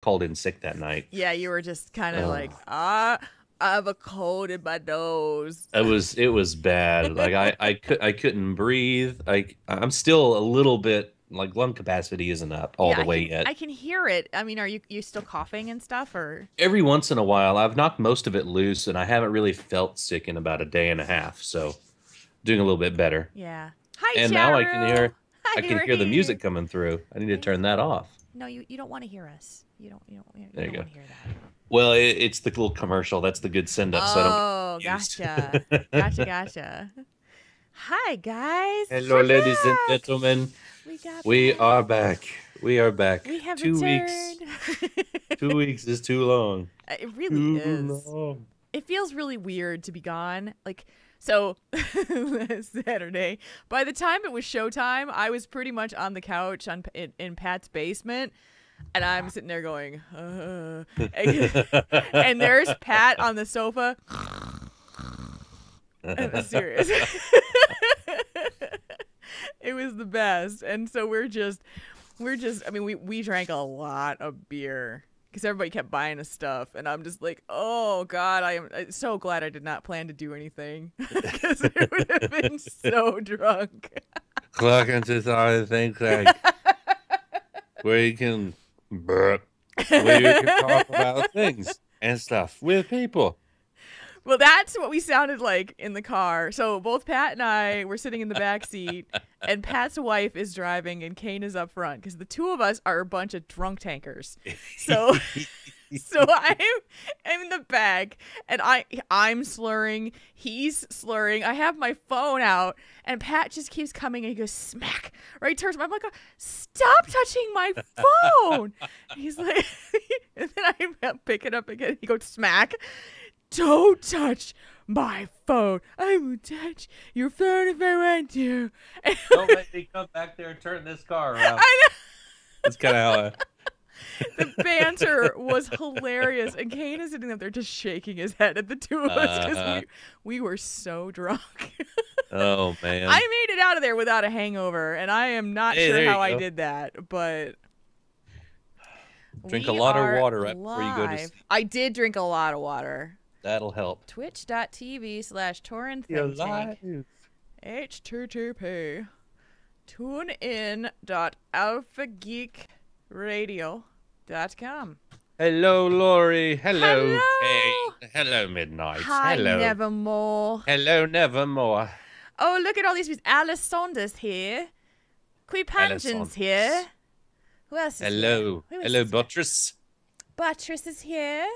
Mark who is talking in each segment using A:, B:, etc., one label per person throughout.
A: called in sick that night.
B: Yeah, you were just kind of like,
A: Oh,
B: I have a cold in my nose.
A: it was bad. Like I couldn't breathe. I'm still a little bit like lung capacity isn't up all
B: Yeah,
A: the
B: I
A: way
B: can
A: yet.
B: I can hear it. I mean, are you still coughing and stuff or?
A: Every once in a while, I've knocked most of it loose, and I haven't really felt sick in about a day and a half. So doing a little bit better.
B: Yeah. Hi,
A: And now
B: Charu.
A: I
B: Hi,
A: can
B: we're
A: hear the
B: here.
A: music coming through. I need to
B: Hey.
A: turn that off.
B: No, you don't want to hear us. You
A: There you
B: don't
A: go.
B: want to hear that.
A: Well, it's the little commercial. That's the good send up, so I don't get
B: Oh,
A: confused.
B: gotcha. Gotcha. Hi, guys.
A: Hello,
B: We're
A: ladies and
B: back.
A: gentlemen.
B: We got
A: We are
B: back.
A: back. We are back.
B: We have
A: 2 weeks.
B: returned.
A: 2 weeks is too long.
B: It really
A: Too
B: is.
A: long.
B: It feels really weird to be gone. Like, so Saturday, by the time it was showtime, I was pretty much on the couch in Pat's basement, and I'm sitting there going, and there's Pat on the sofa. Serious. It was the best. And so we're just I mean we drank a lot of beer because everybody kept buying us stuff, and I'm just like, oh god, I'm so glad I did not plan to do anything because it would have been so drunk.
A: Welcome to some things like where you can burp, where you can talk about things and stuff with people.
B: Well, that's what we sounded like in the car. So both Pat and I were sitting in the back seat, and Pat's wife is driving, and Kane is up front because the two of us are a bunch of drunk tankers. So, so I'm in the back, and I'm slurring. He's slurring. I have my phone out, and Pat just keeps coming, and he goes smack right towards me. I'm like, stop touching my phone. He's like, and then I pick it up again. He goes smack. Don't touch my phone. I will touch your phone if I want to.
A: Don't make me come back there and turn this car around.
B: I know.
A: That's kind of how
B: The banter was hilarious, and Kane is sitting up there just shaking his head at the two of us because we were so drunk.
A: Oh man.
B: I made it out of there without a hangover, and I am not
A: Hey,
B: sure
A: there you
B: how I
A: go.
B: did that, but
A: Drink a
B: we
A: lot of
B: are
A: water right before you go to
B: live.
A: sleep.
B: I did drink a lot of water.
A: That'll help.
B: Twitch.tv/Tauren
A: You're
B: Think Tank.
A: alive.
B: http tunein.alphageekradio.com.
A: Hello, Lori. Hello,
B: Hello.
A: Kate. Hello, Midnight.
B: Hi,
A: Hello.
B: Nevermore.
A: Hello, Nevermore.
B: Oh, look at all these people. Alice Saunders here. Qui
A: Alice
B: Pangin's
A: Saunders.
B: here. Who else is
A: Hello.
B: here?
A: Hello, Buttress.
B: Buttress is here.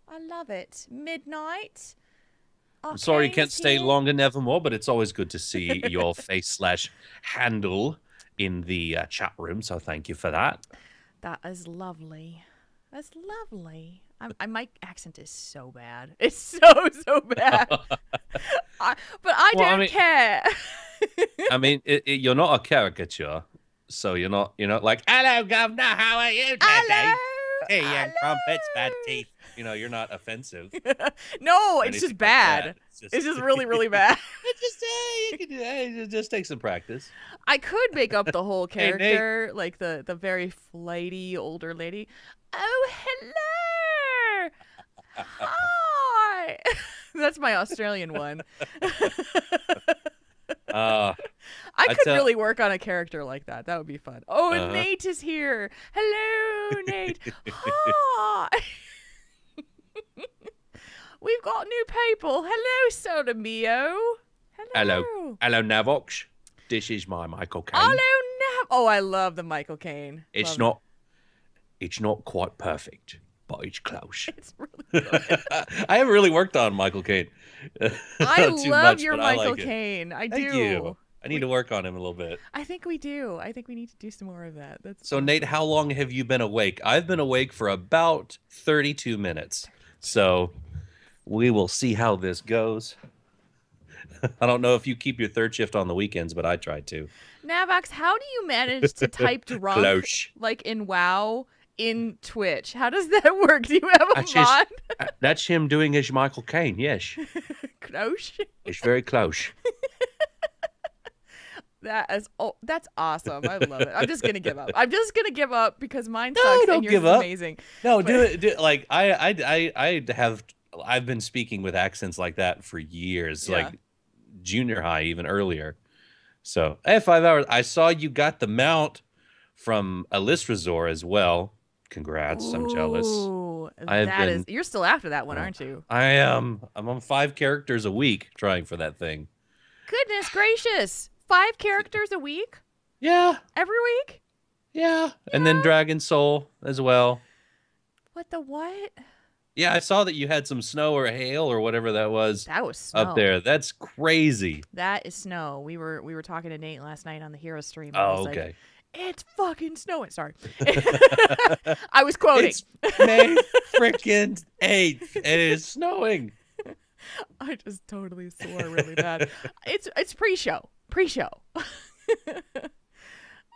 B: I love it. Midnight.
A: I'm sorry you
B: Arcane
A: can't
B: is
A: stay
B: here.
A: longer, Nevermore, but it's always good to see your face / handle in the chat room, so thank you for that.
B: That is lovely. That's lovely. My accent is so bad. It's so bad. But I
A: Well, I
B: don't
A: mean-
B: care.
A: I mean, you're not a caricature, so you're not like, hello, governor, how are you today?
B: Hello.
A: Hey, young
B: Hello.
A: crumpets, bad teeth. You're not offensive.
B: No,
A: or
B: it's
A: anything
B: just
A: like
B: bad.
A: that.
B: It's just really, really bad.
A: It just, you can just take some practice.
B: I could make up the whole
A: Hey, Nate.
B: character, like the very flighty older lady. Oh, hello. Hi. That's my Australian one.
A: Uh,
B: I could
A: tell-
B: really work on a character like that. That would be fun. Oh, and
A: Uh-huh.
B: Nate is here. Hello, Nate. Hi. We've got new people. Hello, Soda Mio. Hello.
A: hello, Navox. This is my Michael Caine.
B: Hello, Nav. Oh, I love the Michael Caine.
A: It's
B: Love
A: it's not quite perfect, but it's close.
B: it. It's really good.
A: I haven't really worked on Michael Caine.
B: I
A: too
B: love
A: much,
B: your
A: but I
B: Michael
A: like it.
B: Caine. I
A: Thank
B: do.
A: you. I need to work on him a little bit.
B: I think we do. I think we need to do some more of that. That's
A: So, Nate, how long have you been awake? I've been awake for about 32 minutes. So, we will see how this goes. I don't know if you keep your third shift on the weekends, but I try to.
B: Navax, how do you manage to type drunk
A: Close.
B: like in WoW in Twitch? How does that work? Do you have a
A: That's
B: mod?
A: That's him doing his Michael Caine, yes.
B: Close.
A: It's very close.
B: That's awesome. I love it. I'm just gonna give up. I'm just gonna give up because mine
A: No,
B: sucks
A: don't
B: and yours
A: give
B: is
A: up.
B: amazing.
A: No,
B: But-
A: do it. Like I've been speaking with accents like that for years,
B: Yeah.
A: like junior high, even earlier. So, hey, 5 hours. I saw you got the mount from a list resort as well. Congrats. I'm jealous.
B: Ooh,
A: I've
B: that is.
A: been,
B: You're still after that one,
A: uh,
B: aren't you?
A: I am. I'm on 5 characters a week trying for that thing.
B: Goodness gracious! 5 characters a week?
A: Yeah.
B: Every week?
A: Yeah. And then Dragon Soul as well.
B: What the what?
A: Yeah, I saw that you had some snow or hail or whatever that was
B: That was snow.
A: up there. That's crazy.
B: That is snow. We were talking to Nate last night on the Hero stream. And
A: Oh,
B: he's
A: okay.
B: like, it's fucking snowing. Sorry. I was quoting.
A: It's May freaking 8th and it is snowing.
B: I just totally swore really bad. It's pre-show. Pre-show.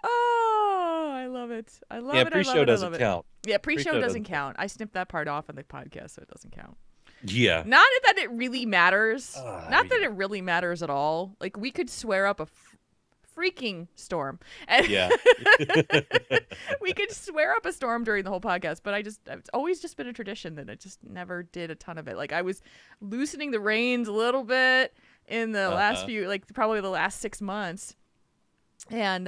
B: Oh, I love it. I love it.
A: Pre-show
B: I love
A: doesn't
B: it.
A: count.
B: Yeah, pre-show
A: Pre-show
B: doesn't
A: doesn't
B: count. I snipped that part off on the podcast, so it doesn't count.
A: Yeah.
B: Not that it really matters. Not that
A: yeah.
B: it really matters at all. Like, we could swear up a freaking storm. And
A: Yeah.
B: we could swear up a storm during the whole podcast, but it's always just been a tradition that I just never did a ton of it. Like, I was loosening the reins a little bit in the last few, like probably the last 6 months. And,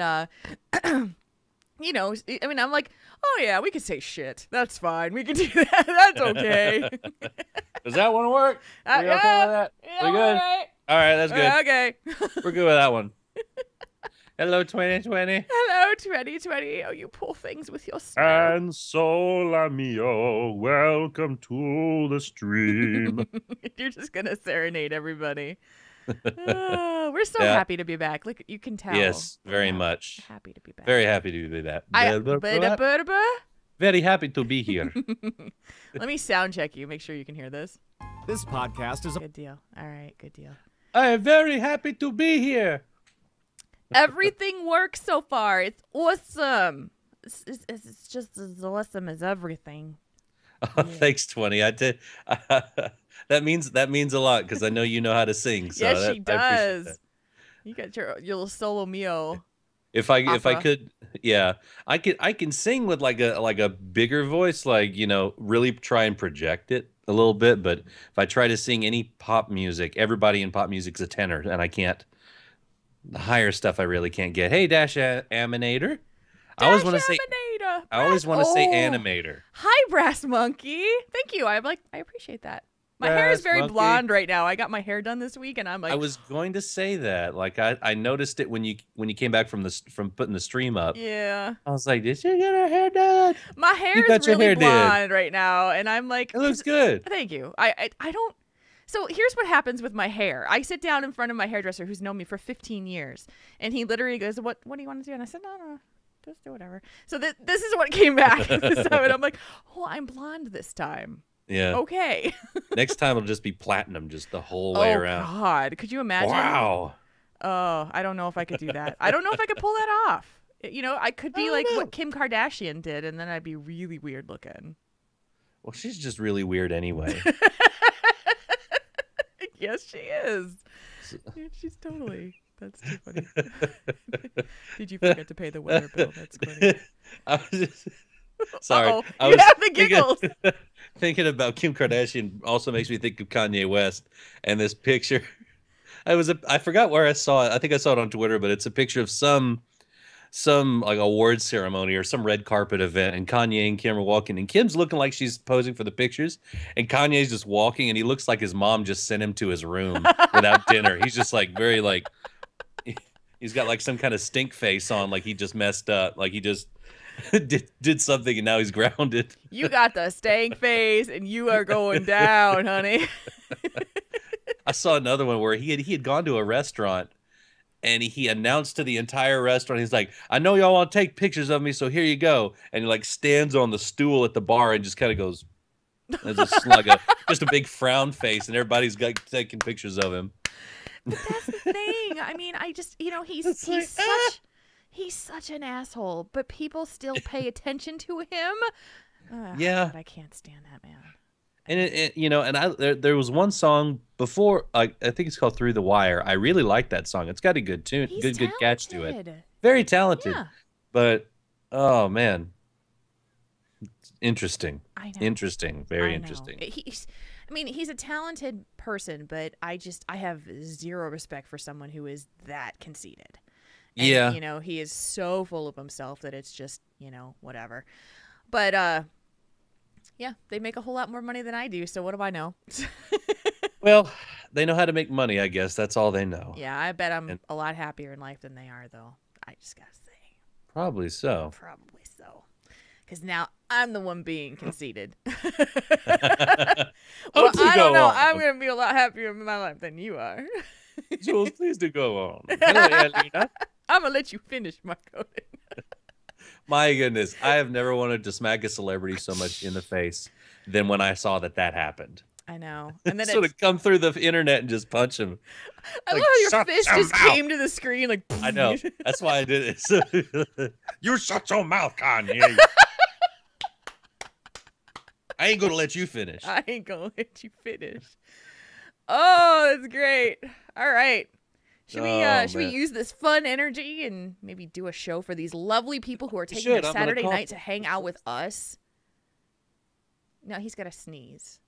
B: you know, I mean, I'm like, oh yeah, we could say shit. That's fine. We can do that. That's okay.
A: Does that one work? Are you okay
B: Yeah.
A: with that?
B: Yeah,
A: We good? All right, that's good.
B: Okay.
A: We're good with that one. Hello, 2020.
B: Hello, 2020. Oh, you pull things with your snow.
A: And so, amigo, welcome to the stream.
B: You're just going to serenade everybody. We're so
A: Yeah.
B: happy to be back. Look, you can tell.
A: Yes, very
B: We're
A: much.
B: happy to be back.
A: Very happy to be back. Very happy to be here.
B: Let me sound check you. Make sure you can hear this.
C: This podcast is a
B: Good deal. All right, good deal.
A: I am very happy to be here.
B: Everything works so far. It's awesome. It's just as awesome as everything.
A: Oh, thanks, 20. That means a lot because I know you know how to sing. So
B: yes,
A: that,
B: she
A: I appreciate
B: does.
A: that.
B: You got your little solo mio.
A: If I
B: Opera.
A: could, yeah, I can sing with like a bigger voice, like, you know, really try and project it a little bit. But if I try to sing any pop music, everybody in pop music's a tenor, and I can't. The higher stuff I really can't get. Hey, Animator. I always want to say.
B: Animator.
A: I always want to say
B: Oh.
A: Animator.
B: Hi, Brass Monkey. Thank you. I appreciate that. My hair is
A: Brass
B: very
A: Monkey.
B: blonde right now. I got my hair done this week, and I'm like,
A: I was going to say that. Like I noticed it when you came back from putting the stream up.
B: yeah.
A: I was like, did she get her hair done?
B: My hair
A: You got
B: is
A: your
B: really
A: hair did.
B: blonde right now, and I'm like,
A: It looks good.
B: Thank you. I don't. So here's what happens with my hair. I sit down in front of my hairdresser who's known me for 15 years, and he literally goes, "What do you want to do?" And I said, "No, just do whatever." So this is what came back this time, and I'm like, "Oh, I'm blonde this time."
A: Yeah.
B: Okay.
A: Next time it'll just be platinum, just the whole way around.
B: God, could you imagine?
A: Wow.
B: Oh, I don't know if I could do that. I don't know if I could pull that off. You know, I could be
A: don't
B: like
A: know.
B: what Kim Kardashian did, and then I'd be really weird looking.
A: Well, she's just really weird anyway.
B: Yes, she is. Yeah, she's totally. That's too funny. Did you forget to pay the water bill? That's funny.
A: I was just, sorry.
B: Uh-oh.
A: I
B: You
A: was
B: have the giggles.
A: thinking about Kim Kardashian also makes me think of Kanye West and this picture. I forgot where I saw it. I think I saw it on Twitter, but it's a picture of some like award ceremony or some red carpet event, and Kanye and Kim are walking, and Kim's looking like she's posing for the pictures, and Kanye's just walking, and he looks like his mom just sent him to his room without dinner. He's just like very like he's got like some kind of stink face on, like he just messed up, like he just did something and now he's grounded.
B: You got the stank face, and you are going down, honey.
A: I saw another one where he had gone to a restaurant. And he announced to the entire restaurant, he's like, "I know y'all want to take pictures of me, so here you go." And he like stands on the stool at the bar and just kind of goes, there's just a big frown face, and everybody's got taking pictures of him.
B: But that's the thing. I mean, I just, you know, he's such an asshole, but people still pay attention to him.
A: Yeah.
B: God, I can't stand that man.
A: And there was one song before, I think it's called Through the Wire. I really like that song. It's got a good tune,
B: He's
A: good catch to it.
B: talented.
A: Very talented.
B: Yeah.
A: But oh man, interesting.
B: I know.
A: Interesting. Very
B: I know.
A: interesting.
B: He's a talented person, but I have zero respect for someone who is that conceited. And,
A: Yeah.
B: He is so full of himself that it's just, whatever. But, yeah, they make a whole lot more money than I do, so what do I know?
A: Well, they know how to make money, I guess. That's all they know.
B: Yeah, I bet I'm a lot happier in life than they are, though. I just gotta say.
A: Probably so.
B: Probably so. Because now I'm the one being conceited. Well, I don't know. I'm going to be a lot happier in my life than you are.
A: Jules, please do go on. Hello, Alina.
B: I'm going to let you finish, my Conan.
A: My goodness. I have never wanted to smack a celebrity so much in the face than when I saw that happened.
B: I know. And then
A: sort of come through the internet and just punch him.
B: I love how your fist just came to the screen like.
A: I know. That's why I did it. You shut your mouth, Kanye. I ain't gonna let you finish.
B: I ain't gonna let you finish. Oh, that's great. All right. Should we use this fun energy and maybe do a show for these lovely people who are taking their Saturday night to hang out with us? No, he's got to sneeze.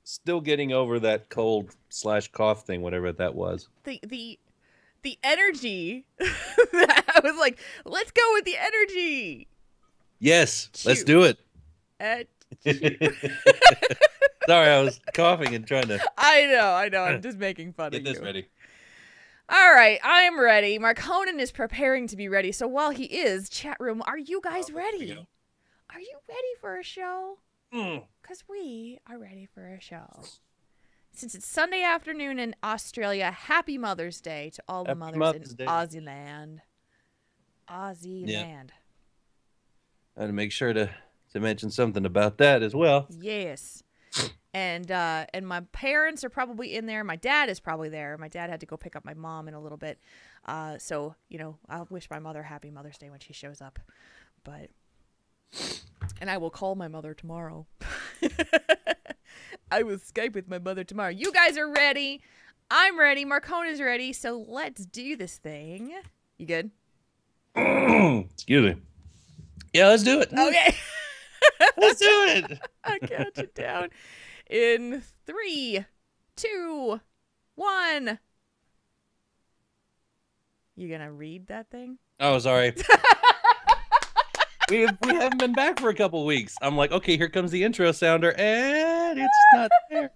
A: Still getting over that cold/cough thing, whatever that was.
B: The energy. I was like, let's go with the energy.
A: Yes, let's do it. Sorry, I was coughing and trying to.
B: I know. I'm just making fun of you.
A: Get this ready.
B: All right, I am ready. Marconan is preparing to be ready. So while he is, chat room, are you guys ready? Are you ready for a show? Because we are ready for a show. Since it's Sunday afternoon in Australia, happy Mother's Day to all the mothers in Aussie land. Aussie land.
A: I had to make sure to mention something about that as well.
B: Yes. And my parents are probably in there. My dad is probably there. My dad had to go pick up my mom in a little bit. So, I'll wish my mother happy Mother's Day when she shows up. And I will call my mother tomorrow. I will Skype with my mother tomorrow. You guys are ready. I'm ready. Marcona's ready. So let's do this thing. You good?
A: Excuse me. Yeah, let's do it.
B: Okay.
A: Let's do it.
B: I'll count it down in 3, 2, 1. You gonna read that thing?
A: Oh, sorry. we haven't been back for a couple weeks. I'm like, okay, here comes the intro sounder, and it's not there.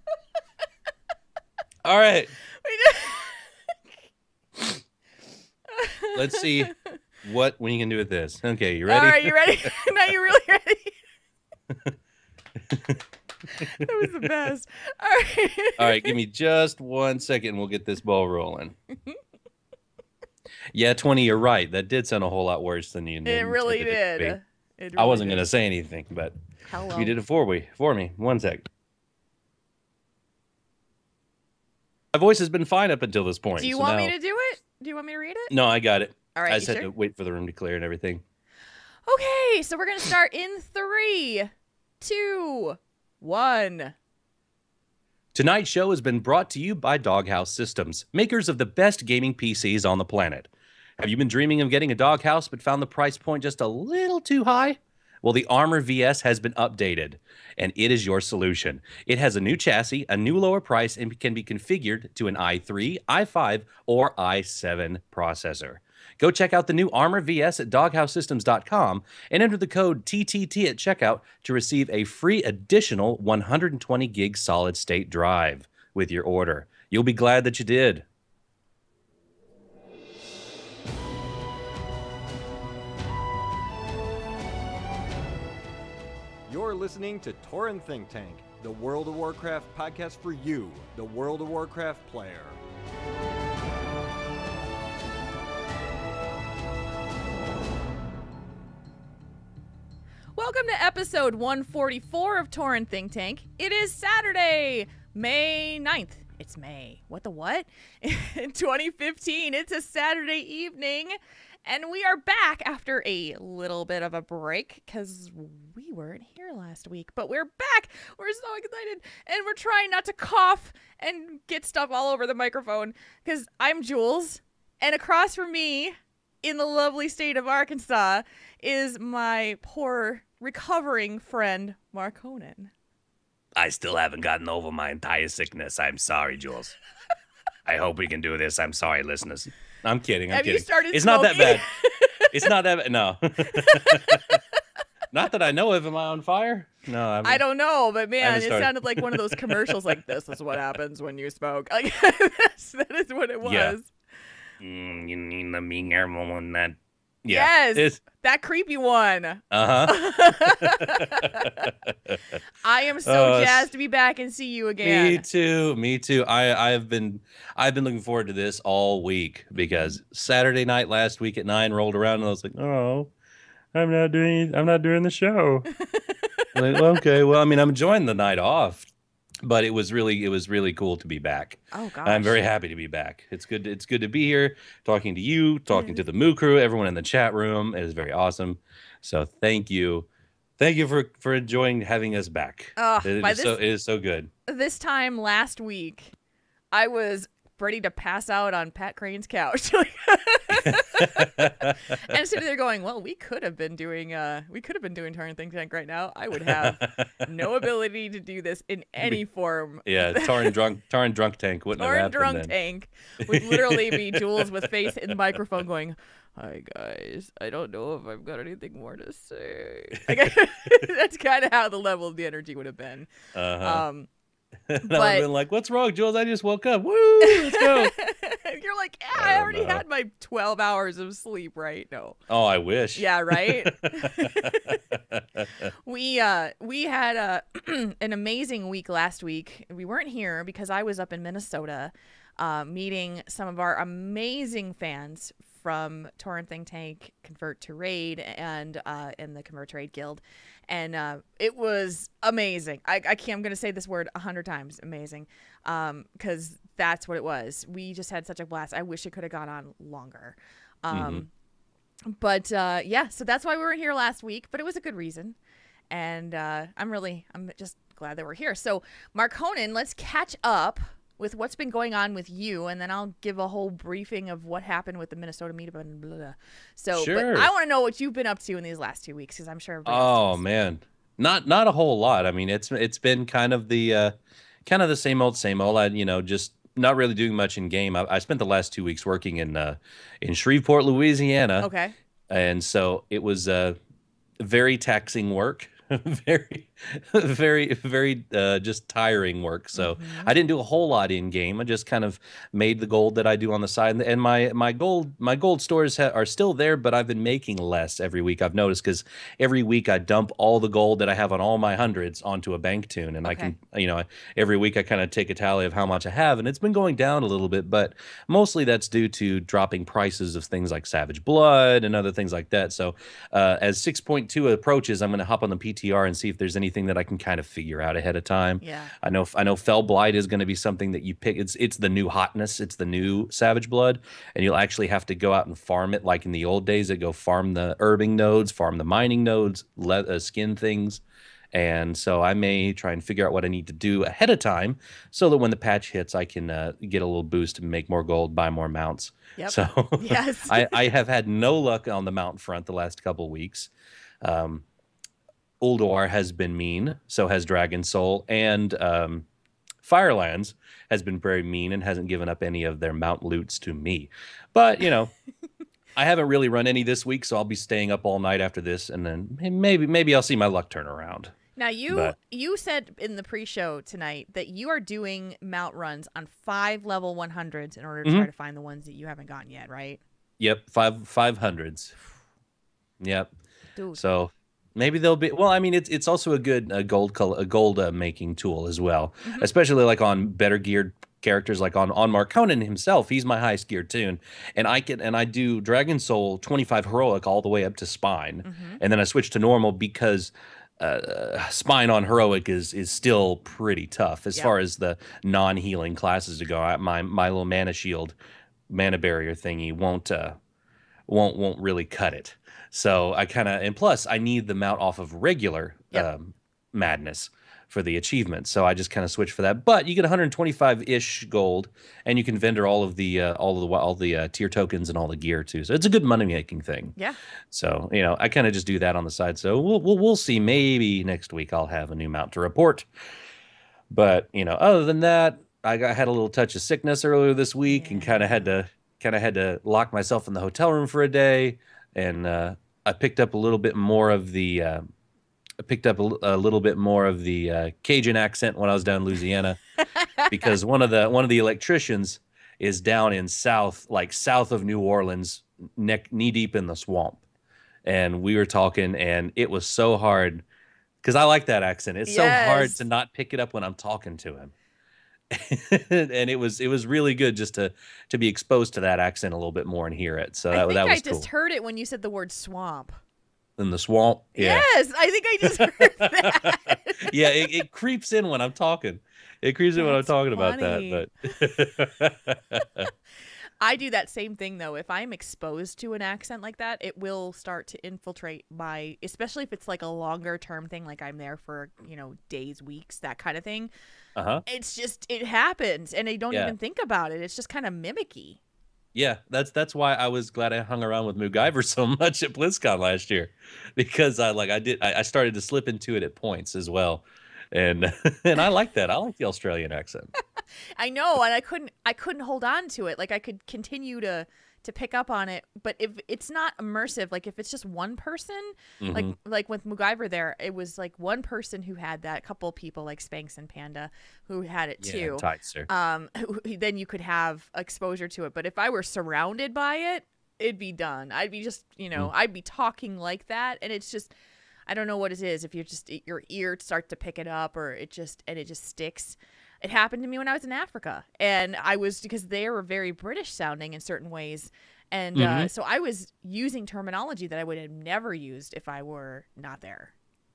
A: All right. Let's see when you can do with this. Okay, you ready?
B: All right, you ready? Now you're really ready. That was the best. All right.
A: All right, give me just 1 second and we'll get this ball rolling. Yeah, 20, you're right. That did sound a whole lot worse than you
B: It really did.
A: I wasn't going to say anything, but you did it for me. 1 sec. My voice has been fine up until this point.
B: Do you want me to do it? Do you want me to read it?
A: No, I got it.
B: All right,
A: I just had to wait for the room to clear and everything.
B: Okay, so we're going to start in 3, 2, 1.
A: Tonight's show has been brought to you by Doghouse Systems, makers of the best gaming PCs on the planet. Have you been dreaming of getting a doghouse but found the price point just a little too high? Well, the Armor VS has been updated, and it is your solution. It has a new chassis, a new lower price, and can be configured to an i3, i5, or i7 processor. Go check out the new Armor VS at doghousesystems.com and enter the code TTT at checkout to receive a free additional 120 gig solid state drive with your order. You'll be glad that you did.
C: You're listening to Tauren Think Tank, the World of Warcraft podcast for you, the World of Warcraft player.
B: Welcome to episode 144 of Tauren Think Tank. It is Saturday, May 9th. It's May. What the what? In 2015. It's a Saturday evening. And we are back after a little bit of a break because we weren't here last week. But we're back. We're so excited. And we're trying not to cough and get stuff all over the microphone because I'm Jules. And across from me in the lovely state of Arkansas is my poor recovering friend, Marconin.
A: I still haven't gotten over my entire sickness. I'm sorry, Jules. I hope we can do this. I'm sorry, listeners. I'm kidding. I'm
B: Have
A: kidding.
B: you started
A: It's
B: smoking?
A: not that bad. It's not that bad. No. Not that I know of. Am I on fire? No.
B: I don't know, but man, it
A: started.
B: sounded like one of those commercials like, this is what happens when you smoke. Like, that is what it was.
A: Yeah. You need to be careful on that. Yeah.
B: Yes, that creepy one.
A: Uh-huh.
B: I am so jazzed to be back and see you again.
A: Me too. I've been looking forward to this all week because Saturday night last week at 9 rolled around and I was like, oh, I'm not doing the show. Like, okay, well, I mean, I'm enjoying the night off, but it was really cool to be back.
B: Oh gosh.
A: I'm very happy to be back. It's good to be here, talking to you, talking to the Moo crew, everyone in the chat room. It is very awesome. So thank you. Thank you for enjoying having us back. It is so good.
B: This time last week, I was ready to pass out on Pat Crane's couch. And sitting there going, well, we could have been doing Tauren Think Tank right now. I would have no ability to do this in any form.
A: Yeah, Tauren drunk tank wouldn't have happened.
B: Tauren drunk
A: then.
B: tank would literally be Jules with face in the microphone going, hi guys, I don't know if I've got anything more to say. Like, that's kind of how the level of the energy would have been.
A: And I would have been like, what's wrong, Jules? I just woke up. Woo, let's go.
B: You're like, yeah, I already had my 12 hours of sleep, right? No.
A: Oh, I wish.
B: Yeah, right? We had an amazing week last week. We weren't here because I was up in Minnesota meeting some of our amazing fans from Tauren Think Tank, Convert to Raid, and in the Convert to Raid Guild. And it was amazing. I'm going to say this word 100 times, amazing, because that's what it was. We just had such a blast. I wish it could have gone on longer. But yeah, so that's why we weren't here last week, but it was a good reason. And I'm just glad that we're here. So Marconin, let's catch up with what's been going on with you, and then I'll give a whole briefing of what happened with the Minnesota Meetup and blah, blah. So,
A: sure.
B: But I want to know what you've been up to in these last 2 weeks, because I'm sure everybody
A: Oh
B: else
A: man, not a whole lot. I mean, it's been kind of the same old. I just not really doing much in game. I spent the last 2 weeks working in Shreveport, Louisiana.
B: Okay.
A: And so it was very taxing work. very just tiring work. So I didn't do a whole lot in game. I just kind of made the gold that I do on the side, and my gold stores are still there, but I've been making less every week. I've noticed, because every week I dump all the gold that I have on all my hundreds onto a bank tune, and I can every week I kind of take a tally of how much I have, and it's been going down a little bit, but mostly that's due to dropping prices of things like Savage Blood and other things like that. So as 6.2 approaches, I'm going to hop on the PTR and see if there's anything that I can kind of figure out ahead of time.
B: Yeah.
A: I know Fell Blight is going to be something that you pick. It's the new hotness. It's the new Savage Blood, and you'll actually have to go out and farm it like in the old days. They go farm the herbing nodes, farm the mining nodes, skin things. And so I may try and figure out what I need to do ahead of time so that when the patch hits, I can get a little boost and make more gold, buy more mounts.
B: Yep.
A: So
B: Yes.
A: I have had no luck on the mount front the last couple of weeks. Ulduar has been mean, so has Dragon Soul, and Firelands has been very mean and hasn't given up any of their mount loots to me. But, I haven't really run any this week, so I'll be staying up all night after this, and then maybe I'll see my luck turn around.
B: Now, you said in the pre-show tonight that you are doing mount runs on 5 level 100s in order to try to find the ones that you haven't gotten yet, right?
A: Yep, 500s. Yep.
B: Dude.
A: So maybe they'll be. Well, I mean, it's also a good gold making tool as well, especially like on better geared characters, like on Marconin himself. He's my highest geared tune, and I do Dragon Soul 25 heroic all the way up to Spine, and then I switch to normal because Spine on heroic is still pretty tough as far as the non-healing classes to go. My little mana shield, mana barrier thingy won't really cut it. So I kind of, and plus I need the mount off of regular
B: Yep.
A: madness for the achievement. So I just kind of switch for that. But you get 125-ish gold, and you can vendor all the tier tokens and all the gear too. So it's a good money making thing.
B: Yeah.
A: So I kind of just do that on the side. So we'll see. Maybe next week I'll have a new mount to report. But other than that, had a little touch of sickness earlier this week, and kind of had to lock myself in the hotel room for a day. And I picked up a little bit more of the Cajun accent when I was down in Louisiana, because one of the electricians is down in south of New Orleans, knee deep in the swamp, and we were talking, and it was so hard because I like that accent. It's so hard to not pick it up when I'm talking to him. And it was really good just to be exposed to that accent a little bit more and hear it. So that was cool.
B: I just heard it when you said the word swamp.
A: In the swamp? Yeah.
B: Yes, I think I just heard that.
A: Yeah, it creeps in when I'm talking. It creeps in when I'm talking about that. But
B: I do that same thing though. If I'm exposed to an accent like that, it will start to infiltrate especially if it's like a longer term thing, like I'm there for, days, weeks, that kind of thing. It's just, it happens, and I don't even think about it. It's just kind of mimicky.
A: Yeah, that's why I was glad I hung around with MacGyver so much at BlizzCon last year, because I started to slip into it at points as well, and and I like that. I like the Australian accent.
B: I know, and I couldn't hold on to it. Like I could continue to pick up on it, but if it's not immersive, like if it's just one person, like with MacGyver there, it was like one person who had that, a couple people like Spanx and Panda who had it too.
A: Tight, sir.
B: Then you could have exposure to it. But if I were surrounded by it, it'd be done. I'd be just, I'd be talking like that, and it's just, I don't know what it is. If you're just, your ear starts to pick it up, or it just sticks. It happened to me when I was in Africa, and because they were very British sounding in certain ways. And so I was using terminology that I would have never used if I were not there.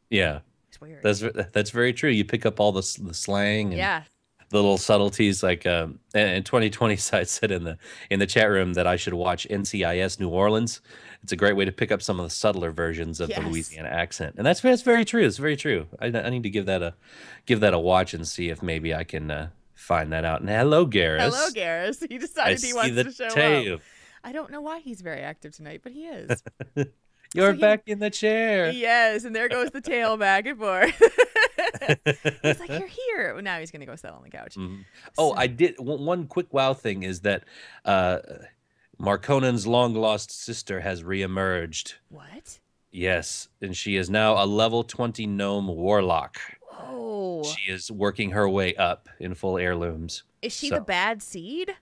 A: Yeah.
B: It's weird.
A: That's very true. You pick up all the slang and the little subtleties. Like and 2020 site said in the chat room that I should watch NCIS New Orleans. It's a great way to pick up some of the subtler versions of the Louisiana accent, and that's very true. It's very true. I need to give that a watch and see if maybe I can find that out. And hello, Garrus.
B: Hello, Garrus. He decided he wants to show up. I don't know why he's very active tonight, but he is.
A: You're back in the chair.
B: Yes, and there goes the tail back and forth. He's like, you're here. Well, now he's going to go sit on the couch.
A: Mm-hmm. Oh, I did. One quick wow thing is that Marconan's long-lost sister has reemerged.
B: What?
A: Yes, and she is now a level 20 gnome warlock.
B: Oh.
A: She is working her way up in full heirlooms.
B: Is she the bad seed?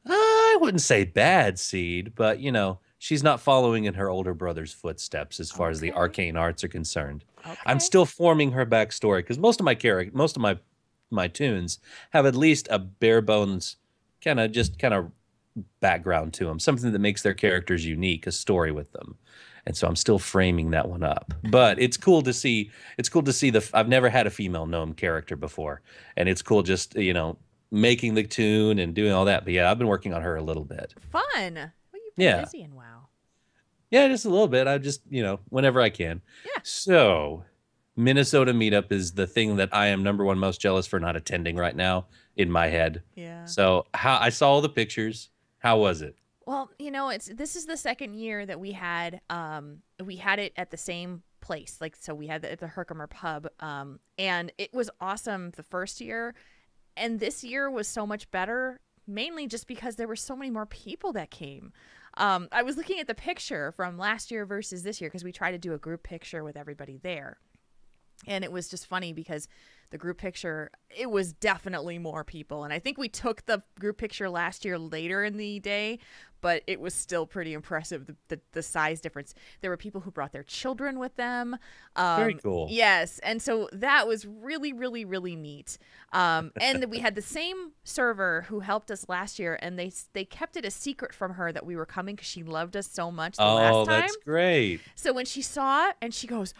A: I wouldn't say bad seed, but, she's not following in her older brother's footsteps as far as the arcane arts are concerned.
B: Okay.
A: I'm still forming her backstory, because most of my tunes have at least a bare bones kind of background to them, something that makes their characters unique, a story with them. And so I'm still framing that one up. But it's cool to see. I've never had a female gnome character before, and it's cool just making the tune and doing all that. But yeah, I've been working on her a little bit.
B: Fun. Well, you've been busy and wow.
A: Yeah, just a little bit. I just, whenever I can.
B: Yeah.
A: So Minnesota Meetup is the thing that I am number one most jealous for not attending right now in my head.
B: Yeah.
A: So I saw all the pictures. How was it?
B: Well, this is the second year that we had it at the same place. Like, so we had it at the Herkimer Pub, and it was awesome the first year. And this year was so much better, mainly just because there were so many more people that came. I was looking at the picture from last year versus this year, because we tried to do a group picture with everybody there. And it was just funny because the group picture, it was definitely more people. And I think we took the group picture last year later in the day, but it was still pretty impressive, the size difference. There were people who brought their children with them.
A: Very cool.
B: Yes. And so that was really, really, really neat. And we had the same server who helped us last year, and they kept it a secret from her that we were coming because she loved us so much the last time.
A: Oh, that's great.
B: So when she saw it, and she goes,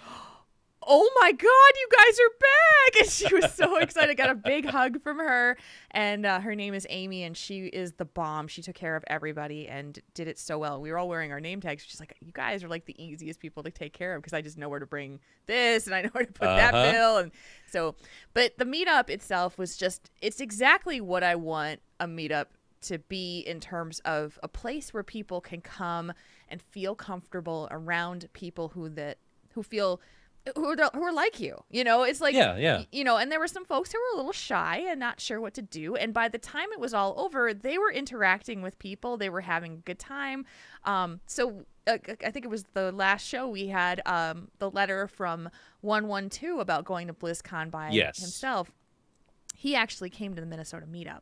B: oh my God, you guys are back. And she was so excited. Got a big hug from her. And her name is Amy, and she is the bomb. She took care of everybody and did it so well. We were all wearing our name tags. She's like, you guys are like the easiest people to take care of because I just know where to bring this and I know where to put that bill. And so, but the meetup itself was just, it's exactly what I want a meetup to be in terms of a place where people can come and feel comfortable around people who are like you. It's like, and there were some folks who were a little shy and not sure what to do. And by the time it was all over, they were interacting with people. They were having a good time. So I think it was the last show we had the letter from 112 about going to BlizzCon by himself. He actually came to the Minnesota Meetup.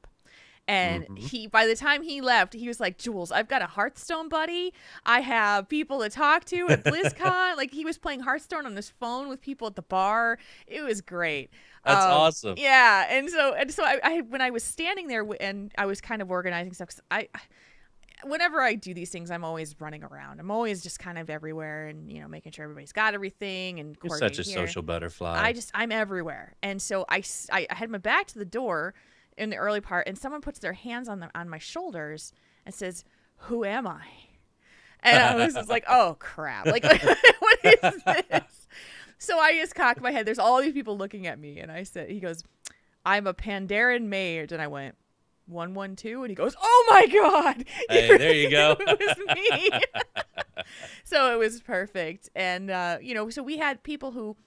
B: And by the time he left, he was like, Jules, I've got a Hearthstone buddy. I have people to talk to at BlizzCon. Like, he was playing Hearthstone on his phone with people at the bar. It was great.
A: That's awesome.
B: Yeah. And so I when I was standing there and I was kind of organizing stuff, 'cause whenever I do these things, I'm always running around. I'm always just kind of everywhere and, making sure everybody's got everything. And
A: you're such a social butterfly.
B: I'm everywhere. And so I had my back to the door in the early part, and someone puts their hands on my shoulders and says, "Who am I?" And I was just like, "Oh crap! Like, what is this?" So I just cocked my head. There's all these people looking at me, and he goes, "I'm a Pandaren mage," and I went, 112, and he goes, "Oh my God!"
A: Hey, there you go.
B: It was me. So it was perfect, and so we had people who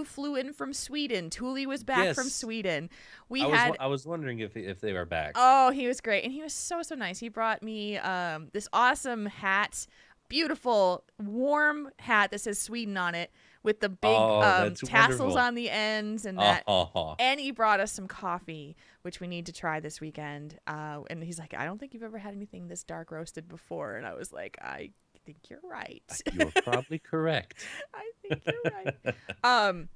B: flew in from Sweden. Thule was back from Sweden. I
A: was wondering if they were back.
B: Oh, he was great. And he was so nice. He brought me this awesome hat, beautiful, warm hat that says Sweden on it with the big tassels on the ends and that. And he brought us some coffee, which we need to try this weekend. And he's like, I don't think you've ever had anything this dark roasted before. And I was like, I think you're right.
A: You're probably correct.
B: I think you're right.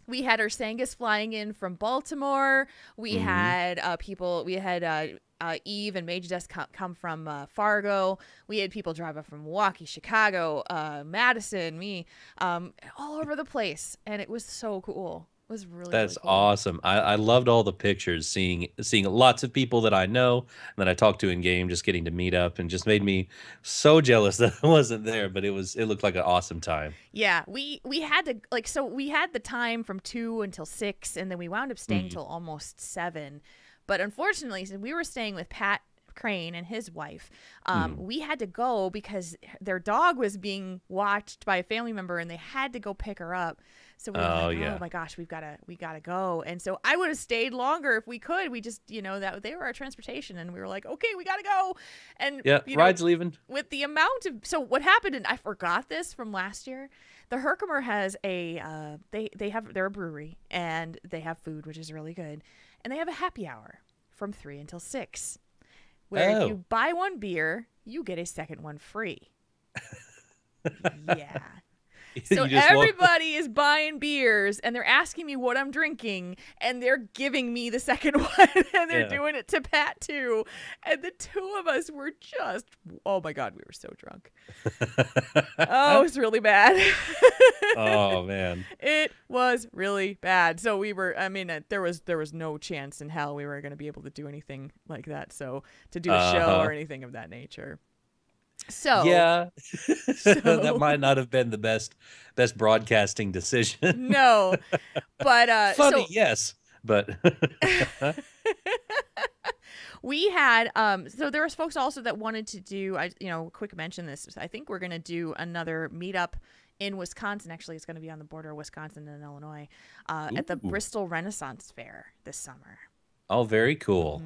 B: We had our Sangus flying in from Baltimore. We had people. We had Eve and Mage Desk come from Fargo. We had people drive up from Milwaukee, Chicago, Madison, me, all over the place, and it was so cool. It was
A: That's
B: really cool.
A: Awesome. I loved all the pictures, seeing lots of people that I know and that I talked to in game, just getting to meet up, and just made me so jealous that I wasn't there. But it looked like an awesome time.
B: Yeah, we had to we had the time from 2 until 6, and then we wound up staying till almost 7. But unfortunately, since we were staying with Pat Crane and his wife, we had to go because their dog was being watched by a family member, and they had to go pick her up. So we were like, oh my gosh, we gotta go. And so I would have stayed longer if we could. We just, that they were our transportation, and we were like, okay, we gotta go. And
A: ride's leaving.
B: With the amount of, so what happened, and I forgot this from last year, the Herkimer has they're a brewery, and they have food, which is really good, and they have a happy hour from 3 until 6, where if you buy one beer, you get a second one free. Yeah. So everybody is buying beers, and they're asking me what I'm drinking, and they're giving me the second one, and they're doing it to Pat too. And the two of us were just, oh my God, we were so drunk. Oh, it was really bad.
A: Oh man,
B: it was really bad. So we were, there was no chance in hell we were going to be able to do anything like that. So to do a show or anything of that nature. So
A: yeah, that might not have been the best broadcasting decision.
B: No, but
A: funny, yes, but
B: we had so there was folks also that wanted to do quick mention this. I think we're gonna do another meetup in Wisconsin. Actually, it's gonna be on the border of Wisconsin and Illinois at the Bristol Renaissance Fair this summer.
A: Oh, very cool.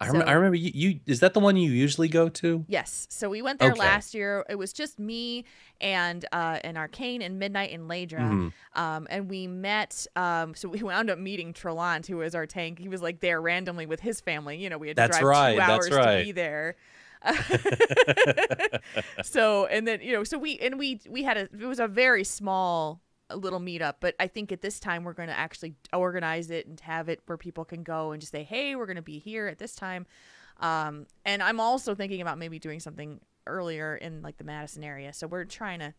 A: I remember you. Is that the one you usually go to?
B: Yes. So we went there last year. It was just me and Arcane and Midnight and Ladra. And we met. So we wound up meeting Trellant, who was our tank. He was like there randomly with his family. We had to drive 2 hours to be there. So and then so we had it was a very small little meetup, but I think at this time we're going to actually organize it and have it where people can go and just say, hey, we're going to be here at this time. And I'm also thinking about maybe doing something earlier in like the Madison area. So we're trying to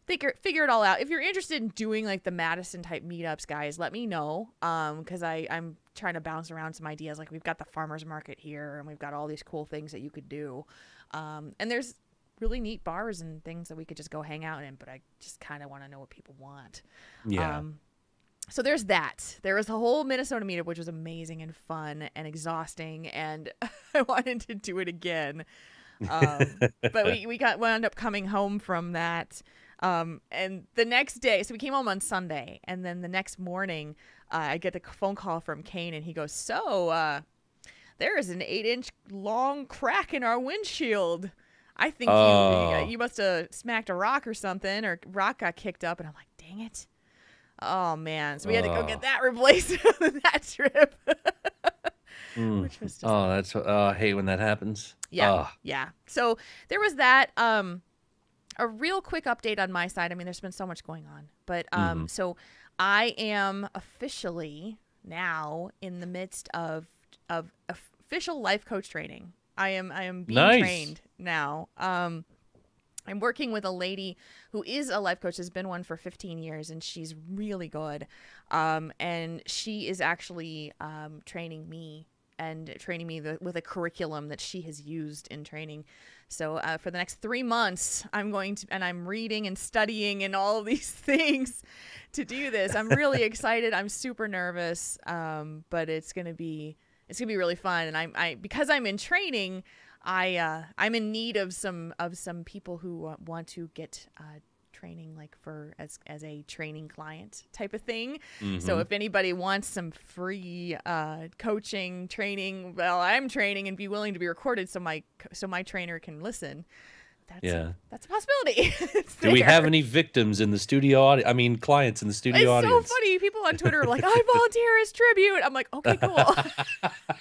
B: figure it all out. If you're interested in doing like the Madison type meetups, guys, let me know. Because I'm trying to bounce around some ideas. Like we've got the farmers market here, and we've got all these cool things that you could do. And there's really neat bars and things that we could just go hang out in. But I just kind of want to know what people want.
A: Yeah.
B: So there's that. There was the whole Minnesota meetup, which was amazing and fun and exhausting, and I wanted to do it again. But we wound up coming home from that. And the next day, so we came home on Sunday, and then the next morning, I get a phone call from Kane, and he goes, "So, there is an 8-inch long crack in our windshield. I think you must have smacked a rock or something, or rock got kicked up." And I'm like, "Dang it." Oh man. So we had to go get that replaced on that trip. Which was just
A: I hate when that happens.
B: Yeah. Yeah. So there was that. A real quick update on my side. I mean, there's been so much going on, but so I am officially now in the midst of official life coach training. I am being trained now. I'm working with a lady who is a life coach, has been one for 15 years, and she's really good. And she is actually training me with a curriculum that she has used in training. So for the next 3 months, I'm reading and studying and all of these things to do this. I'm really excited. I'm super nervous, but it's gonna be really fun. And because I'm in training, I'm in need of some people who want to get training, like as a training client type of thing. So if anybody wants some free coaching training, well, I'm training and be willing to be recorded so my trainer can listen. That's a possibility.
A: Do we have any victims in the studio I mean, clients in the studio audience?
B: It's so funny. People on Twitter are like, "I volunteer as tribute." I'm like, "Okay, cool."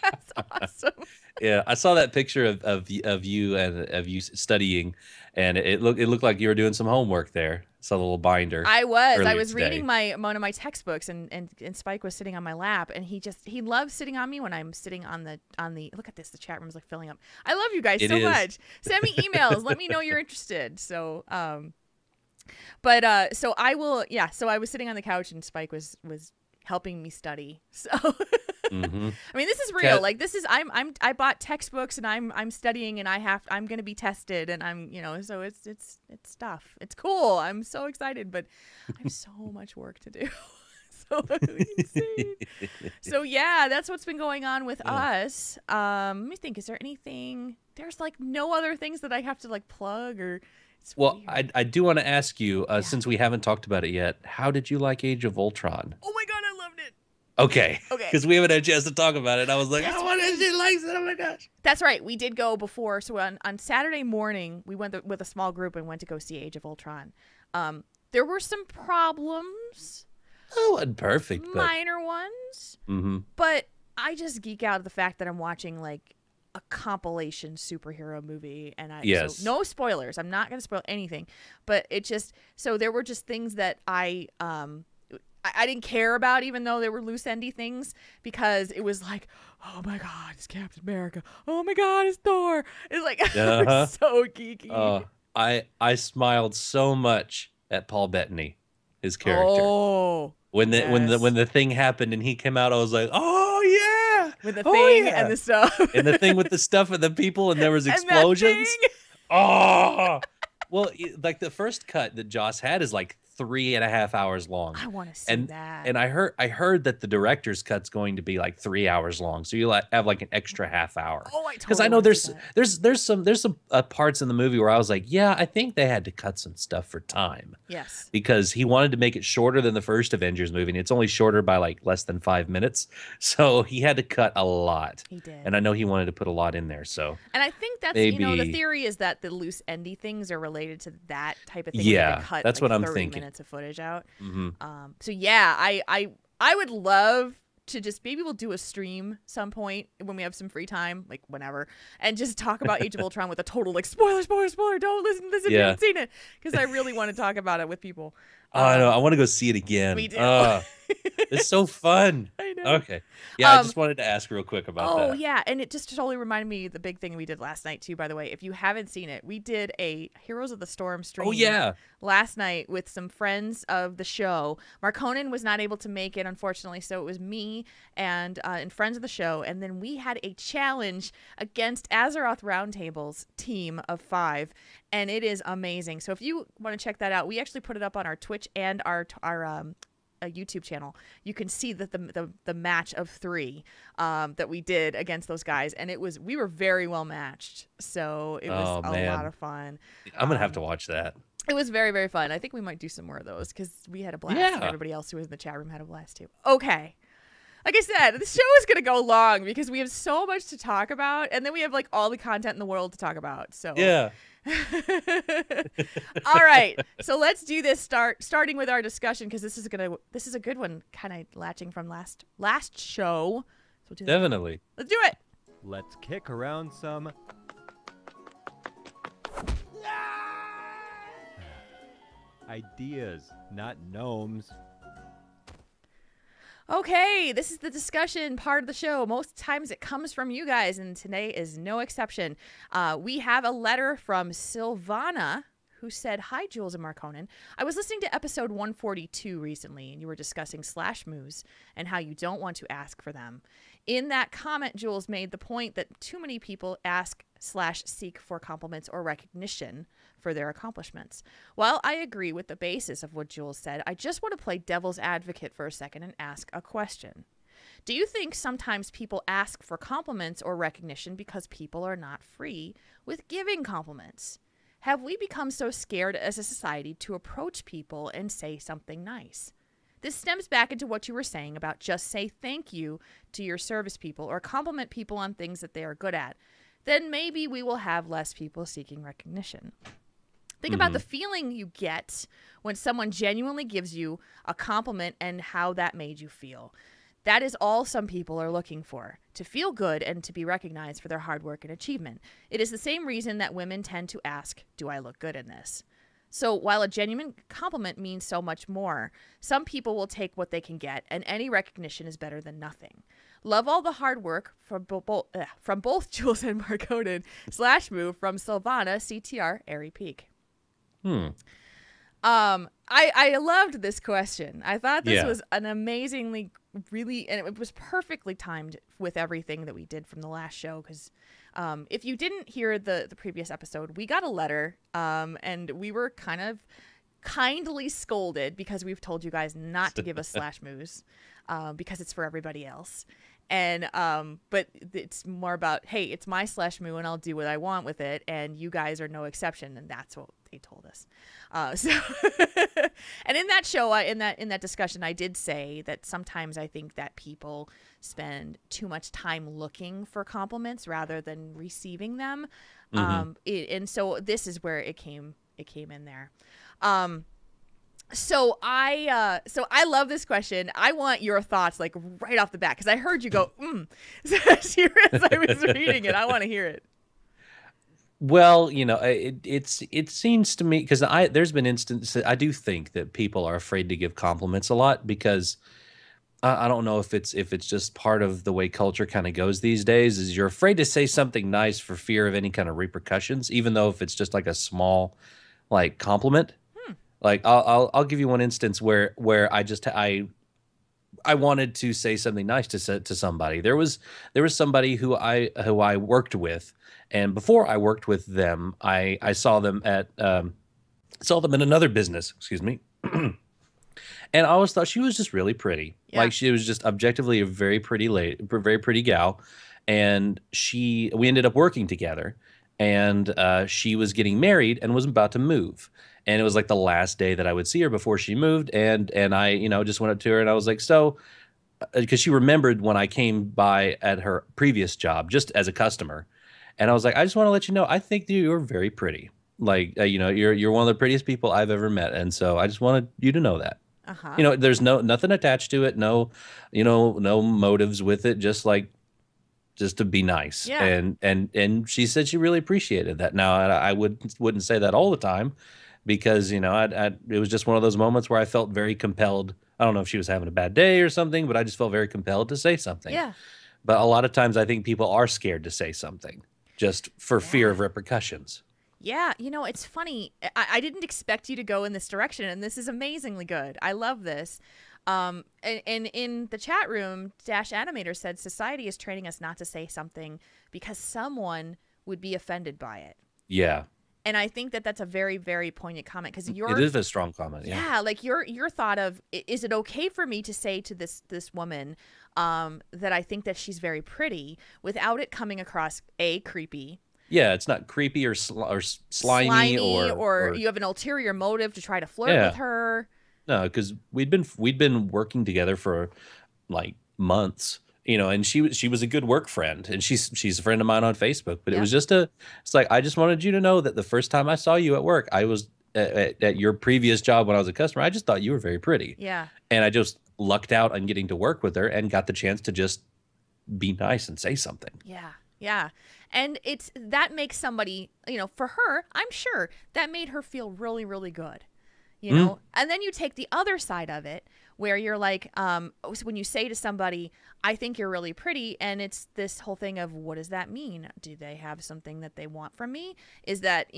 B: That's awesome.
A: Yeah, I saw that picture of you and of you studying, and it looked like you were doing some homework there. Saw the little binder.
B: I was reading one of my textbooks, and Spike was sitting on my lap, and he loves sitting on me when I'm sitting on the look at this, the chat room's like filling up. I love you guys so much. Send me emails. Let me know you're interested. So so I will, so I was sitting on the couch, and Spike was helping me study. So I mean, this is real. Like this is I bought textbooks, and I'm studying, and I'm going to be tested, and I'm, so it's stuff. It's cool. I'm so excited, but I have so much work to do. So insane. So yeah, that's what's been going on with us. Let me think, is there anything, there's like no other things that I have to like plug or
A: Well, I do want to ask you, since we haven't talked about it yet, how did you like Age of Ultron?
B: Oh my god, I loved it.
A: Okay. Because we haven't had a chance to talk about it. I was like, what is she likes it? Oh my gosh.
B: That's right. We did go before. So on Saturday morning, we went with a small group and went to go see Age of Ultron. There were some problems.
A: Oh, and perfect.
B: Minor ones. But I just geek out at the fact that I'm watching like a compilation superhero movie, and so no spoilers. I'm not going to spoil anything, but so there were just things that I didn't care about, even though they were loose endy things, because it was like, oh my god, it's Captain America. Oh my god, it's Thor. It's like so geeky.
A: I smiled so much at Paul Bettany, his character.
B: Oh,
A: when the thing happened and he came out, I was like, oh yeah,
B: with the thing and the stuff,
A: and the thing with the stuff and the people, and there was explosions. Oh, well, like the first cut that Joss had is like 3.5 hours long.
B: I want to see that.
A: And I heard that the director's cut's going to be like 3 hours long, so you have like an extra half hour.
B: Oh, I totally.
A: Because I know there's some parts in the movie where I was like, yeah, I think they had to cut some stuff for time.
B: Yes.
A: Because he wanted to make it shorter than the first Avengers movie, and it's only shorter by like less than 5 minutes, so he had to cut a lot.
B: He did.
A: And I know he wanted to put a lot in there. So. And
B: I think that's the theory is that the loose endy things are related to that type of thing.
A: Yeah,
B: cut,
A: that's
B: like,
A: what I'm
B: 30
A: thinking.
B: Minutes of footage out. So yeah, I would love to just, maybe we'll do a stream some point when we have some free time, like whenever, and just talk about Age of Ultron with a total like spoiler, don't listen, you haven't seen it, because I really want to talk about it with people.
A: I know, I want to go see it again.
B: We do.
A: It's so fun.
B: I know.
A: Okay. Yeah, I just wanted to ask real quick about
B: Oh,
A: that.
B: yeah. And it just totally reminded me of the big thing we did last night, too, by the way. If you haven't seen it, we did a Heroes of the Storm stream
A: Oh, yeah.
B: last night with some friends of the show. Marconin was not able to make it, unfortunately, so it was me and friends of the show. And then we had a challenge against Azeroth Roundtable's team of 5, and it is amazing. So if you want to check that out, we actually put it up on our Twitch and our a YouTube channel. You can see that the match of 3 that we did against those guys, and we were very well matched. So it was a lot of fun.
A: I'm gonna have to watch that.
B: It was very, very fun. I think we might do some more of those because we had a blast.
A: Yeah.
B: And everybody else who was in the chat room had a blast too. Okay. Like I said, the show is going to go long because we have so much to talk about, and then we have like all the content in the world to talk about. So
A: Yeah.
B: All right, so let's do this. Starting with our discussion because this is a good one, kind of latching from last show. So we'll do that.
A: Definitely.
B: Let's do it.
C: Let's kick around some ideas, not gnomes.
B: Okay, this is the discussion part of the show. Most times it comes from you guys, and today is no exception. We have a letter from Silvana, who said, "Hi, Jules and Marconin. I was listening to episode 142 recently, and you were discussing slash moves and how you don't want to ask for them. In that comment, Jules made the point that too many people ask/seek for compliments or recognition for their accomplishments. While I agree with the basis of what Jules said, I just want to play devil's advocate for a second and ask a question. Do you think sometimes people ask for compliments or recognition because people are not free with giving compliments? Have we become so scared as a society to approach people and say something nice? This stems back into what you were saying about just say thank you to your service people or compliment people on things that they are good at. Then maybe we will have less people seeking recognition. Think about the feeling you get when someone genuinely gives you a compliment and how that made you feel. That is all some people are looking for, to feel good and to be recognized for their hard work and achievement. It is the same reason that women tend to ask, do I look good in this? So while a genuine compliment means so much more, some people will take what they can get, and any recognition is better than nothing. Love all the hard work from both Jules and Marconin / move from Silvana, CTR, Airy Peak. I loved this question. I thought this was an amazingly and it was perfectly timed with everything that we did from the last show. Because if you didn't hear the previous episode, we got a letter and we were kind of kindly scolded because we've told you guys not to give us / moves because it's for everybody else. And but it's more about, hey, it's my / moo and I'll do what I want with it, and you guys are no exception, and that's what they told us. And in that show, in that discussion, I did say that sometimes I think that people spend too much time looking for compliments rather than receiving them. And so this is where it came in there. So I love this question. I want your thoughts like right off the bat because I heard you go as I was reading it. I want to hear it.
A: Well, it seems to me because there's been instances I do think that people are afraid to give compliments a lot because I don't know if it's just part of the way culture kind of goes these days. Is you're afraid to say something nice for fear of any kind of repercussions, even though if it's just like a small like compliment. Like I'll give you one instance where I wanted to say something nice to somebody. There was somebody who I worked with, and before I worked with them, I saw them in another business. Excuse me. And I always thought she was just really pretty. Yeah. Like she was just objectively a very pretty very pretty gal, and we ended up working together. And she was getting married and was about to move. And it was like the last day that I would see her before she moved. And I, just went up to her and I was like, so, because she remembered when I came by at her previous job, just as a customer. And I was like, I just want to let you know, I think that you're very pretty. Like, you're one of the prettiest people I've ever met. And so I just wanted you to know that. There's nothing attached to it. No, no motives with it. Just to be nice. Yeah. And she said she really appreciated that. Now I wouldn't say that all the time because, it was just one of those moments where I felt very compelled I don't know if she was having a bad day or something, but I just felt very compelled to say something.
B: Yeah.
A: But a lot of times I think people are scared to say something just for fear
B: Yeah.
A: of repercussions.
B: Yeah, it's funny. I didn't expect you to go in this direction, and this is amazingly good. I love this. And in the chat room, Dash Animator said society is training us not to say something because someone would be offended by it.
A: Yeah.
B: And I think that that's a very, very poignant comment because
A: It is a strong comment.
B: yeah, like your thought of, is it okay for me to say to this woman that I think that she's very pretty without it coming across creepy.
A: Yeah, it's not creepy or slimy or
B: you have an ulterior motive to try to flirt
A: Yeah.
B: with her.
A: No, because we'd been working together for like months, and she was a good work friend, and she's a friend of mine on Facebook. But it was just it's like, I just wanted you to know that the first time I saw you at work, I was at your previous job when I was a customer. I just thought you were very pretty.
B: Yeah.
A: And I just lucked out on getting to work with her and got the chance to just be nice and say something.
B: Yeah. Yeah. And that makes somebody, for her, I'm sure that made her feel really, really good. And then you take the other side of it where you're like, when you say to somebody, I think you're really pretty, and it's this whole thing of, what does that mean? Do they have something that they want from me? Is that,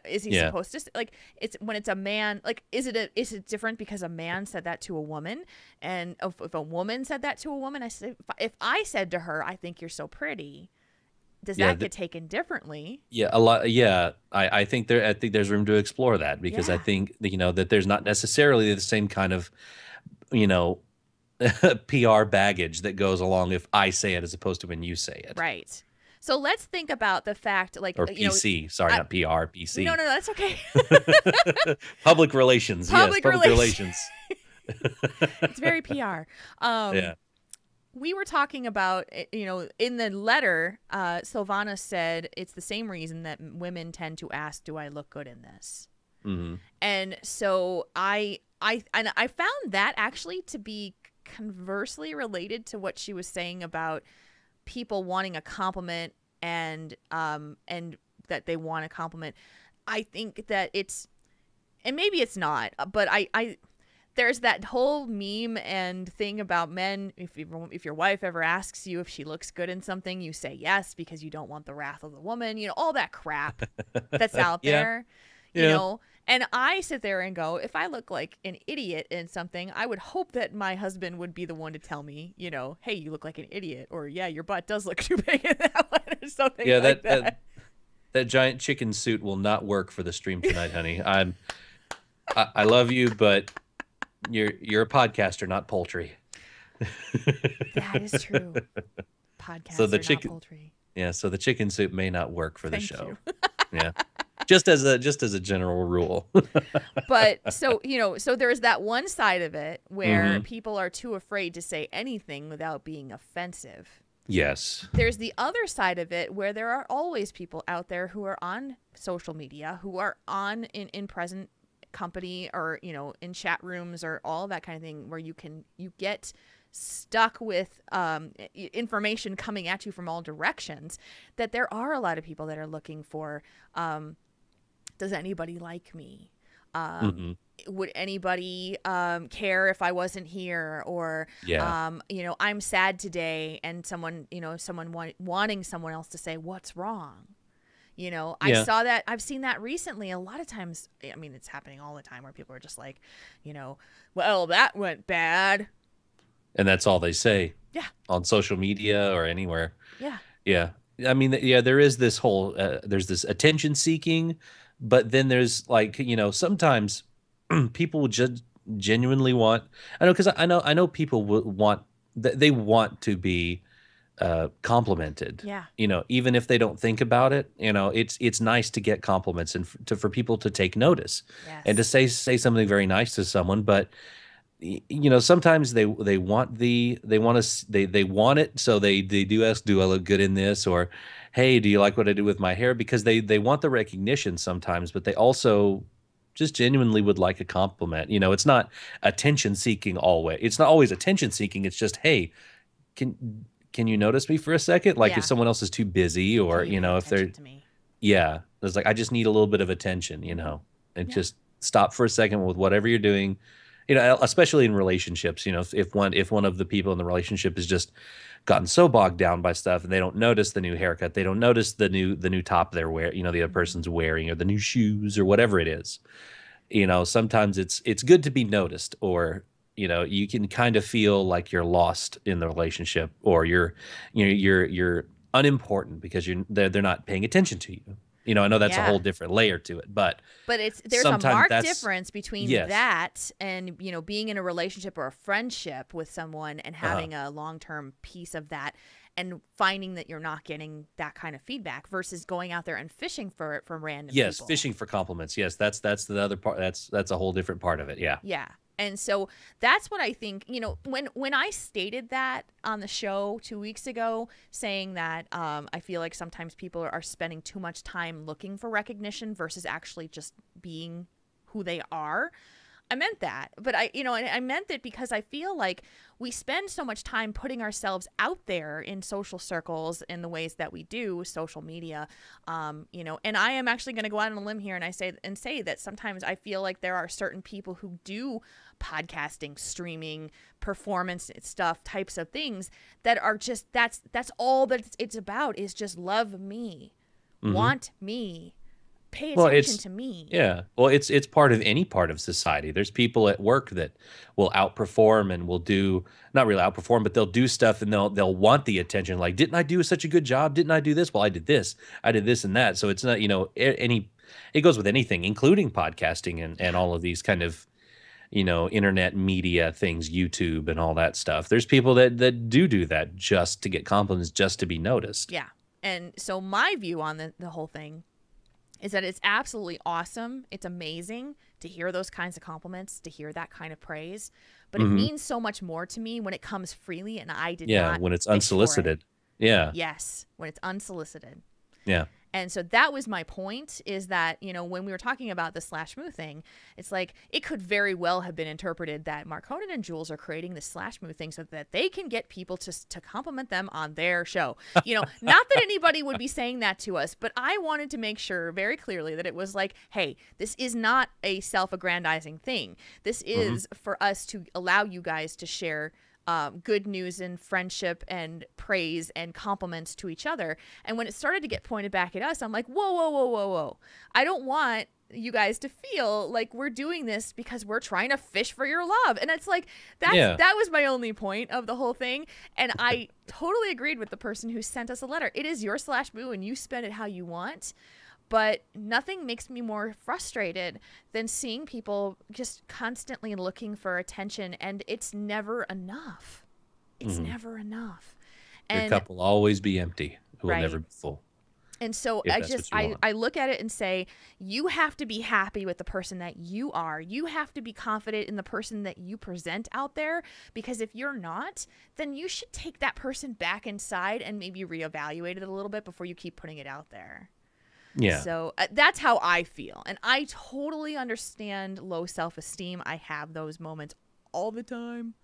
B: is he supposed to, like, it's when it's a man, like, is it different because a man said that to a woman? And if a woman said that to a woman, if I said to her, I think you're so pretty, does that get taken differently?
A: Yeah, a lot. Yeah, I think there's room to explore that, because I think that there's not necessarily the same kind of PR baggage that goes along if I say it as opposed to when you say it.
B: Right. So let's think about the fact, like,
A: or PC. Sorry, not PR. PC.
B: No, that's okay.
A: Public relations. Public relations.
B: It's very PR.
A: Yeah.
B: We were talking about, in the letter, Sylvana said it's the same reason that women tend to ask, do I look good in this?
A: Mm-hmm.
B: And so I found that actually to be conversely related to what she was saying about people wanting a compliment and that they want a compliment. I think that it's, and maybe it's not, but I there's that whole meme and thing about men. If your wife ever asks you if she looks good in something, you say yes because you don't want the wrath of the woman. All that crap that's out there. And I sit there and go, if I look like an idiot in something, I would hope that my husband would be the one to tell me, hey, you look like an idiot, or yeah, your butt does look too big in that one, or something like that.
A: That giant chicken suit will not work for the stream tonight, honey. I love you, but you're a podcaster, not poultry.
B: That is true. Podcaster,
A: so
B: not poultry.
A: Yeah, so the chicken suit may not work for the
B: Thank
A: show.
B: You.
A: Yeah. Just as a general rule.
B: But so there's that one side of it where people are too afraid to say anything without being offensive.
A: Yes.
B: There's the other side of it where there are always people out there who are on social media, who are in present company, or in chat rooms, or all that kind of thing, where you get stuck with information coming at you from all directions, that there are a lot of people that are looking for, does anybody like me? Would anybody care if I wasn't here? Or I'm sad today, and someone wanting someone else to say what's wrong. I saw that. I've seen that recently. A lot of times, I mean, it's happening all the time, where people are just like, well, that went bad.
A: And that's all they say.
B: Yeah.
A: On social media or anywhere.
B: Yeah.
A: Yeah. I mean, there is this whole, there's this attention seeking, but then there's like, sometimes people just genuinely want, because I know people want, they want to be complimented.
B: Yeah.
A: Even if they don't think about it, it's nice to get compliments and for people to take notice.
B: Yes.
A: And to say something very nice to someone. But sometimes they want it, so they do ask, do I look good in this? Or, hey, do you like what I do with my hair? Because they want the recognition sometimes, but they also just genuinely would like a compliment. It's not attention seeking always. It's not always attention seeking. It's just, hey, can you notice me for a second? Like if someone else is too busy, or if they're
B: to me.
A: Yeah, it's like, I just need a little bit of attention, and just stop for a second with whatever you're doing. especially in relationships, if one of the people in the relationship is just gotten so bogged down by stuff and they don't notice the new haircut, they don't notice the new top they're wearing, the other person's wearing, or the new shoes or whatever it is. Sometimes it's good to be noticed, or you can kind of feel like you're lost in the relationship, or you're unimportant because they're not paying attention to you. I know that's a whole different layer to it, but
B: there's a marked
A: that's
B: difference between
A: yes.
B: that and being in a relationship or a friendship with someone and having a long-term piece of that, and finding that you're not getting that kind of feedback versus going out there and fishing for it from random
A: Yes,
B: people.
A: fishing for compliments. Yes, that's the other part. That's a whole different part of it. Yeah.
B: Yeah. And so that's what I think, when I stated that on the show 2 weeks ago, saying that I feel like sometimes people are spending too much time looking for recognition versus actually just being who they are. I meant that, but I meant it because I feel like we spend so much time putting ourselves out there in social circles in the ways that we do, social media, and I am actually going to go out on a limb here and say that sometimes I feel like there are certain people who do podcasting, streaming, performance stuff, types of things that are just, that's all that it's about, is just love me, want me. Pay attention to me.
A: Yeah. Well, it's part of any part of society. There's people at work that will outperform and will do, not really outperform, but they'll do stuff and they'll want the attention. Like, didn't I do such a good job? Didn't I do this? Well, I did this and that. So it's not, it goes with anything, including podcasting and all of these kind of, internet media things, YouTube and all that stuff. There's people that do that just to get compliments, just to be noticed.
B: Yeah. And so my view on the whole thing is that it's absolutely awesome. It's amazing to hear those kinds of compliments, to hear that kind of praise. But it means so much more to me when it comes freely and I did not.
A: Yeah, when it's unsolicited. Yeah.
B: Yes, when it's unsolicited.
A: Yeah.
B: And so that was my point, is that, when we were talking about the Slash Moo thing, it's like it could very well have been interpreted that Mark Honan and Jules are creating the Slash Moo thing so that they can get people to compliment them on their show. Not that anybody would be saying that to us, but I wanted to make sure very clearly that it was like, hey, this is not a self-aggrandizing thing. This is for us to allow you guys to share good news and friendship and praise and compliments to each other. And when it started to get pointed back at us, I'm like, whoa, whoa, whoa, whoa, whoa. I don't want you guys to feel like we're doing this because we're trying to fish for your love. And it's like, that was my only point of the whole thing. And I totally agreed with the person who sent us a letter. It is your Slash Moo and you spend it how you want. But nothing makes me more frustrated than seeing people just constantly looking for attention, and it's never enough. It's never enough. And
A: your cup will always be empty. It will never be full.
B: And so I look at it and say, you have to be happy with the person that you are. You have to be confident in the person that you present out there, because if you're not, then you should take that person back inside and maybe reevaluate it a little bit before you keep putting it out there.
A: Yeah.
B: So that's how I feel. And I totally understand low self-esteem. I have those moments all the time.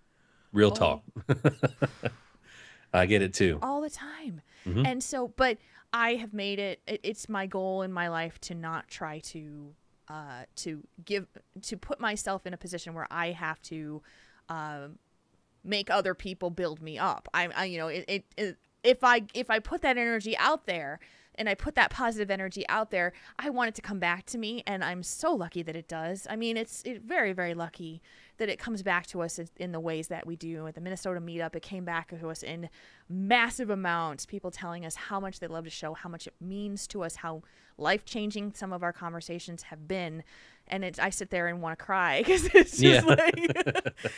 A: Real talk. I get it too.
B: All the time. And so, but I have made it's my goal in my life to not try to put myself in a position where I have to make other people build me up. If I put that energy out there, and I put that positive energy out there, I want it to come back to me, and I'm so lucky that it does. I mean, it's very, very lucky that it comes back to us in the ways that we do. At the Minnesota Meetup, it came back to us in massive amounts, people telling us how much they love the show, how much it means to us, how life-changing some of our conversations have been. And I sit there and want to cry because it's just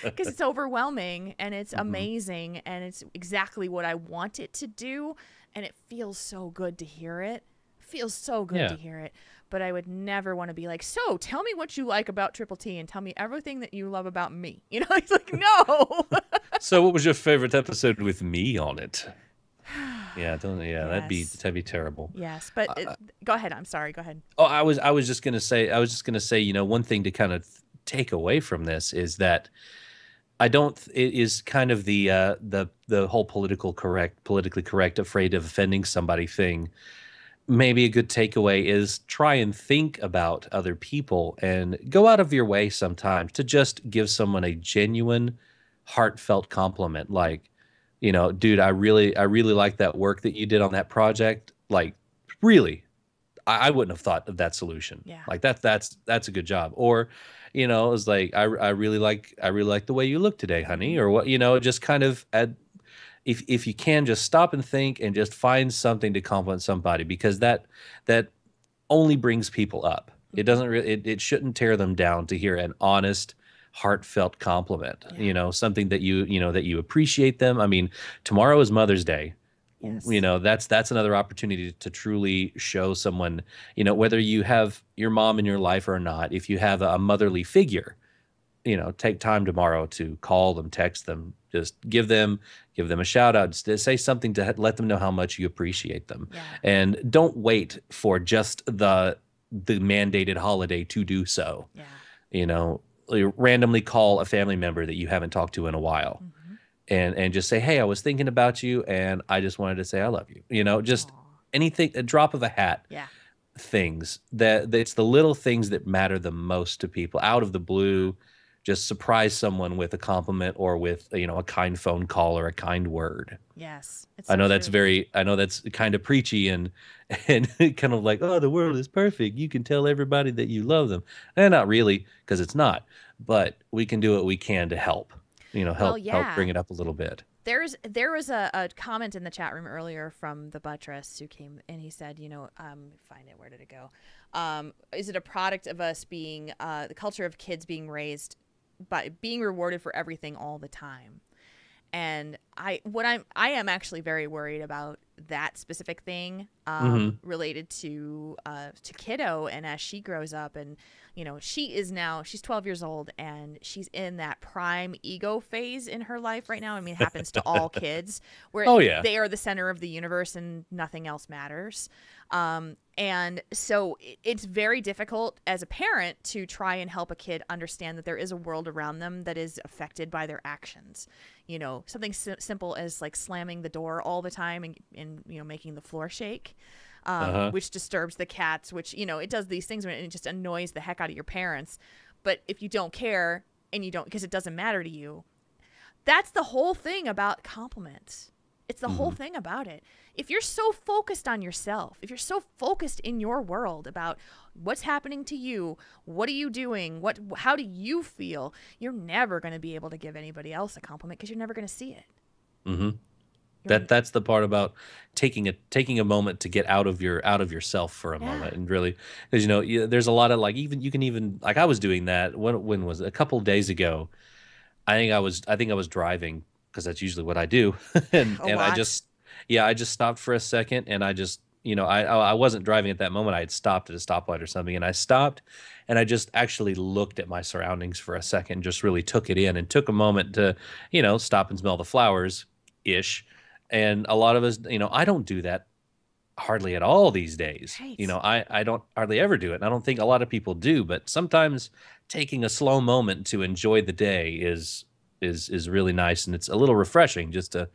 B: because it's overwhelming, and it's amazing, and it's exactly what I want it to do. And it feels so good to hear it. Feels so good to hear it. But I would never want to be like, so tell me what you like about Triple T and tell me everything that you love about me. It's like, no.
A: So what was your favorite episode with me on it?
B: Yes.
A: That'd be terrible.
B: Yes, but go ahead. I'm sorry. Go ahead.
A: Oh, I was just gonna say, one thing to kind of take away from this is that it is kind of the whole politically correct, afraid of offending somebody thing maybe a good takeaway is try and think about other people and go out of your way sometimes to just give someone a genuine, heartfelt compliment. Like, dude, I really like that work that you did on that project. Like, really, I wouldn't have thought of that solution.
B: Yeah.
A: Like that's a good job. Or, it's like I really like the way you look today, honey. Or what, just kind of if you can just stop and think and just find something to compliment somebody, because that only brings people up. It doesn't really it shouldn't tear them down to hear an honest, heartfelt compliment.
B: Yeah.
A: Something that you appreciate them. I mean, tomorrow is Mother's Day.
B: Yes.
A: That's another opportunity to truly show someone, whether you have your mom in your life or not, if you have a motherly figure, take time tomorrow to call them, text them, just give them a shout out, just say something to let them know how much you appreciate them.
B: Yeah.
A: And don't wait for just the mandated holiday to do so.
B: Yeah.
A: You randomly call a family member that you haven't talked to in a while. And just say, hey, I was thinking about you, and I just wanted to say I love you. Just
B: Aw.
A: anything, a drop of a hat.
B: Yeah.
A: Things that it's the little things that matter the most to people. Out of the blue, just surprise someone with a compliment or with a kind phone call or a kind word.
B: Yes. It's
A: I
B: so
A: know that's
B: true.
A: kind of preachy and kind of like, oh, the world is perfect, you can tell everybody that you love them. And not really, because it's not. But we can do what we can to help.
B: Well,
A: Help
B: yeah.
A: bring it up a little bit.
B: There was a comment in the chat room earlier from the buttress who came and he said, find it. Where did it go? Is it a product of us being the culture of kids being raised by being rewarded for everything all the time? And I am actually very worried about that specific thing related to kiddo, and as she grows up, and she's 12 years old and she's in that prime ego phase in her life right now. I mean, it happens to all kids where
A: Oh, yeah.
B: they are the center of the universe and nothing else matters. And so it's very difficult as a parent to try and help a kid understand that there is a world around them that is affected by their actions. Something simple as like slamming the door all the time and making the floor shake, which disturbs the cats, which, it does these things and it just annoys the heck out of your parents. But if you don't care and you don't, because it doesn't matter to you, that's the whole thing about compliments. It's the whole thing about it. If you're so focused on yourself, if you're so focused in your world about what's happening to you, what are you doing, how do you feel, you're never going to be able to give anybody else a compliment because you're never going to see it.
A: Mm-hmm. That's the part about taking a moment to get out of yourself for a moment, and really, because there's a lot of like, even you can even like, I was doing that when was it? A couple of days ago. I think I was driving, because that's usually what I do, and I just stopped for a second, and I just I wasn't driving at that moment. I had stopped at a stoplight or something, and I stopped, and I just actually looked at my surroundings for a second, just really took it in, and took a moment to stop and smell the flowers ish. And a lot of us, I don't do that hardly at all these days.
B: Right.
A: I don't hardly ever do it. And I don't think a lot of people do, but sometimes taking a slow moment to enjoy the day is really nice, and it's a little refreshing just to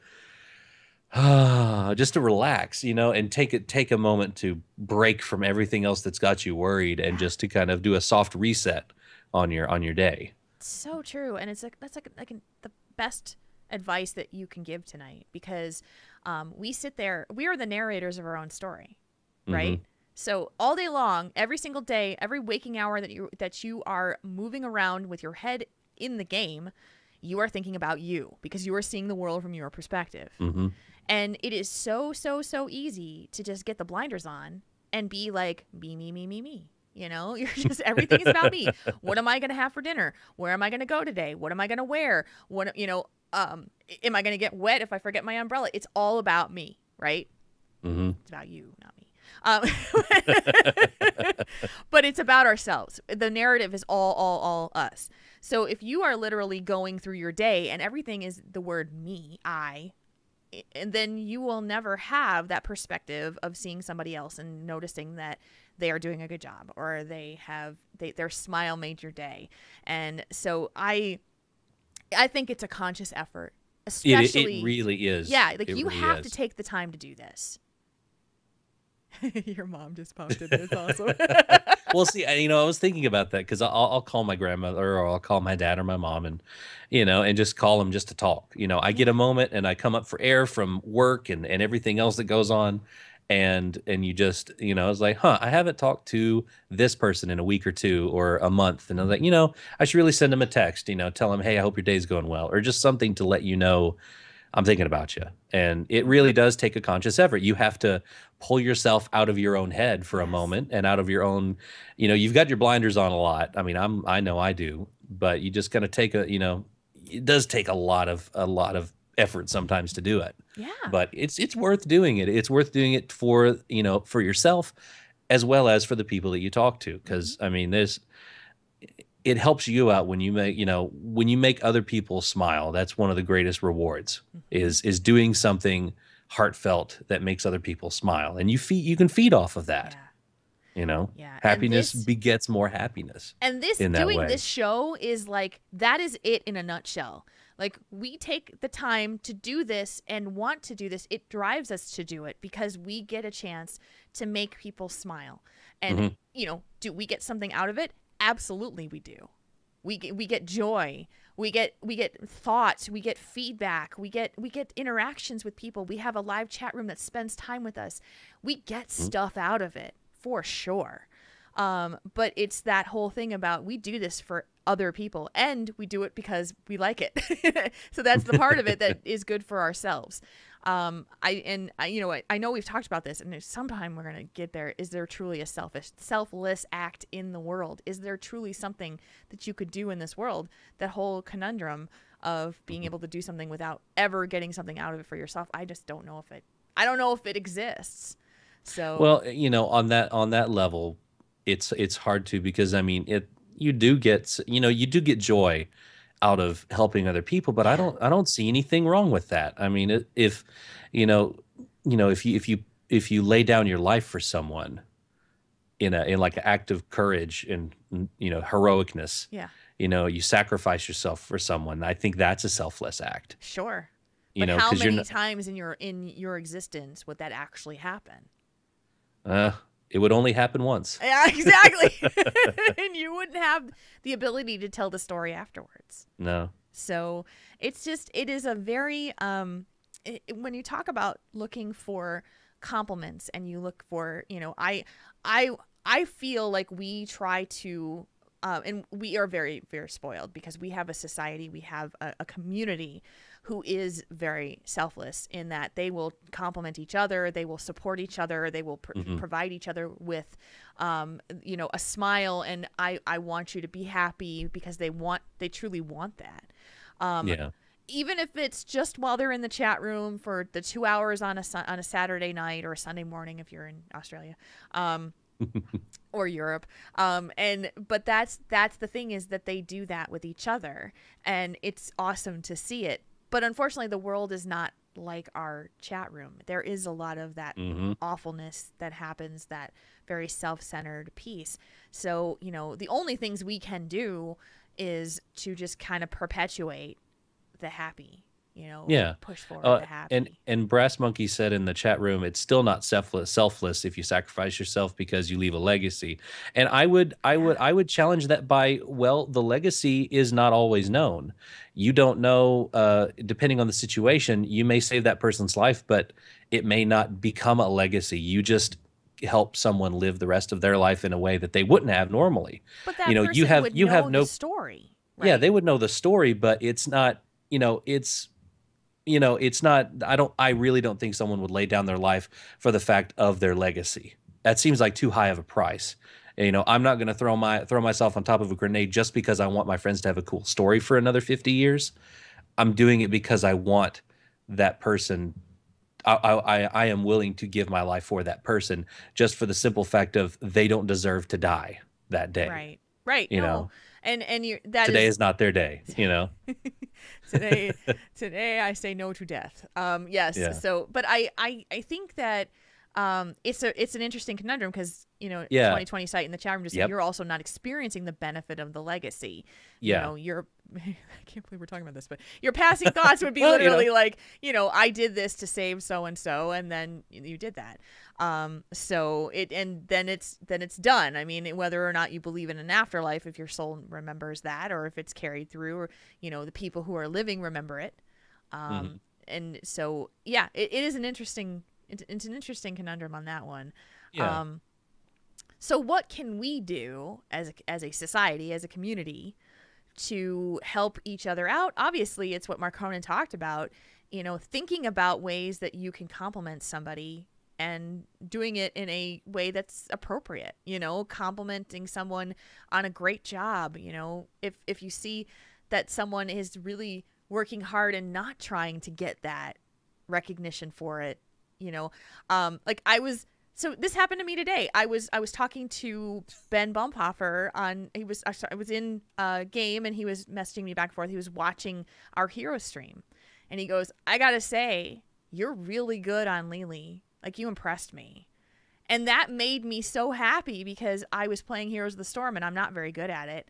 A: relax, and take a moment to break from everything else that's got you worried, and just to kind of do a soft reset on your day.
B: So true. And that's the best advice that you can give tonight, because we sit there, we are the narrators of our own story, right? So all day long, every single day, every waking hour that you are moving around with your head in the game, you are thinking about you, because you are seeing the world from your perspective. And it is so easy to just get the blinders on and be like, me. You're just, everything is about me. What am I going to have for dinner? Where am I going to go today? What am I going to wear? Am I going to get wet if I forget my umbrella? It's all about me, right? It's about you, not me. But it's about ourselves. The narrative is all us. So if you are literally going through your day and everything is the word me, I, and then you will never have that perspective of seeing somebody else and noticing that they are doing a good job, or their smile made your day. And so I think it's a conscious effort, especially.
A: It really is.
B: Yeah, like
A: it
B: you
A: really
B: have
A: is.
B: to take the time to do this. Your mom just popped in. That's awesome.
A: Well, see, I was thinking about that because I'll call my grandmother or I'll call my dad or my mom and just call them just to talk. I get a moment and I come up for air from work and everything else that goes on. And you just, it's like, I haven't talked to this person in a week or two or a month. And I was like, I should really send them a text, tell them, hey, I hope your day's going well, or just something to let you know I'm thinking about you. And it really does take a conscious effort. You have to pull yourself out of your own head for a moment and out of your own, you've got your blinders on a lot. I mean, I know I do, but you just got to take it does take a lot of effort sometimes to do it.
B: Yeah.
A: But it's worth doing it. It's worth doing it for, for yourself as well as for the people that you talk to. Cause I mean, it helps you out when you make other people smile. That's one of the greatest rewards is doing something heartfelt that makes other people smile. And you can feed off of that.
B: Yeah.
A: Happiness begets more happiness.
B: And this show is like, that is it in a nutshell. Like, we take the time to do this and want to do this. It drives us to do it because we get a chance to make people smile. And, do we get something out of it? Absolutely we do. We get joy. We get thoughts. We get feedback. We get interactions with people. We have a live chat room that spends time with us. We get stuff out of it for sure. But it's that whole thing about we do this for other people and we do it because we like it. So that's the part of it that is good for ourselves. I know we've talked about this, and sometime we're going to get there. Is there truly a selfless act in the world? Is there truly something that you could do in this world? That whole conundrum of being able to do something without ever getting something out of it for yourself. I just don't know if it exists. So,
A: well, on that level, it's hard to, because I mean, you do get joy out of helping other people, but I don't see anything wrong with that. I mean, if you lay down your life for someone in like an act of courage and heroicness, you sacrifice yourself for someone, I think that's a selfless act.
B: Sure. But how many times in your existence would that actually happen?
A: It would only happen once.
B: Yeah, exactly. And you wouldn't have the ability to tell the story afterwards.
A: No.
B: So it is a very, when you talk about looking for compliments and you look for, I feel like we try to, and we are very, very spoiled because we have a society, we have a community who is very selfless in that they will compliment each other, they will support each other, they will provide each other with, a smile, and I want you to be happy because they truly want that. Even if it's just while they're in the chat room for the 2 hours on a Saturday night or a Sunday morning if you're in Australia, or Europe. But that's the thing, is that they do that with each other, and it's awesome to see it. But unfortunately, the world is not like our chat room. There is a lot of that awfulness that happens, that very self-centered piece. So, the only things we can do is to just kind of perpetuate the happy, push forward the happy.
A: And Brass Monkey said in the chat room, it's still not selfless if you sacrifice yourself because you leave a legacy. And I would challenge that by, well, the legacy is not always known. You don't know, depending on the situation, you may save that person's life, but it may not become a legacy. You just help someone live the rest of their life in a way that they wouldn't have normally.
B: But that person would know the story. Right?
A: Yeah, they would know the story, but it's not, it's not, I really don't think someone would lay down their life for the fact of their legacy. That seems like too high of a price. I'm not going to throw myself on top of a grenade just because I want my friends to have a cool story for another 50 years. I'm doing it because I want that person. I am willing to give my life for that person just for the simple fact of they don't deserve to die that day.
B: Right. And
A: today is not their day,
B: Today I say no to death. Yes. Yeah. So, but I think that it's an interesting conundrum because,
A: Yeah.
B: 2020 site in the chat room just said
A: Yep.
B: you're also not experiencing the benefit of the legacy.
A: Yeah.
B: You're I can't believe we're talking about this, but your passing thoughts would be
A: Well,
B: literally like, I did this to save so and so, and then you did that. So then it's done. I mean, whether or not you believe in an afterlife, if your soul remembers that, or if it's carried through, or the people who are living remember it. And so yeah, it is an interesting. It's an interesting conundrum on that one.
A: Yeah.
B: So what can we do as a society, as a community, to help each other out? Obviously, it's what Mark Cronin talked about, thinking about ways that you can compliment somebody and doing it in a way that's appropriate, complimenting someone on a great job. If you see that someone is really working hard and not trying to get that recognition for it, so this happened to me today. I was talking to Ben Bumphofer I was in a game and he was messaging me back and forth. He was watching our hero stream and he goes, "I gotta say, you're really good on Lily. Like, you impressed me." And that made me so happy because I was playing Heroes of the Storm and I'm not very good at it.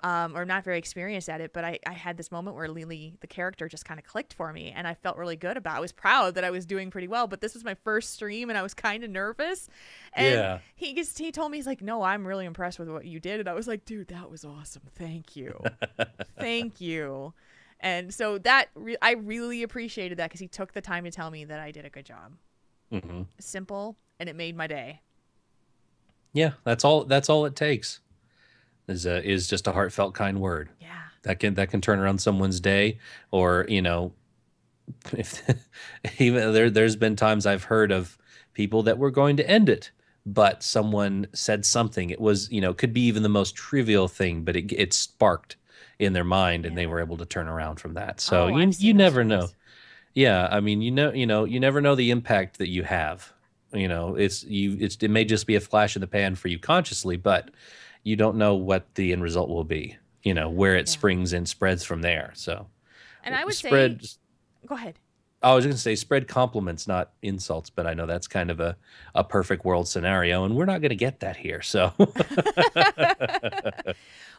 B: Or not very experienced at it, but I had this moment where Lily, the character, just kind of clicked for me, and I felt really good about it. I was proud that I was doing pretty well, but this was my first stream, and I was kind of nervous. And
A: Yeah.
B: he told me, he's like, "No, I'm really impressed with what you did," and I was like, "Dude, that was awesome. Thank you, thank you." And so I really appreciated that because he took the time to tell me that I did a good job. Simple, and it made my day.
A: Yeah, that's all it takes. Is just a heartfelt, kind word.
B: Yeah.
A: That can turn around someone's day, or if even there's been times I've heard of people that were going to end it, but someone said something. It was could be even the most trivial thing, but it sparked in their mind, and they were able to turn around from that. So you never know. Yeah, I mean, you never know the impact that you have. It may just be a flash in the pan for you consciously, but you don't know what the end result will be, where it springs and spreads from there. So,
B: and I would say, go ahead.
A: I was going to say spread compliments, not insults, but I know that's kind of a perfect world scenario, and we're not going to get that here. So,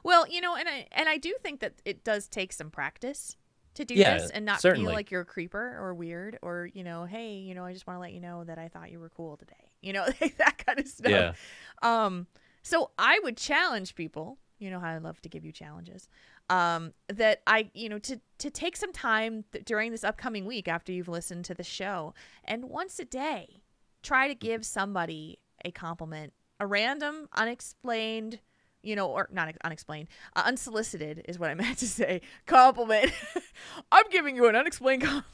B: well, and I do think that it does take some practice to do this and not
A: certainly
B: feel like you're a creeper or weird or, hey, I just want to let you know that I thought you were cool today, that kind of stuff.
A: Yeah.
B: So I would challenge people, how I love to give you challenges, that to take some time during this upcoming week after you've listened to the show, and once a day, try to give somebody a compliment, a random, unexplained, or not unexplained, unsolicited is what I meant to say, compliment. I'm giving you an unexplained compliment.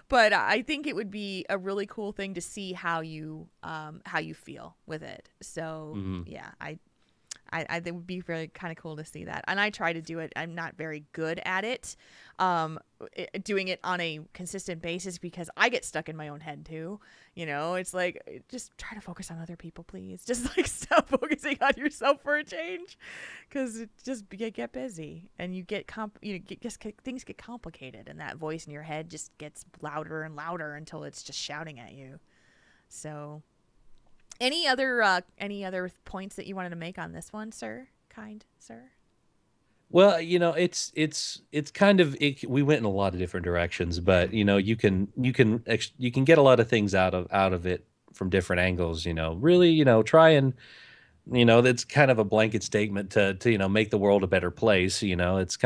B: But I think it would be a really cool thing to see how you feel with it. So yeah, I it would be really kind of cool to see that. And I try to do it. I'm not very good at it, doing it on a consistent basis because I get stuck in my own head too. It's like, just try to focus on other people, please. Just like stop focusing on yourself for a change, because it just get busy and you get things get complicated, and that voice in your head just gets louder and louder until it's just shouting at you. So, any other points that you wanted to make on this one, sir? Kind sir?
A: Well, it's kind of we went in a lot of different directions, but you can get a lot of things out of it from different angles. Really, try and that's kind of a blanket statement to make the world a better place. It's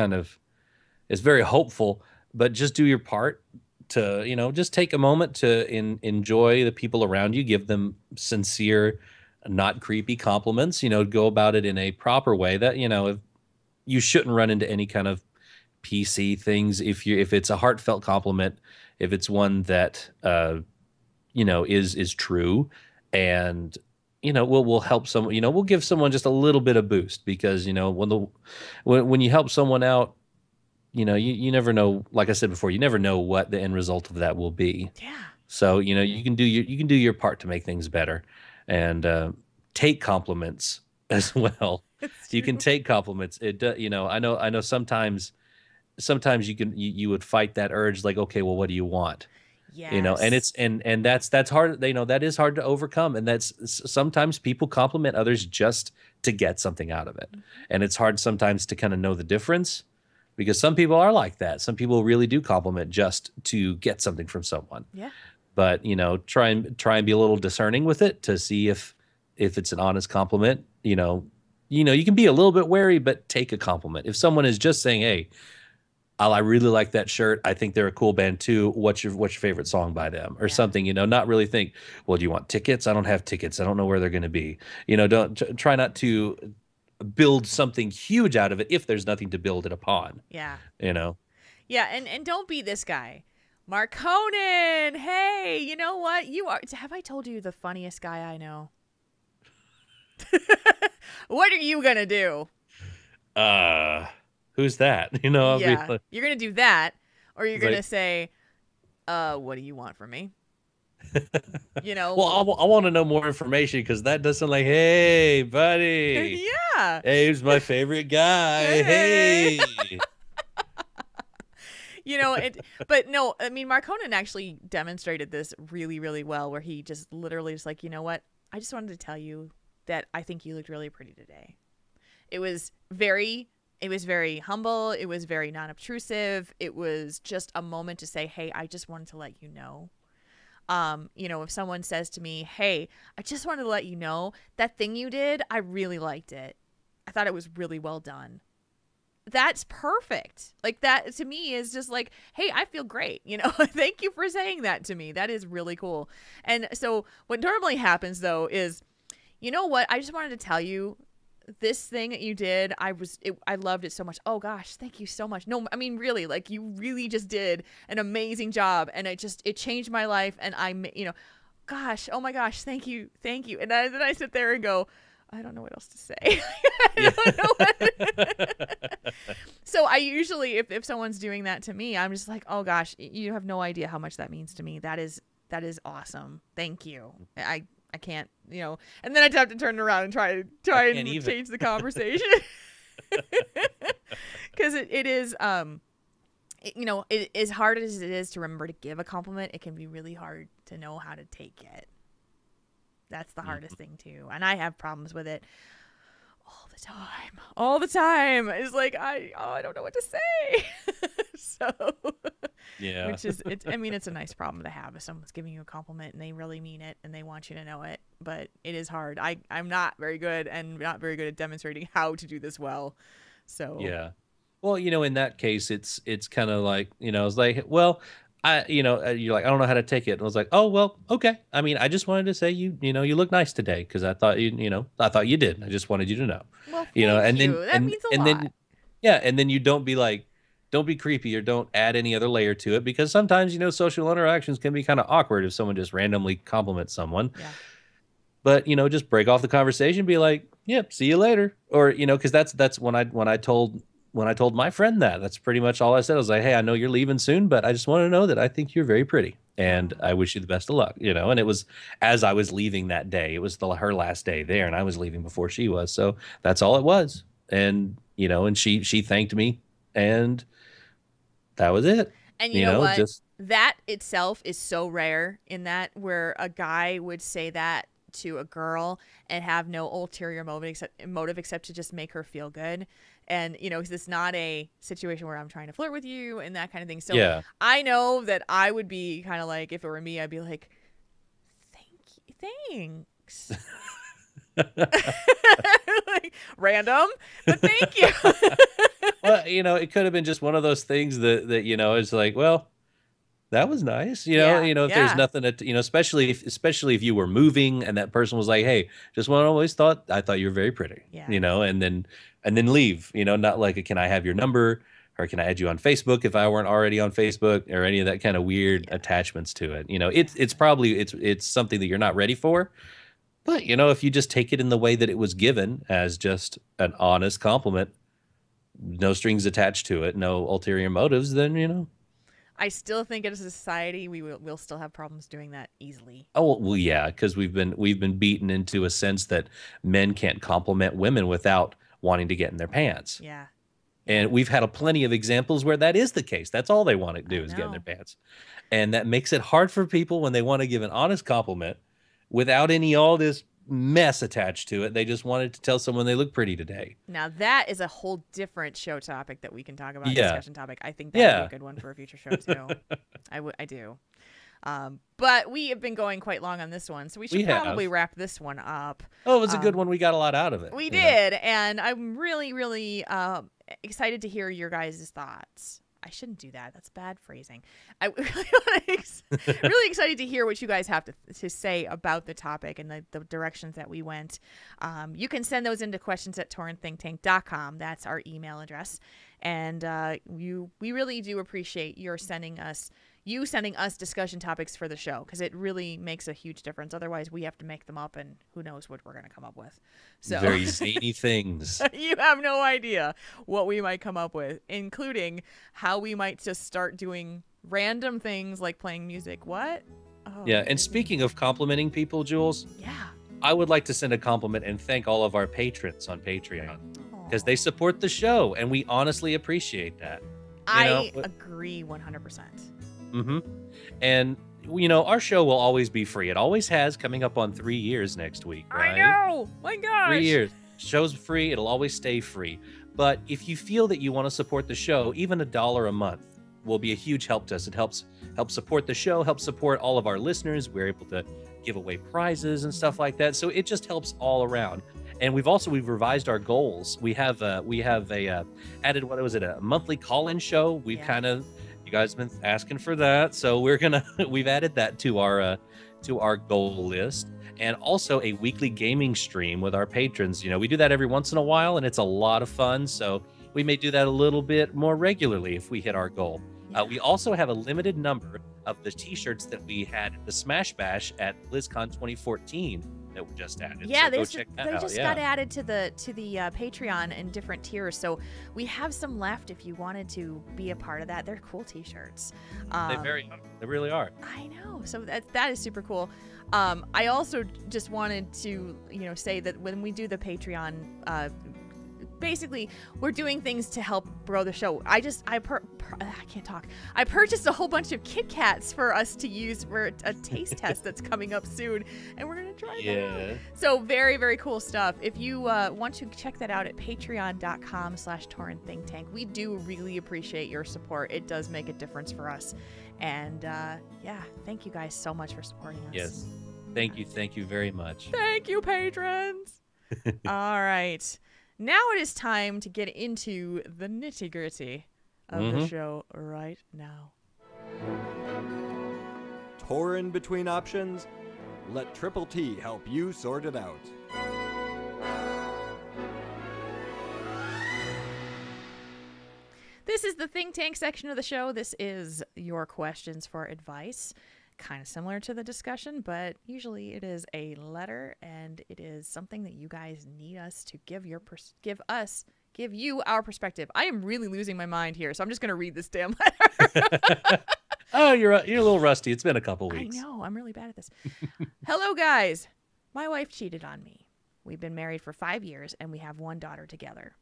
A: very hopeful, but just do your part to just take a moment to enjoy the people around you, give them sincere, not creepy compliments. Go about it in a proper way that if you shouldn't run into any kind of PC things. If it's a heartfelt compliment, if it's one that is true, and we'll help someone. We'll give someone just a little bit of boost, because when you help someone out, you never know. Like I said before, you never know what the end result of that will be.
B: Yeah.
A: So you can do your part to make things better, and take compliments as well. You can take compliments. I know sometimes sometimes you would fight that urge, like, okay, well, what do you want? And
B: Yes.
A: it's and that's hard. That is hard to overcome, and that's sometimes people compliment others just to get something out of it,
B: Mhm.
A: and it's hard sometimes to kind of know the difference, because some people are like that. Some people really do compliment just to get something from someone.
B: Yeah.
A: But try and be a little discerning with it to see if it's an honest compliment. You can be a little bit wary, but take a compliment. If someone is just saying, hey, I really like that shirt, I think they're a cool band too, what's your favorite song by them, or
B: Yeah.
A: something, not really think, well, do you want tickets? I don't have tickets, I don't know where they're going to be. Don't try not to build something huge out of it if there's nothing to build it upon.
B: Yeah.
A: you know
B: Yeah, and don't be this guy. Mark Conan, hey, you know what? You are, have I told you the funniest guy I know? What are you gonna do?
A: Who's that? I'll be
B: Yeah,
A: like,
B: you're gonna do that, or you're
A: it's
B: gonna
A: like,
B: say, what do you want from me?
A: well, I want to know more information, because that does sound like, hey, buddy,
B: Yeah.
A: hey, who's my favorite guy?
B: Hey.
A: Hey.
B: But no, I mean, Mark Conan actually demonstrated this really, really well, where he just literally just like, you know what? I just wanted to tell you that I think you looked really pretty today. It was very humble. It was very non-obtrusive. It was just a moment to say, hey, I just wanted to let you know. If someone says to me, hey, I just wanted to let you know that thing you did, I really liked it. I thought it was really well done. That's perfect. Like, that to me is just like, hey, I feel great. Thank you for saying that to me. That is really cool. And so what normally happens though is, you know what? I just wanted to tell you this thing that you did. I loved it so much. Oh gosh, thank you so much. No, I mean, really, like, you really just did an amazing job, and it changed my life. And gosh, oh my gosh, thank you. And then I sit there and go, I don't know what else to say. I don't know. So I usually, if someone's doing that to me, I'm just like, oh gosh, you have no idea how much that means to me. That is awesome. Thank you. I can't, and then I'd have to turn around and try and change the conversation. Because it is, as hard as it is to remember to give a compliment, it can be really hard to know how to take it. That's the hardest thing too. And I have problems with it all the time. It's like, I don't know what to say. So
A: Yeah.
B: Which is, it's a nice problem to have if someone's giving you a compliment and they really mean it and they want you to know it. But it is hard. I'm not very good at demonstrating how to do this well. So
A: Yeah. Well, in that case, it's kind of like, it's like, well, you're like, I don't know how to take it. And I was like, oh, well, okay. I mean, I just wanted to say you look nice today, because I thought I thought you did. I just wanted you to know.
B: Well,
A: And
B: thank you.
A: then
B: That means a lot.
A: then yeah, and then you don't be creepy, or don't add any other layer to it, because sometimes social interactions can be kind of awkward if someone just randomly compliments someone.
B: Yeah.
A: But just break off the conversation, be like, yep, see you later, or because that's when I told my friend that's pretty much all I said. I was like, hey, I know you're leaving soon, but I just want to know that I think you're very pretty, and I wish you the best of luck. And it was as I was leaving that day. It was her last day there, and I was leaving before she was. So that's all it was. And and she thanked me, and that was it.
B: And you know what?
A: Just
B: that itself is so rare, in that where a guy would say that to a girl and have no ulterior motive except to just make her feel good. And, because it's not a situation where I'm trying to flirt with you and that kind of thing. So
A: yeah.
B: I know that I would be kind of like, if it were me, I'd be like, thanks. Like, random, but thank you.
A: Well, it could have been just one of those things that it's like, well, that was nice. If there's nothing to, especially if you were moving and that person was like, hey, just one, I thought you were very pretty,
B: Yeah.
A: And then leave, not like, can I have your number, or can I add you on Facebook if I weren't already on Facebook, or any of that kind of weird attachments to it. It's probably, it's something that you're not ready for, but if you just take it in the way that it was given, as just an honest compliment, no strings attached to it, no ulterior motives, then
B: I still think as a society we'll still have problems doing that easily.
A: Oh, well, yeah, because we've been beaten into a sense that men can't compliment women without wanting to get in their pants.
B: Yeah.
A: And we've had plenty of examples where that is the case. That's all they want to do is get in their
B: know.
A: pants. And that makes it hard for people when they want to give an honest compliment without all this mess attached to it. They just wanted to tell someone they look pretty today.
B: Now that is a whole different show topic that we can talk about.
A: Yeah.
B: Discussion topic. I think that would
A: Yeah.
B: be a good one for a future show too. I do. But we have been going quite long on this one, so we should probably wrap this one up.
A: Oh, it was a good one. We got a lot out of it.
B: We did, and I'm really, really excited to hear your guys' thoughts. I shouldn't do that. That's bad phrasing. I really excited to hear what you guys have to say about the topic and the directions that we went. You can send those into questions@taurenThinkTank.com. That's our email address. And we really do appreciate you sending us discussion topics for the show, because it really makes a huge difference. Otherwise, we have to make them up, and who knows what we're going to come up with. So
A: very zany things.
B: You have no idea what we might come up with, including how we might just start doing random things like playing music. What? Oh,
A: Yeah, and speaking of complimenting people, Jules,
B: yeah.
A: I would like to send a compliment and thank all of our patrons on Patreon, because they support the show, and we honestly appreciate that.
B: I agree 100%.
A: Mm-hmm. And, our show will always be free. It always has, coming up on 3 years next week, right?
B: I know! My gosh!
A: 3 years. Show's free. It'll always stay free. But if you feel that you want to support the show, even $1 a month will be a huge help to us. It helps support the show, helps support all of our listeners. We're able to give away prizes and stuff like that. So it just helps all around. And we've revised our goals. We have added, a monthly call-in show. We've you guys have been asking for that, so we've added that to our goal list, and also a weekly gaming stream with our patrons. We do that every once in a while, and it's a lot of fun. So we may do that a little bit more regularly if we hit our goal. We also have a limited number of the T-shirts that we had at the Smash Bash at BlizzCon 2014 that we just added.
B: Yeah,
A: so
B: they
A: just
B: got added to the Patreon in different tiers. So we have some left if you wanted to be a part of that. They're cool T-shirts.
A: They really are.
B: I know. So that is super cool. I also just wanted to say that when we do the Patreon. Basically, we're doing things to help grow the show. I can't talk. I purchased a whole bunch of Kit Kats for us to use for a taste test that's coming up soon, and we're gonna try that out. So very, very cool stuff. If you want to check that out at patreon.com/TaurenThinkTank. We do really appreciate your support. It does make a difference for us, and thank you guys so much for supporting us.
A: Yes, thank you very much.
B: Thank you, patrons. All right. Now it is time to get into the nitty-gritty of the show right now.
C: Torn between options? Let Triple T help you sort it out.
B: This is the Think Tank section of the show. This is your questions for advice. Kind of similar to the discussion, but usually it is a letter, and it is something that you guys need us to give you our perspective. I am really losing my mind here, so I'm just going to read this damn letter.
A: Oh, you're a little rusty. It's been a couple weeks.
B: I know. I'm really bad at this. Hello, guys. My wife cheated on me. We've been married for 5 years, and we have one daughter together.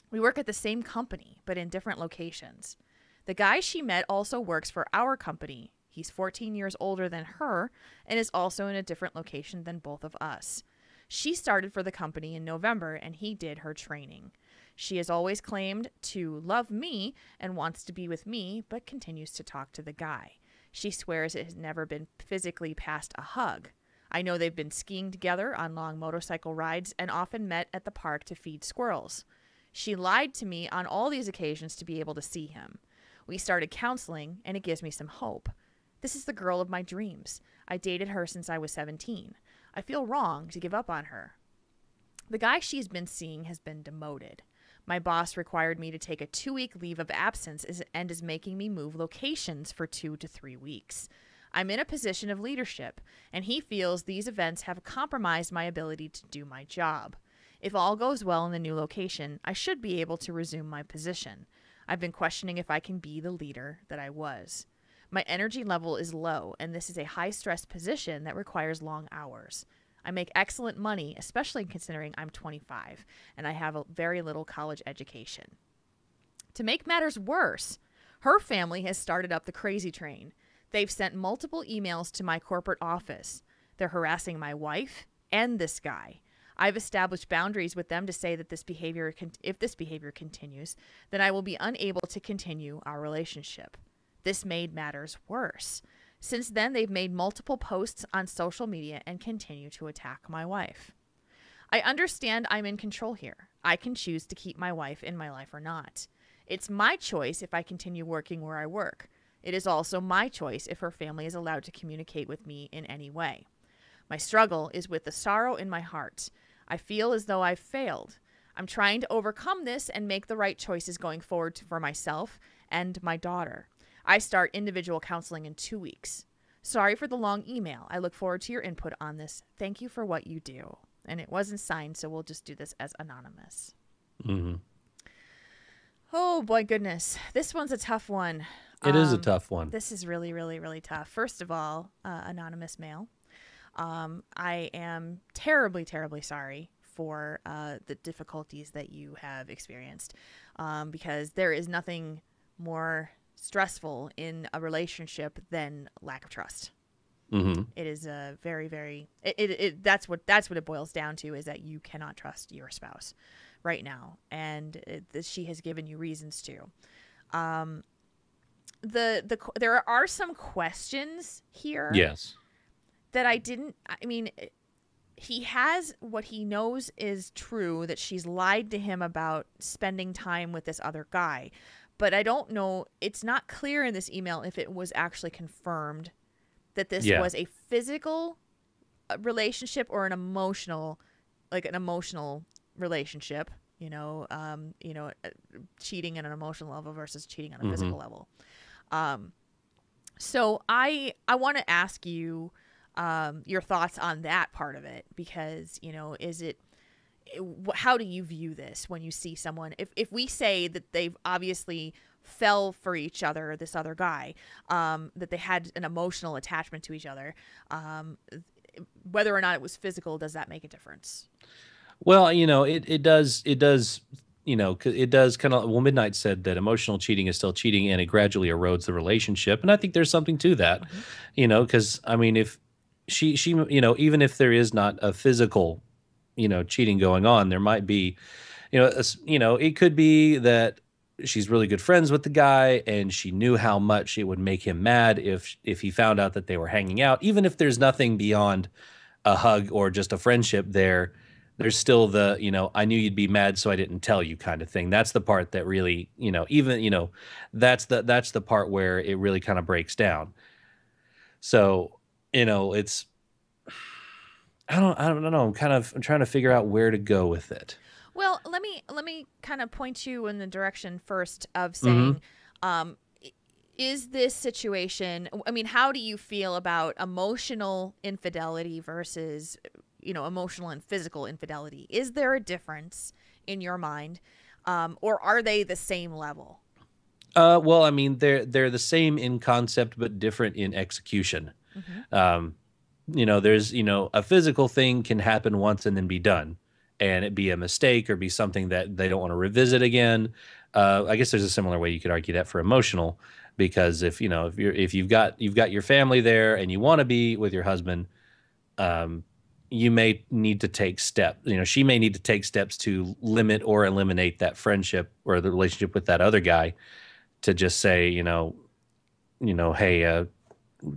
B: We work at the same company, but in different locations. The guy she met also works for our company. He's 14 years older than her and is also in a different location than both of us. She started for the company in November, and he did her training. She has always claimed to love me and wants to be with me, but continues to talk to the guy. She swears it has never been physically past a hug. I know they've been skiing together on long motorcycle rides and often met at the park to feed squirrels. She lied to me on all these occasions to be able to see him. We started counseling, and it gives me some hope. This is the girl of my dreams. I dated her since I was 17. I feel wrong to give up on her. The guy she's been seeing has been demoted. My boss required me to take a 2-week leave of absence and is making me move locations for 2 to 3 weeks. I'm in a position of leadership, and he feels these events have compromised my ability to do my job. If all goes well in the new location, I should be able to resume my position. I've been questioning if I can be the leader that I was. My energy level is low, and this is a high-stress position that requires long hours. I make excellent money, especially considering I'm 25, and I have a very little college education. To make matters worse, her family has started up the crazy train. They've sent multiple emails to my corporate office. They're harassing my wife and this guy. I've established boundaries with them to say that if this behavior continues, then I will be unable to continue our relationship. This made matters worse. Since then, they've made multiple posts on social media and continue to attack my wife. I understand I'm in control here. I can choose to keep my wife in my life or not. It's my choice if I continue working where I work. It is also my choice if her family is allowed to communicate with me in any way. My struggle is with the sorrow in my heart. I feel as though I've failed. I'm trying to overcome this and make the right choices going forward for myself and my daughter. I start individual counseling in 2 weeks. Sorry for the long email. I look forward to your input on this. Thank you for what you do. And it wasn't signed, so we'll just do this as anonymous.
A: Mm-hmm.
B: Oh, boy, goodness. This one's a tough one.
A: It is a tough one.
B: This is really, really, really tough. First of all, anonymous mail. I am terribly, terribly sorry for the difficulties that you have experienced, because there is nothing more stressful in a relationship than lack of trust.
A: Mm-hmm.
B: It is a very, very that's what it boils down to, is that you cannot trust your spouse right now, and she has given you reasons to. There are some questions here.
A: Yes.
B: That I mean, he has what he knows is true, that she's lied to him about spending time with this other guy. But I don't know, it's not clear in this email if it was actually confirmed that this was a physical relationship or an emotional relationship, cheating on an emotional level versus cheating on a physical level. So I want to ask you your thoughts on that part of it, because, how do you view this when you see someone, if we say that they've obviously fell for each other, this other guy, that they had an emotional attachment to each other, whether or not it was physical, does that make a difference?
A: Well, it does, it does kind of, well, Midnight said that emotional cheating is still cheating and it gradually erodes the relationship. And I think there's something to that, because, I mean, if she, even if there is not a physical, cheating going on, there might be, it could be that she's really good friends with the guy and she knew how much it would make him mad if he found out that they were hanging out, even if there's nothing beyond a hug or just a friendship there. There's still the, I knew you'd be mad, so I didn't tell you kind of thing. That's the part that really, that's the part where it really kind of breaks down. So, it's, I don't know. I'm trying to figure out where to go with it.
B: Well, let me kind of point you in the direction first of saying, is this situation, I mean, how do you feel about emotional infidelity versus, emotional and physical infidelity? Is there a difference in your mind, or are they the same level?
A: Well, I mean, they're the same in concept, but different in execution. There's, a physical thing can happen once and then be done, and it be a mistake or be something that they don't want to revisit again. I guess there's a similar way you could argue that for emotional, because if you've got your family there and you want to be with your husband, you may need to take steps. She may need to take steps to limit or eliminate that friendship or the relationship with that other guy, to just say, hey,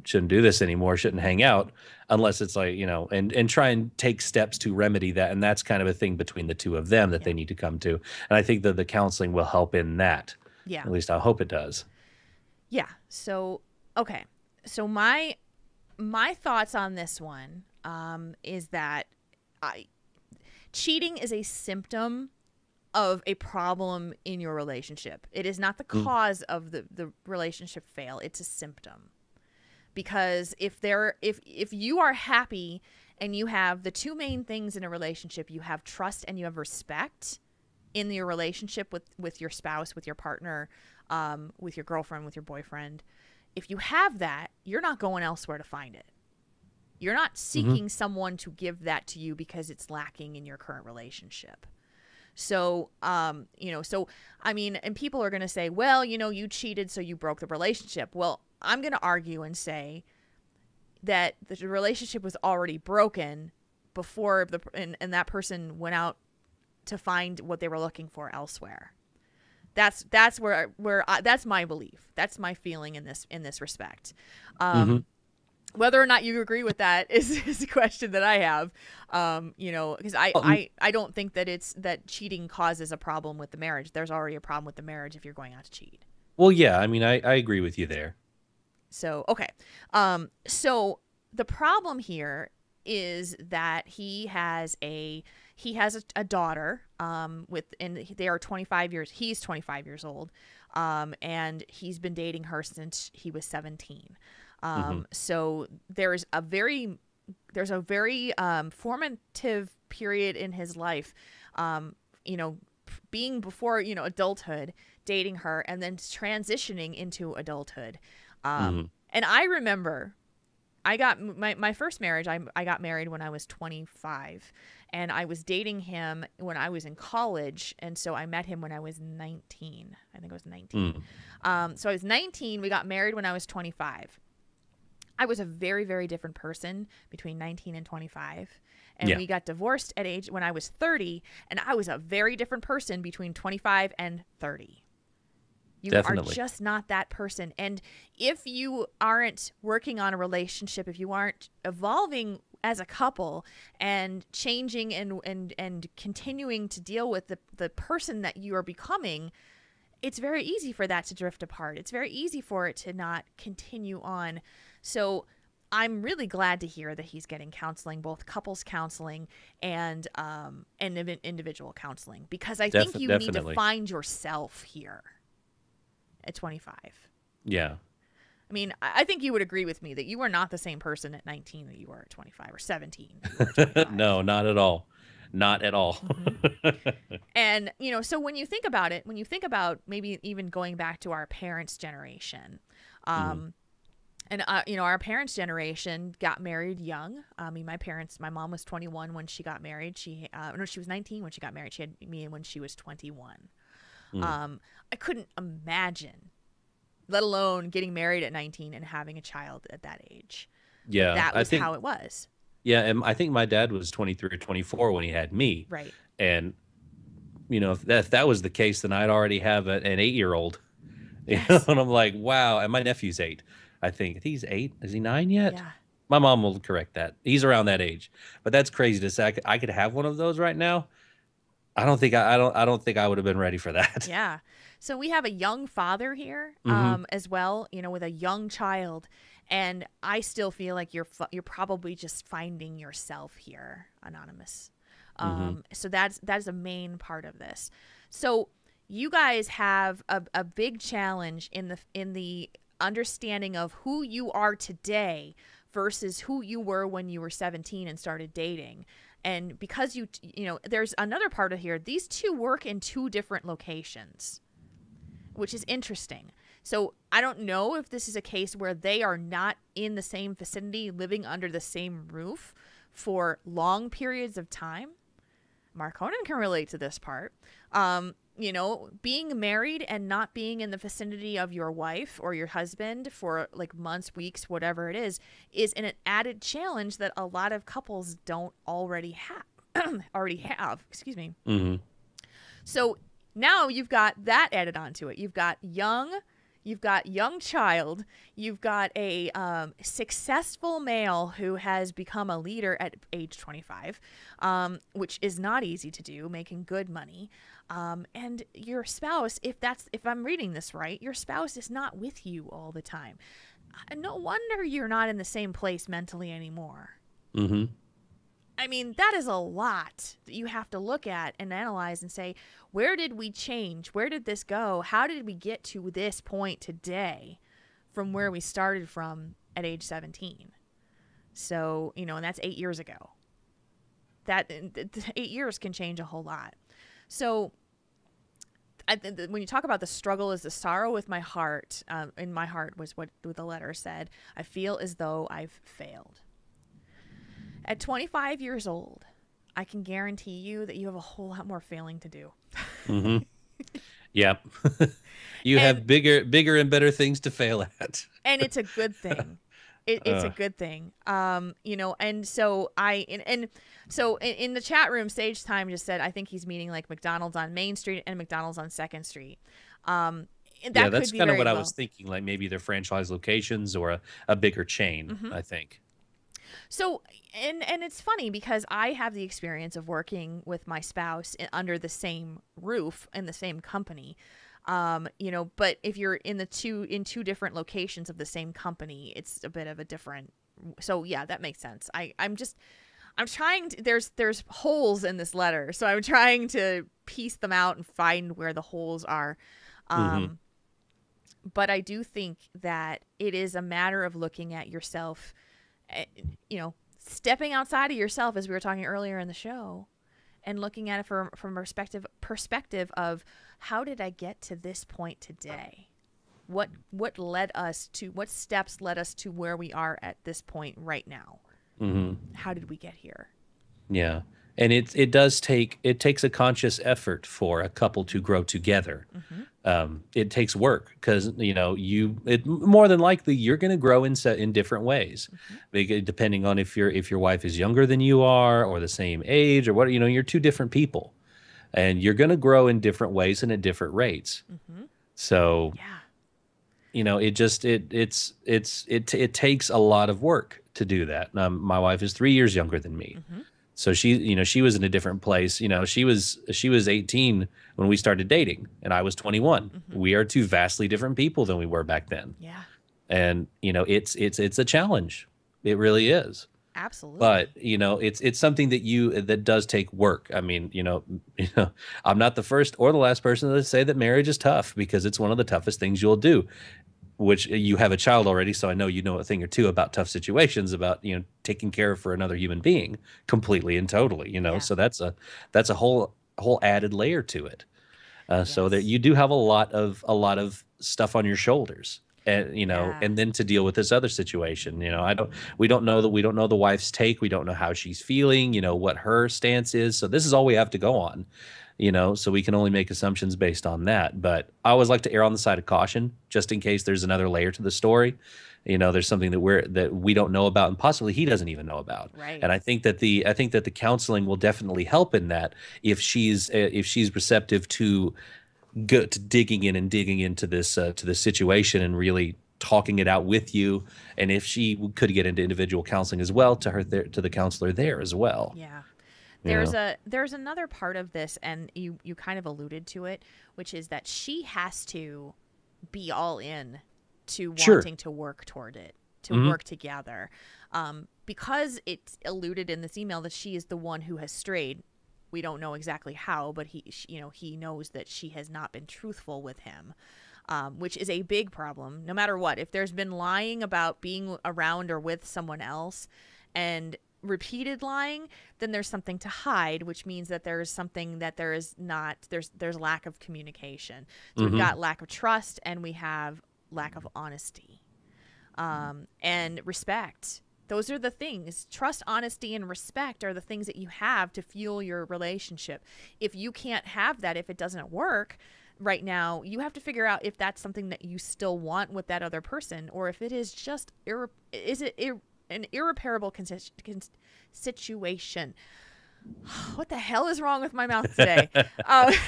A: shouldn't do this anymore, shouldn't hang out, unless it's like, and try and take steps to remedy that. And that's kind of a thing between the two of them that they need to come to. And I think that the counseling will help in that. Yeah. At least I hope it does.
B: Yeah. So, okay. So my thoughts on this one is that cheating is a symptom of a problem in your relationship. It is not the cause of the relationship fail. It's a symptom. Because if you are happy and you have the two main things in a relationship, you have trust and you have respect in your relationship with your spouse, with your partner, with your girlfriend, with your boyfriend. If you have that, you're not going elsewhere to find it. You're not seeking someone to give that to you because it's lacking in your current relationship. So, so I mean, and people are going to say, well, you cheated, so you broke the relationship. Well, I'm going to argue and say that the relationship was already broken before and that person went out to find what they were looking for elsewhere. That's where that's my belief. That's my feeling in this respect. Whether or not you agree with that is a question that I have. Because I don't think that cheating causes a problem with the marriage. There's already a problem with the marriage if you're going out to cheat.
A: Well, yeah, I mean, I agree with you there.
B: So, okay. So the problem here is that he has a daughter, and they are 25 years. He's 25 years old. And he's been dating her since he was 17. So there's a very formative period in his life, being before, adulthood, dating her, and then transitioning into adulthood. And I remember I got my first marriage. I got married when I was 25, and I was dating him when I was in college. And so I met him when I was 19. I think I was 19. So I was 19. We got married when I was 25. I was a very, very different person between 19 and 25. And we got divorced when I was 30. And I was a very different person between 25 and 30. You
A: Definitely.
B: are just not that person. And if you aren't working on a relationship, if you aren't evolving as a couple and changing and continuing to deal with the person that you are becoming, it's very easy for that to drift apart. It's very easy for it to not continue on. So I'm really glad to hear that he's getting counseling, both couples counseling and individual counseling, because I think you need to find yourself here at 25.
A: Yeah.
B: I mean, I think you would agree with me that you are not the same person at 19 that you were at 25 or 17.
A: No, not at all. Not at all.
B: And, so when you think about it, when you think about maybe even going back to our parents' generation, and, our parents' generation got married young. I mean, my mom was 21 when she got married. She was 19 when she got married. She had me when she was 21. I couldn't imagine, let alone getting married at 19 and having a child at that age.
A: Yeah.
B: That was how it was.
A: Yeah. And I think my dad was 23 or 24 when he had me.
B: Right.
A: And, if that was the case, then I'd already have an 8-year-old.
B: Yes.
A: And I'm like, wow. And my nephew's 8. I think he's 8. Is he 9 yet?
B: Yeah.
A: My mom will correct that. He's around that age. But that's crazy to say I could have one of those right now. I don't think I would have been ready for that.
B: Yeah. So we have a young father here, as well, with a young child, and I still feel like you're probably just finding yourself here, Anonymous. So that's a main part of this. So you guys have a big challenge in the understanding of who you are today versus who you were when you were 17 and started dating. And because there's another part of here, these two work in two different locations, which is interesting. So I don't know if this is a case where they are not in the same vicinity, living under the same roof for long periods of time. Marconin can relate to this part. Being married and not being in the vicinity of your wife or your husband for like months, weeks, whatever it is an added challenge that a lot of couples don't already have. Excuse me. So now you've got that added onto it. You've got young child. You've got a successful male who has become a leader at age 25, which is not easy to do, making good money. And your spouse, if I'm reading this right, your spouse is not with you all the time. No wonder you're not in the same place mentally anymore. I mean, that is a lot that you have to look at and analyze and say, where did we change? Where did this go? How did we get to this point today from where we started from at age 17? So, and that's 8 years ago. That 8 years can change a whole lot. So when you talk about the struggle is the sorrow with my heart, in my heart was what the letter said. I feel as though I've failed. At 25 years old, I can guarantee you that you have a whole lot more failing to do.
A: Mm-hmm. Yep. You
B: And
A: have bigger and better things to fail at.
B: and it's a good thing. It's a good thing. You know, and so in the chat room, Sage Time just said, I think he's meaning like McDonald's on Main Street and McDonald's on 2nd Street. And that
A: Yeah, that's
B: could be
A: kind of
B: very
A: what I
B: well.
A: was thinking, like maybe they're franchise locations or a bigger chain,
B: Mm-hmm.
A: I think.
B: So, and it's funny because I have the experience of working with my spouse under the same roof in the same company. You know, but if you're in two different locations of the same company, it's a bit of a different. So yeah, that makes sense. I'm trying to, there's holes in this letter, so I'm trying to piece them out and find where the holes are.
A: Mm-hmm.
B: But I do think that it is a matter of looking at yourself, you know, stepping outside of yourself, as we were talking earlier in the show, and looking at it from a perspective of how did I get to this point today? What steps led us to where we are at this point right now?
A: Mm-hmm.
B: How did we get here?
A: Yeah. And it takes a conscious effort for a couple to grow together.
B: Mm-hmm.
A: It takes work because more than likely you're going to grow in different ways, depending on if your wife is younger than you are or the same age or what, you're two different people, and you're going to grow in different ways and at different rates.
B: Mm-hmm.
A: So
B: yeah,
A: it takes a lot of work to do that. My wife is 3 years younger than me.
B: Mm-hmm.
A: So she was in a different place. She was 18 when we started dating, and I was 21.
B: Mm-hmm.
A: We are two vastly different people than we were back then.
B: Yeah,
A: And it's a challenge. It really is.
B: absolutely.
A: But it's something that does take work. I mean, I'm not the first or the last person to say that marriage is tough, because it's one of the toughest things you'll do. Which, you have a child already, so I know you know a thing or two about tough situations, about taking care for another human being completely and totally.
B: Yeah.
A: So that's a whole added layer to it. So that
B: Yes.
A: you do have a lot of stuff on your shoulders, and
B: Yeah.
A: and then to deal with this other situation. We don't know the wife's take. We don't know how she's feeling. What her stance is. So this is all we have to go on. So we can only make assumptions based on that. But I always like to err on the side of caution, just in case there's another layer to the story. There's something that we don't know about, and possibly he doesn't even know about.
B: Right.
A: And I think that the counseling will definitely help in that, if she's receptive to digging into this situation and really talking it out with you, and if she could get into individual counseling as well, to the counselor there as well.
B: Yeah.
A: Yeah.
B: There's another part of this, and you kind of alluded to it, which is that she has to be all in to
A: Sure.
B: wanting to work toward it, to
A: Mhm.
B: work together. Because it's alluded in this email that she is the one who has strayed. We don't know exactly how, but he knows that she has not been truthful with him, which is a big problem. No matter what, if there's been lying about being around or with someone else, and repeated lying, then there's something to hide, which means that there's something that there's lack of communication. So we've got lack of trust, and we have lack of honesty, and respect. Those are the things. Trust, honesty, and respect are the things that you have to fuel your relationship. If you can't have that, if it doesn't work right now, you have to figure out if that's something that you still want with that other person, or if it is just an irreparable situation. What the hell is wrong with my mouth today? I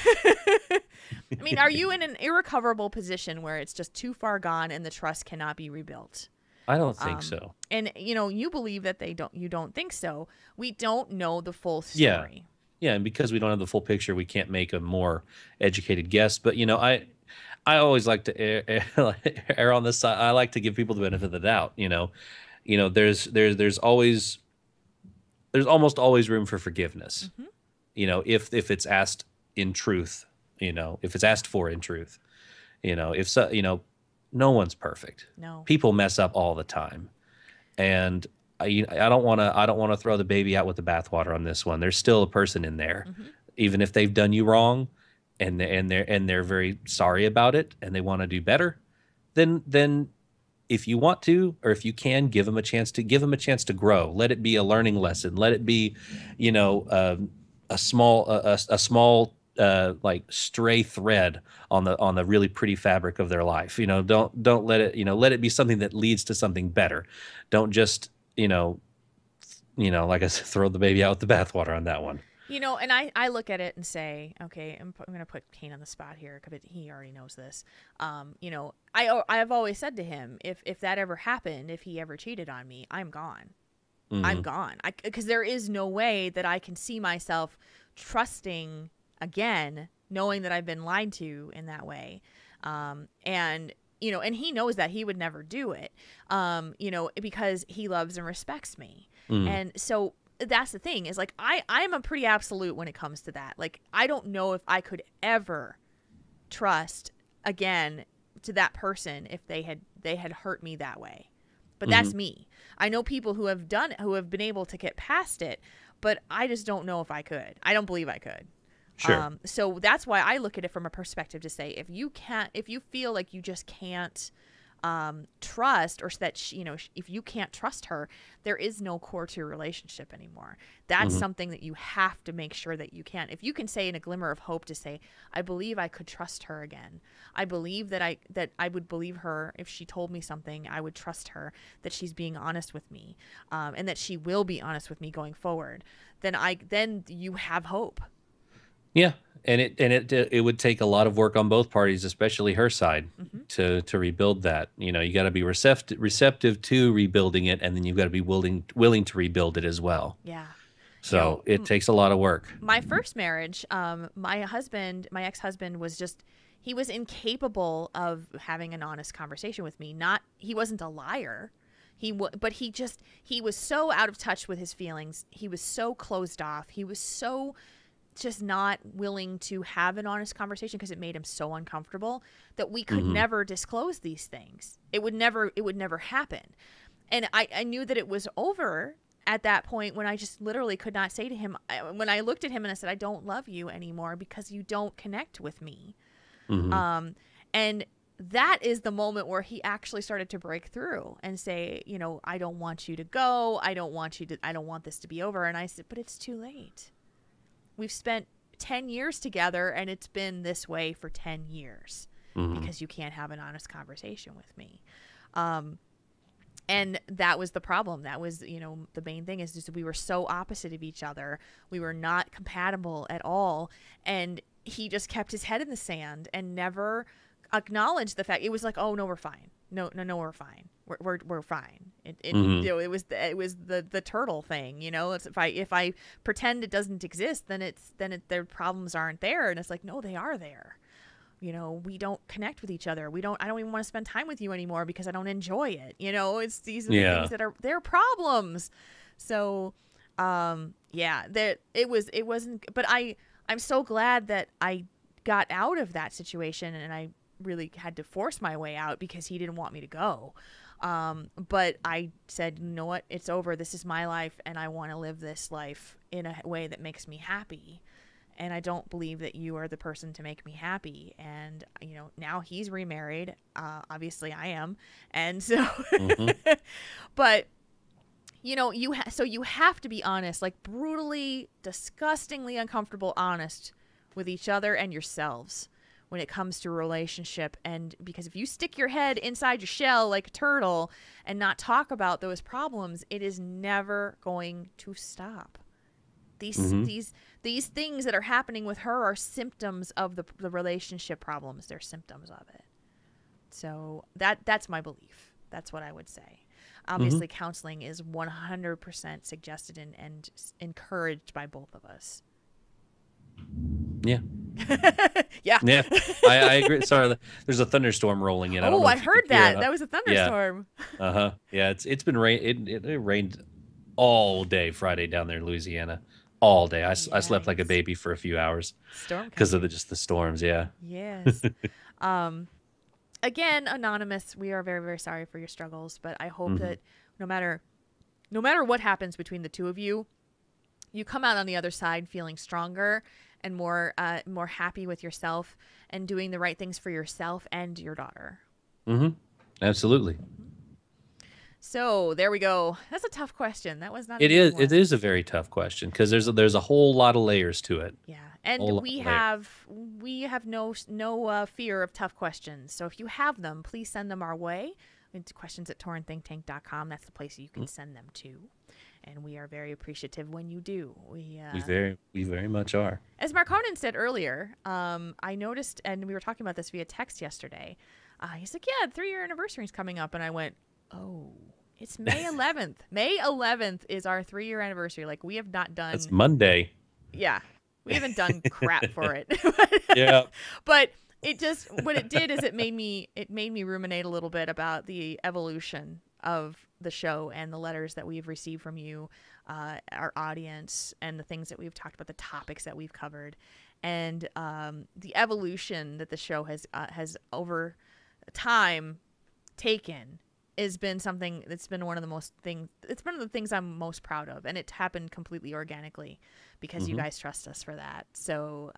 B: mean, are you in an irrecoverable position where it's just too far gone and the trust cannot be rebuilt?
A: I don't think so.
B: And you believe that you don't think so. We don't know the full story.
A: Yeah, and because we don't have the full picture, we can't make a more educated guess. But I always like to err on this side. I like to give people the benefit of the doubt. There's almost always room for forgiveness. If it's asked in truth. If it's asked for in truth. No one's perfect.
B: No.
A: People mess up all the time, and I don't want to throw the baby out with the bathwater on this one. There's still a person in there, even if they've done you wrong, and they're very sorry about it, and they want to do better. Then if you want to, or if you can, give them a chance to grow. Let it be a learning lesson. Let it be, you know, a small like stray thread on the really pretty fabric of their life. You know, don't let it, you know, let it be something that leads to something better. Don't just, like I said, throw the baby out with the bathwater on that one.
B: You know, and I look at it and say, okay, I'm going to put Kane on the spot here because he already knows this. You know, I've always said to him, if that ever happened, if he ever cheated on me, I'm gone.
A: Mm-hmm.
B: I'm gone. Because there is no way that I can see myself trusting again, knowing that I've been lied to in that way. And, you know, and he knows that he would never do it, you know, because he loves and respects me. Mm. And so that's the thing is like, I'm a pretty absolute when it comes to that. Like, I don't know if I could ever trust again to that person if they had hurt me that way. But that's me. I know people who have been able to get past it, but I just don't know if I could. I don't believe I could.
A: Sure.
B: So that's why I look at it from a perspective to say, if you feel like you just can't trust, or that if you can't trust her, there is no core to your relationship anymore. That's something that you have to make sure that you can. If you can say in a glimmer of hope to say, I believe I could trust her again. I believe that I would believe her if she told me something. I would trust her that she's being honest with me, and that she will be honest with me going forward. Then you have hope.
A: Yeah, and it would take a lot of work on both parties, especially her side, to rebuild that. You know, you got to be receptive to rebuilding it, and then you've got to be willing to rebuild it as well.
B: Yeah.
A: So it takes a lot of work.
B: My first marriage, my ex-husband he was incapable of having an honest conversation with me. He wasn't a liar. But he was so out of touch with his feelings. He was so closed off. He was so just not willing to have an honest conversation because it made him so uncomfortable that we could never disclose these things. It would never happen. And I knew that it was over at that point when I just literally could not say to him, when I looked at him and I said, I don't love you anymore because you don't connect with me. And that is the moment where he actually started to break through and say, you know, I don't want you to go. I don't want this to be over. And I said, but it's too late. We've spent 10 years together and it's been this way for 10 years because you can't have an honest conversation with me. And that was the problem. That was, you know, the main thing is just we were so opposite of each other. We were not compatible at all. And he just kept his head in the sand and never acknowledged the fact. It was like, oh, no, we're fine. No, we're fine. We're fine. You know, it was the turtle thing. You know, it's if I pretend it doesn't exist, then their problems aren't there, and it's like, no, they are there. You know, we don't connect with each other. I don't even want to spend time with you anymore because I don't enjoy it. You know, these are the things that are their problems. So, it wasn't. But I'm so glad that I got out of that situation, and I really had to force my way out because he didn't want me to go. But I said, you know what, it's over. This is my life and I want to live this life in a way that makes me happy. And I don't believe that you are the person to make me happy. And, you know, now he's remarried. Obviously I am. And so, but you know, you have to be honest, like brutally, disgustingly uncomfortable honest with each other and yourselves when it comes to a relationship. And because if you stick your head inside your shell like a turtle and not talk about those problems, it is never going to stop. These things that are happening with her are symptoms of the relationship problems. They're symptoms of it. So that's my belief. That's what I would say. Obviously, counseling is 100% suggested and encouraged by both of us.
A: Yeah.
B: Yeah.
A: I agree. Sorry, there's a thunderstorm rolling in.
B: I heard that. That was a thunderstorm.
A: Yeah. It's been rain. It rained all day Friday down there in Louisiana. All day. I slept like a baby for a few hours because of the storms. Yeah.
B: Yes. Again, Anonymous, we are very, very sorry for your struggles, but I hope that no matter what happens between the two of you, you come out on the other side feeling stronger and more happy with yourself and doing the right things for yourself and your daughter.
A: Absolutely.
B: So there we go. That's a tough question. That was not.
A: It
B: an easy
A: is.
B: one.
A: It is a very tough question because there's a whole lot of layers to it.
B: Yeah, and
A: Whole lot
B: we
A: of layers.
B: have no fear of tough questions. So if you have them, please send them our way. It's questions@taurenThinkTank.com. That's the place you can send them to, and we are very appreciative when you do. We
A: very much are.
B: As Marconin said earlier, I noticed, and we were talking about this via text yesterday. He's like, "Yeah, 3-year anniversary is coming up," and I went, "Oh, it's May 11th. May 11th is our 3-year anniversary. Like we have not done.
A: That's Monday.
B: Yeah, we haven't done crap for it.
A: Yeah.
B: But it just what it did is it made me ruminate a little bit about the evolution of the show and the letters that we've received from you, our audience, and the things that we've talked about, the topics that we've covered, and the evolution that the show has over time taken has been something that's been one of the things I'm most proud of, and it happened completely organically because you guys trust us for that. So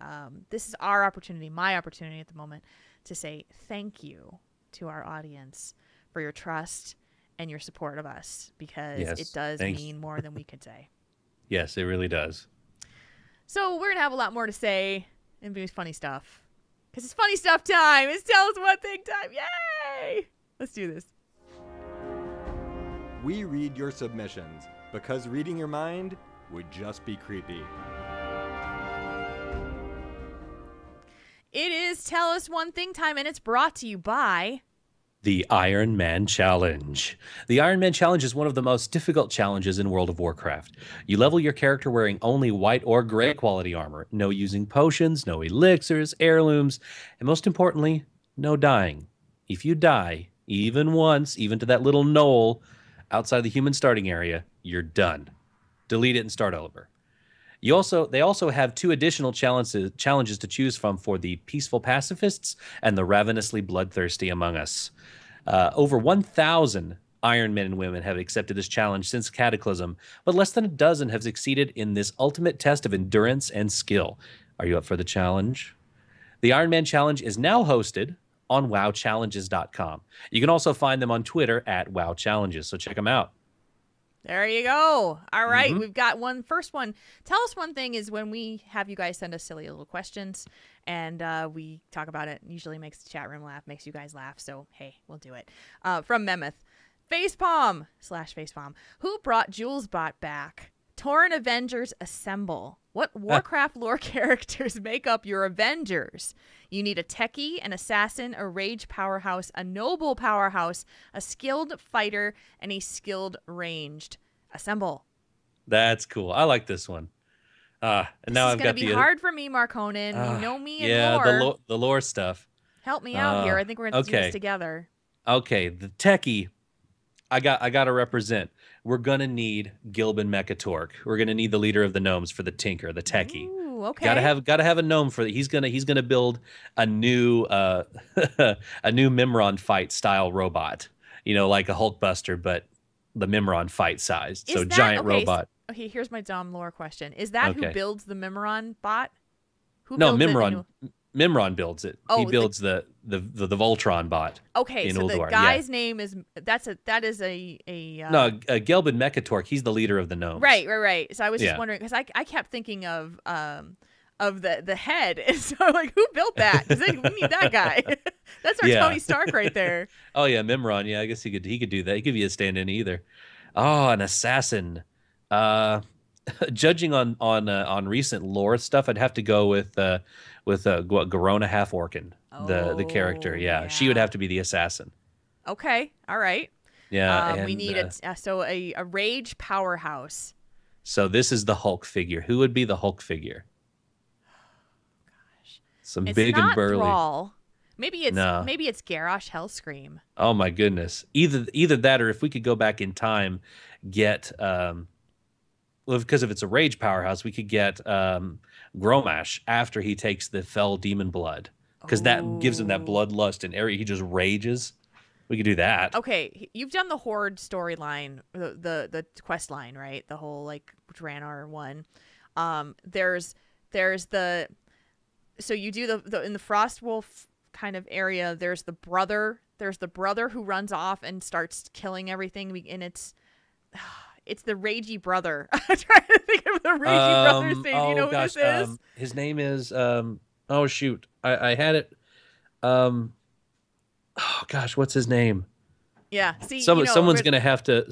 B: this is our opportunity, my opportunity at the moment, to say thank you to our audience for your trust and your support of us, because it does mean more than we could say.
A: Yes, it really does.
B: So we're gonna have a lot more to say and do funny stuff, because it's funny stuff time. It's Tell Us One Thing time. Yay! Let's do this.
C: We read your submissions because reading your mind would just be creepy.
B: It is Tell Us One Thing time, and it's brought to you by
A: The Iron Man Challenge. The Iron Man Challenge is one of the most difficult challenges in World of Warcraft. You level your character wearing only white or gray quality armor, no using potions, no elixirs, heirlooms, and most importantly, no dying. If you die, even once, even to that little knoll outside the human starting area, you're done. Delete it and start over. They also have 2 additional challenges to choose from for the peaceful pacifists and the ravenously bloodthirsty among us. Over 1,000 Iron Men and women have accepted this challenge since Cataclysm, but less than a dozen have succeeded in this ultimate test of endurance and skill. Are you up for the challenge? The Iron Man Challenge is now hosted on wowchallenges.com. You can also find them on Twitter at wowchallenges, so check them out.
B: There you go. All right, we've got first one. Tell Us One Thing is when we have you guys send us silly little questions, and we talk about it. It usually makes the chat room laugh, makes you guys laugh. So, hey, we'll do it. From Memeth. Facepalm. Who brought Jules bot back? Tauren Avengers Assemble. What Warcraft lore characters make up your Avengers? You need a techie, an assassin, a rage powerhouse, a noble powerhouse, a skilled fighter, and a skilled ranged. Assemble.
A: That's cool. I like this one. And now I've got
B: the. It's gonna be hard for me, Marconin. You know me and lore.
A: the lore stuff.
B: Help me out here. I think we're gonna do this together.
A: Okay, the techie. I got to represent. We're gonna need Gilbin Mechatork. We're gonna need the leader of the gnomes for the Tinker, the techie.
B: Ooh, okay.
A: Gotta have a gnome for that. He's gonna build a new a new Mimron fight style robot. You know, like a Hulkbuster, but the Mimron fight size. So giant robot.
B: Okay, here's my dumb lore question. Is that who builds the Mimron bot?
A: Mimron builds it.
B: Oh,
A: he builds the Voltron bot.
B: Okay, so
A: Ulduar.
B: the guy's name is that is a
A: Gelbin Mechatork. He's the leader of the gnomes.
B: Right. So I was just wondering, because I kept thinking of the head, and so I'm like, who built that? Because we need that guy. That's our Tony Stark right there.
A: Oh yeah, Mimron. Yeah, I guess he could do that. He could be a stand-in either. Oh, an assassin. Judging on recent lore stuff, I'd have to go with Garona Half-Orcan, the character. Yeah, she would have to be the assassin.
B: Okay, all right.
A: Yeah, and,
B: we need a rage powerhouse.
A: So this is the Hulk figure. Who would be the Hulk figure?
B: Gosh,
A: some
B: it's
A: big
B: not
A: and burly.
B: Thrall. Maybe it's Garrosh Hellscream.
A: Oh my goodness! Either that, or if we could go back in time, get well, because if it's a rage powerhouse, we could get Gromash after he takes the fell demon blood, because that gives him that bloodlust and area. He just rages. We could do that.
B: Okay, you've done the Horde storyline, the quest line, right? The whole like Draenor one. There's so you do the in the Frostwolf kind of area. There's the brother There's the brother who runs off and starts killing everything, and it's the ragey brother. I'm trying to think of the ragey brother's name. Do you know who this is?
A: His name is oh shoot, I had it. Oh gosh, what's his name?
B: Yeah, see,
A: someone's gonna have to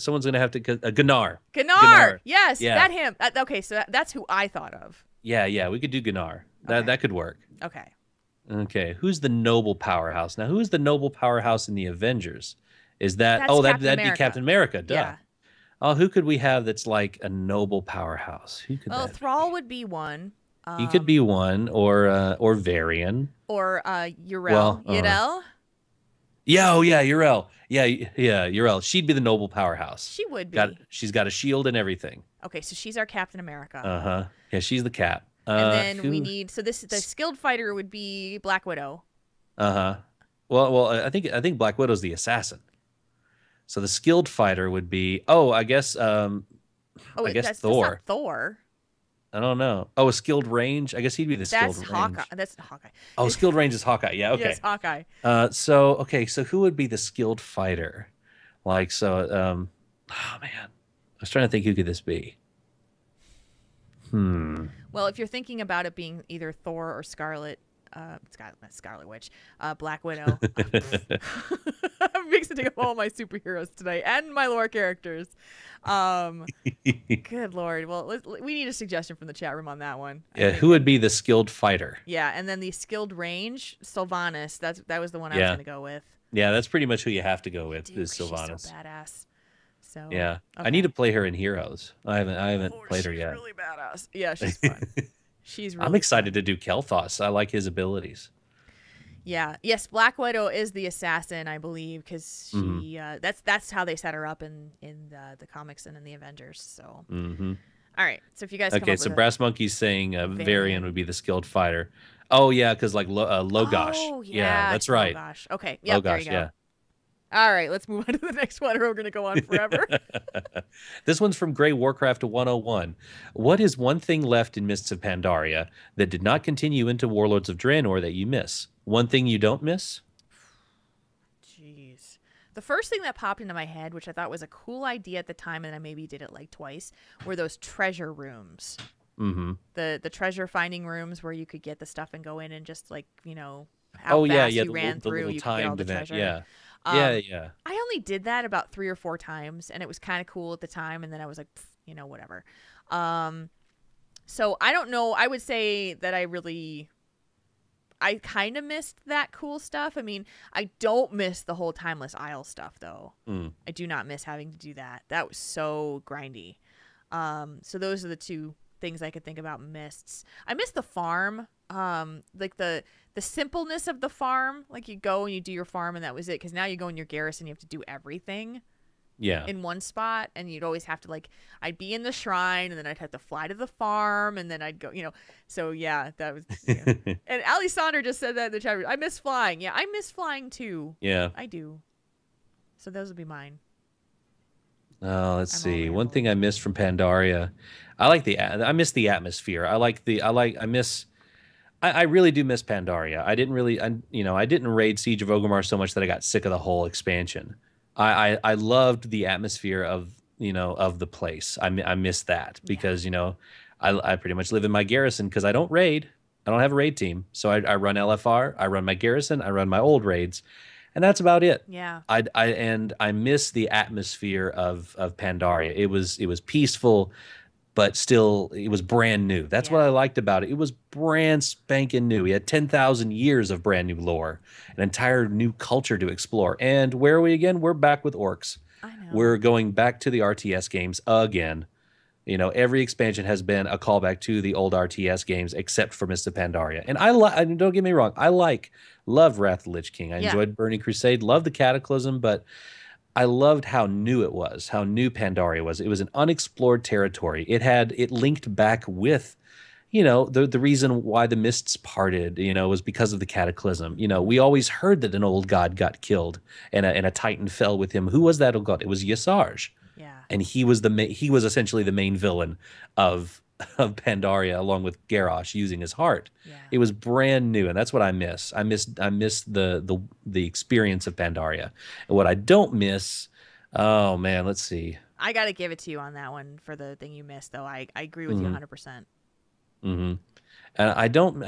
A: Gunnar.
B: Gunnar. Yes,
A: yeah.
B: that him. Okay, so that's who I thought of.
A: Yeah, we could do Gunnar. That could work. Okay. Who's the noble powerhouse? Now, who is the noble powerhouse in the Avengers? Is that that'd be Captain America? Duh. Yeah. Oh, who could we have that's like a noble powerhouse? Who could that
B: Thrall would be one.
A: He could be one, or Varian,
B: or Yrel. Yrel.
A: Yeah, Yrel. Yeah, Yrel. She'd be the noble powerhouse.
B: She would be.
A: She's got a shield and everything.
B: Okay, so she's our Captain America.
A: Yeah, she's the Cap.
B: And then we need the skilled fighter would be Black Widow.
A: Well, I think Black Widow's the assassin. So the skilled fighter would be I guess Thor.
B: That's not Thor.
A: I don't know. Oh, a skilled range. I guess he'd be the skilled range.
B: That's Hawkeye.
A: Oh, skilled range is Hawkeye. Yeah, okay.
B: Yes, Hawkeye.
A: So who would be the skilled fighter? Oh man, I was trying to think who could this be.
B: Well, if you're thinking about it being either Thor or Scarlet Witch, Black Widow. I'm mixing up all my superheroes tonight and my lore characters. Good Lord. Well, we need a suggestion from the chat room on that one.
A: Yeah, who would be the skilled fighter?
B: Yeah, and then the skilled range, Sylvanas. That was the one I was going to go with.
A: Yeah, that's pretty much who you have to go with. Is Sylvanas.
B: She's so badass. So
A: yeah, okay. I need to play her in Heroes. I haven't played her yet.
B: She's really badass. Yeah, she's fun.
A: I'm excited to do Kel'Thas. I like his abilities.
B: Yeah. Yes, Black Widow is the assassin, I believe, because she that's how they set her up in the comics and in the Avengers. So. All right. So if you guys
A: so Brass Monkey's saying Varian would be the skilled fighter. Oh yeah, because like Logosh.
B: Oh yeah,
A: that's right.
B: Logosh. Okay. Yeah. There you go. Yeah. All right, let's move on to the next one, or we're going to go on forever.
A: This one's from Grey Warcraft 101. What is one thing left in Mists of Pandaria that did not continue into Warlords of Draenor that you miss? One thing you don't miss?
B: Jeez. The first thing that popped into my head, which I thought was a cool idea at the time, and I maybe did it like twice, were those treasure rooms. The treasure finding rooms where you could get the stuff and go in and just like, how fast you ran through, you could get all the treasure.
A: Yeah.
B: I only did that about 3 or 4 times, and it was kind of cool at the time, and then I was like, whatever. So I don't know. I would say that I kind of missed that cool stuff. I mean, I don't miss the whole Timeless Isle stuff, though. I do not miss having to do that. That was so grindy. So those are the 2 things I could think about mists. I miss the farm. Like the simpleness of the farm, like you go and you do your farm and that was it, because now you go in your garrison, you have to do everything in one spot, and you'd always have to I'd be in the shrine and then I'd have to fly to the farm and then I'd go, so yeah, that was and Ali Sonder just said that in the chat room. I miss flying. Yeah, I miss flying too.
A: Yeah,
B: I do. So those would be mine.
A: Oh, let's see. One thing I missed from Pandaria, I miss the atmosphere. I really do miss Pandaria. I didn't raid Siege of Orgrimmar so much that I got sick of the whole expansion. I loved the atmosphere of the place. I miss that because I pretty much live in my garrison because I don't raid. I don't have a raid team, so I run LFR. I run my garrison. I run my old raids, and that's about it.
B: Yeah.
A: I miss the atmosphere of Pandaria. It was peaceful, but still, it was brand new. That's what I liked about it. It was brand spanking new. We had 10,000 years of brand new lore, an entire new culture to explore. And where are we again? We're back with orcs.
B: I know.
A: We're going back to the RTS games again. Every expansion has been a callback to the old RTS games, except for Mists of Pandaria. And don't get me wrong, love Wrath of the Lich King. I enjoyed Burning Crusade, loved the Cataclysm, but I loved how new it was, how new Pandaria was. It was an unexplored territory. It linked back with, the reason why the mists parted, was because of the Cataclysm. We always heard that an old god got killed and a titan fell with him. Who was that old god? It was Yasarj.
B: Yeah.
A: And he was essentially the main villain of of Pandaria along with Garrosh using his heart.
B: Yeah.
A: It was brand new, and that's what I miss. I miss the experience of Pandaria. And what I don't miss, oh man, let's see.
B: I got to give it to you on that one for the thing you missed, though. I agree with you
A: Mm-hmm.
B: 100%.
A: Mm-hmm. And I don't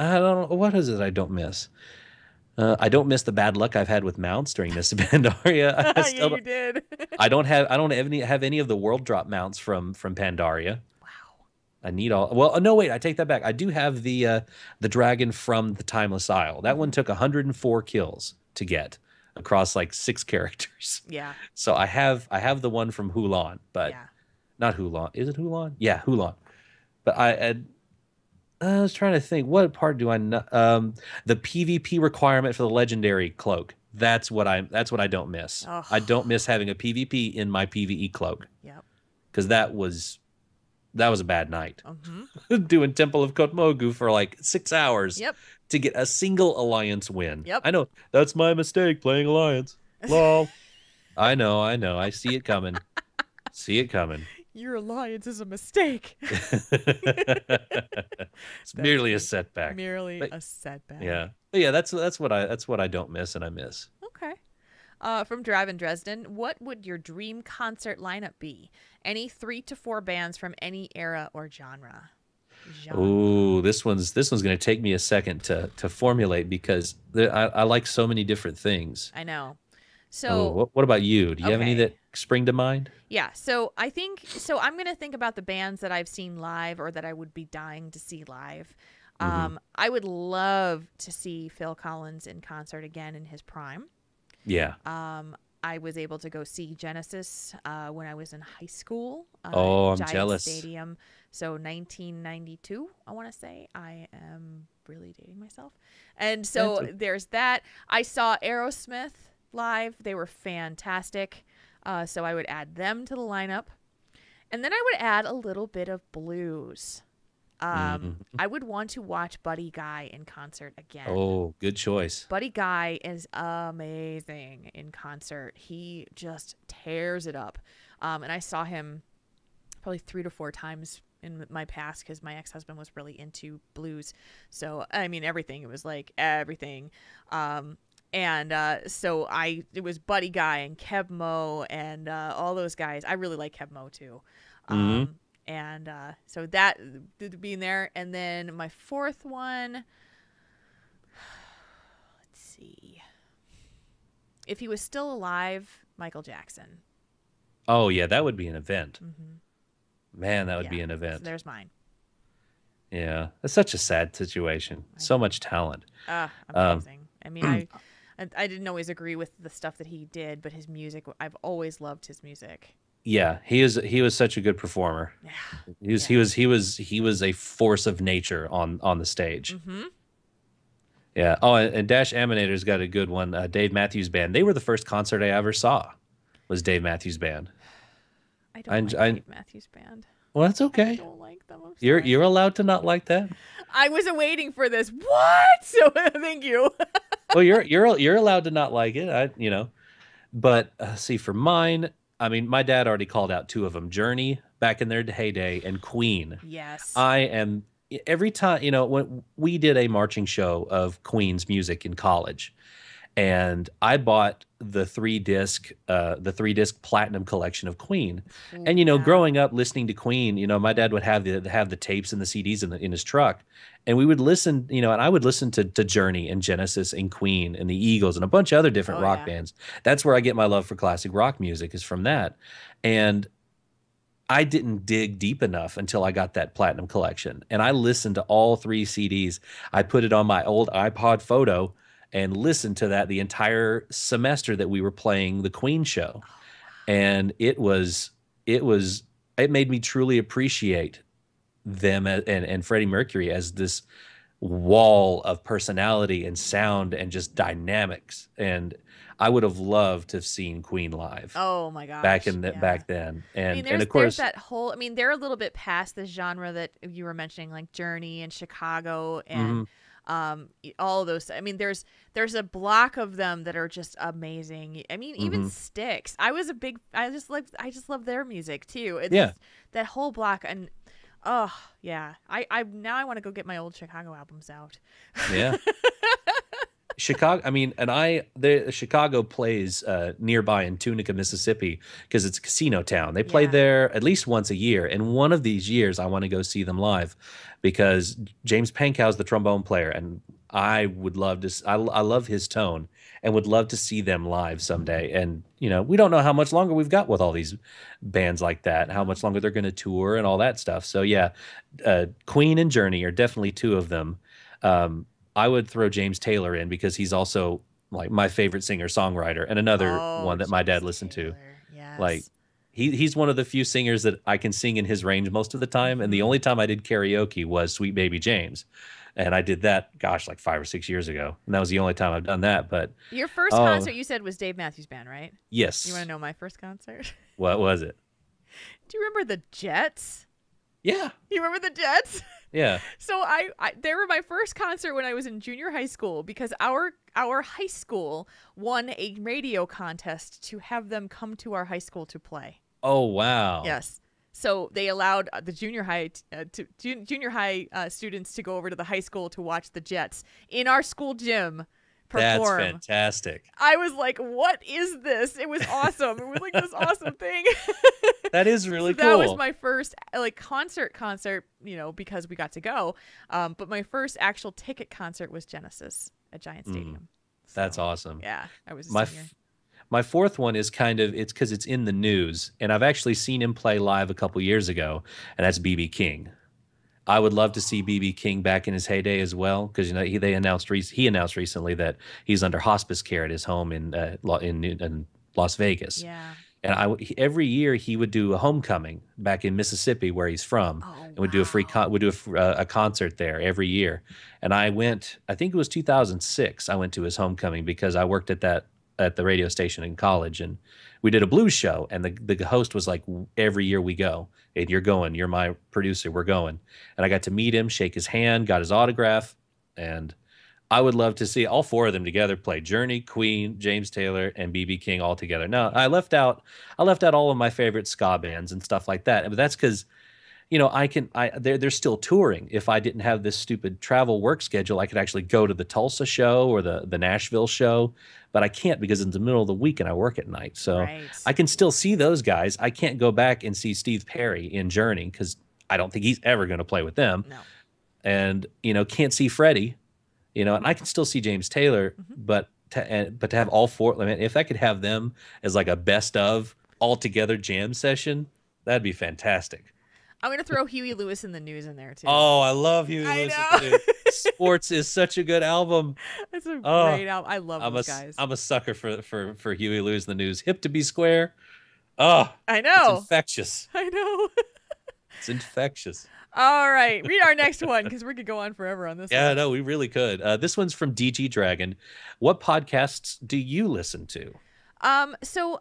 A: what is it I don't miss? I don't miss the bad luck I've had with mounts during Miss Pandaria. I
B: Yeah,
A: still
B: you did.
A: I don't have any of the world drop mounts from Pandaria.
B: Wow.
A: I need all. Well, no, wait. I take that back. I do have the dragon from the Timeless Isle. That one took 104 kills to get across like 6 characters.
B: Yeah.
A: So I have the one from Hulan, but
B: Yeah.
A: not Hulan. Is it Hulan? Yeah, Hulan. But I was trying to think. What part do I not? The PvP requirement for the legendary cloak. That's what I don't miss.
B: Oh.
A: I don't miss having a PvP in my PvE cloak
B: Yep.
A: because that was a bad night.
B: Mm-hmm.
A: Doing Temple of Kotmogu for like 6 hours
B: Yep.
A: to get a single alliance win.
B: Yep.
A: I know that's my mistake playing alliance. Lol. I know. I see it coming. See it coming.
B: Your alliance is a mistake.
A: It's merely a setback.
B: Merely
A: But-
B: a setback.
A: Yeah. But yeah, that's what I don't miss and I miss.
B: Okay. From Drive in Dresden, what would your dream concert lineup be? Any 3 to 4 bands from any era or genre.
A: Ooh, this one's going to take me a second to formulate because I like so many different things.
B: I know. So
A: Oh, what about you? Do you have any
B: okay.
A: that spring to mind?
B: yeah, so I think so. I'm gonna think about the bands that I've seen live or that I would be dying to see live. I would love to see Phil Collins in concert again in his prime.
A: Yeah.
B: I was able to go see Genesis when I was in high school.
A: Oh, I'm
B: Giant
A: jealous.
B: Stadium. So 1992, I want to say. I am really dating myself. And so
A: That's
B: there's that. I saw Aerosmith live. They were fantastic. So I would add them to the lineup. And then I would add a little bit of blues. I would want to watch Buddy Guy in concert again.
A: Oh, good choice.
B: Buddy Guy is amazing in concert. He just tears it up. And I saw him probably 3 to 4 times in my past because my ex-husband was really into blues. So, I mean, everything. It was like everything. So it was Buddy Guy and Keb Mo and all those guys. I really like Keb Mo too. So that being there. And then my fourth one, let's see. If he was still alive, Michael Jackson.
A: Oh, yeah, that would be an event. Man, that would be an
B: So
A: event.
B: there's mine.
A: Yeah. That's such a sad situation. So much talent.
B: Amazing. I mean, I didn't always agree with the stuff that he did, but his music, I've always loved his music.
A: Yeah, he was such a good performer.
B: Yeah.
A: He was a force of nature on the stage. Yeah. Oh, and Dash Aminator's got a good one. Dave Matthews Band. They were the first concert I ever saw. Was Dave Matthews Band.
B: I don't like Dave Matthews Band.
A: Well, that's okay.
B: I don't like them. I'm
A: You're
B: sorry.
A: allowed to not like that.
B: I was waiting for this. What? So thank you.
A: Well, you're allowed to not like it. But see, for mine, I mean, my dad already called out 2 of them: Journey back in their heyday and Queen.
B: Yes.
A: Every time, when we did a marching show of Queen's music in college, and I bought the 3-disc platinum collection of Queen. And growing up listening to Queen, my dad would have the tapes and the CDs in his truck, and we would listen, and I would listen to Journey and Genesis and Queen and the Eagles and a bunch of other different rock bands. That's where I get my love for classic rock music, is from that. And I didn't dig deep enough until I got that platinum collection, and I listened to all 3 CDs. I put it on my old iPod Photo and listened to that the entire semester that we were playing the Queen show. And it made me truly appreciate them and Freddie Mercury as this wall of personality and sound and just dynamics. And I would have loved to have seen Queen live.
B: Oh my gosh.
A: Back then. And,
B: I mean,
A: and of course,
B: there's that whole, I mean, they're a little bit past the genre that you were mentioning, like Journey and Chicago and all of those. I mean, there's a block of them that are just amazing. I mean, even Styx. I just love their music too. It's just that whole block. And Oh yeah, I now I want to go get my old Chicago albums out.
A: Yeah. Chicago, I mean, Chicago plays nearby in Tunica, Mississippi, because it's a casino town. They play
B: Yeah.
A: there at least once a year, and one of these years I want to go see them live, because James Pankow's the trombone player, and I would love to. I love his tone, and would love to see them live someday. And we don't know how much longer we've got with all these bands like that, how much longer they're going to tour and all that stuff. So yeah, Queen and Journey are definitely two of them. I would throw James Taylor in, because he's also like my favorite singer-songwriter, and another one that my dad listened to.
B: Yes.
A: Like he's one of the few singers that I can sing in his range most of the time. And the only time I did karaoke was Sweet Baby James. And I did that, gosh, like 5 or 6 years ago. And that was the only time I've done that. But
B: your first concert, you said, was Dave Matthews Band, right?
A: yes.
B: You want to know my first concert?
A: What was it?
B: Do you remember the Jets?
A: Yeah.
B: You remember the Jets?
A: Yeah.
B: So they were my first concert when I was in junior high school, because our high school won a radio contest to have them come to our high school to play.
A: Oh, wow.
B: Yes. So they allowed the junior high students to go over to the high school to watch the Jets in our school gym perform.
A: That's fantastic.
B: I was like, what is this? It was awesome. It was like this awesome thing.
A: That is really cool.
B: That was my first concert, because we got to go. But my first actual ticket concert was Genesis at Giant Stadium. So,
A: that's awesome.
B: Yeah, I was a senior.
A: My fourth one is it's because it's in the news, and I've actually seen him play live a couple years ago, and that's B.B. King. I would love to see B.B. King back in his heyday as well, because he announced recently that he's under hospice care at his home in Las Vegas.
B: Yeah.
A: And every year he would do a homecoming back in Mississippi, where he's from, and would do a concert there every year. And I went, I think it was 2006. I went to his homecoming because I worked at the radio station in college, and we did a blues show. And the host was like, every year we go, and you're going. You're my producer. We're going. And I got to meet him, shake his hand, got his autograph, and I would love to see all four of them together play: Journey, Queen, James Taylor, and B.B. King all together. Now, I left out all of my favorite ska bands and stuff like that, but that's because, they're still touring. If I didn't have this stupid travel work schedule, I could actually go to the Tulsa show or the Nashville show, but I can't, because it's the middle of the week and I work at night. So
B: Right.
A: I can still see those guys. I can't go back and see Steve Perry in Journey, because I don't think he's ever going to play with them.
B: No.
A: And, can't see Freddie. And I can still see James Taylor, but to have all four, I mean, if I could have them as like a best of all together jam session, that'd be fantastic.
B: I'm going to throw Huey Lewis in the News in there too.
A: Oh, I love Huey Lewis.
B: know.
A: Sports is such a good album.
B: It's a great album. I love those guys.
A: I'm a sucker for Huey Lewis in the News. Hip to be square. Oh,
B: I know.
A: It's infectious.
B: I know.
A: It's infectious.
B: All right, read our next one, because we could go on forever on this one.
A: Yeah, no, we really could. This one's from DG Dragon. What podcasts do you listen to?
B: So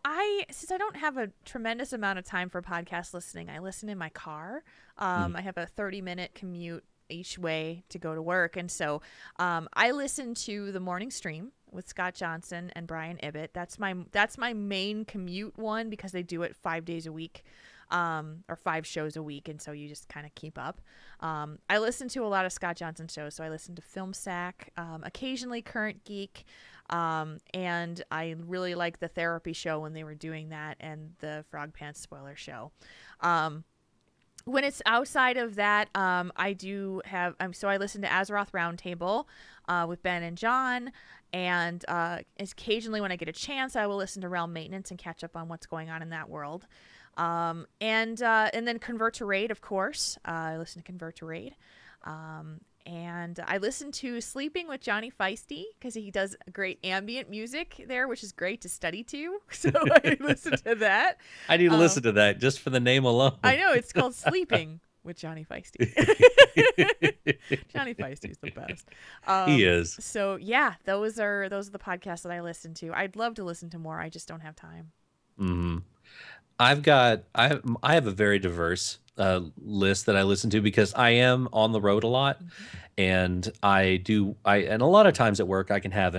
B: since I don't have a tremendous amount of time for podcast listening, I listen in my car. I have a 30-minute commute each way to go to work, and so I listen to the Morning Stream with Scott Johnson and Brian Ibbett. That's my main commute one, because they do it 5 days a week. Or 5 shows a week, and so you just kind of keep up. I listen to a lot of Scott Johnson shows, so I listen to Film Sack, occasionally Current Geek, and I really like the Therapy Show when they were doing that, and the Frog Pants Spoiler Show. When it's outside of that, I do have so I listen to Azeroth Roundtable with Ben and John, and occasionally when I get a chance, I will listen to Realm Maintenance and catch up on what's going on in that world. And then Convert to Raid, of course. I listen to Convert to Raid. And I listen to Sleeping with Johnny Feisty, because he does great ambient music there, which is great to study to. So I listen to that.
A: I need to listen to that just for the name alone.
B: I know, it's called Sleeping with Johnny Feisty. Johnny Feisty is the best.
A: He is.
B: So yeah, those are the podcasts that I listen to. I'd love to listen to more. I just don't have time.
A: Mm-hmm. I have a very diverse list that I listen to, because I am on the road a lot, and and a lot of times at work I can have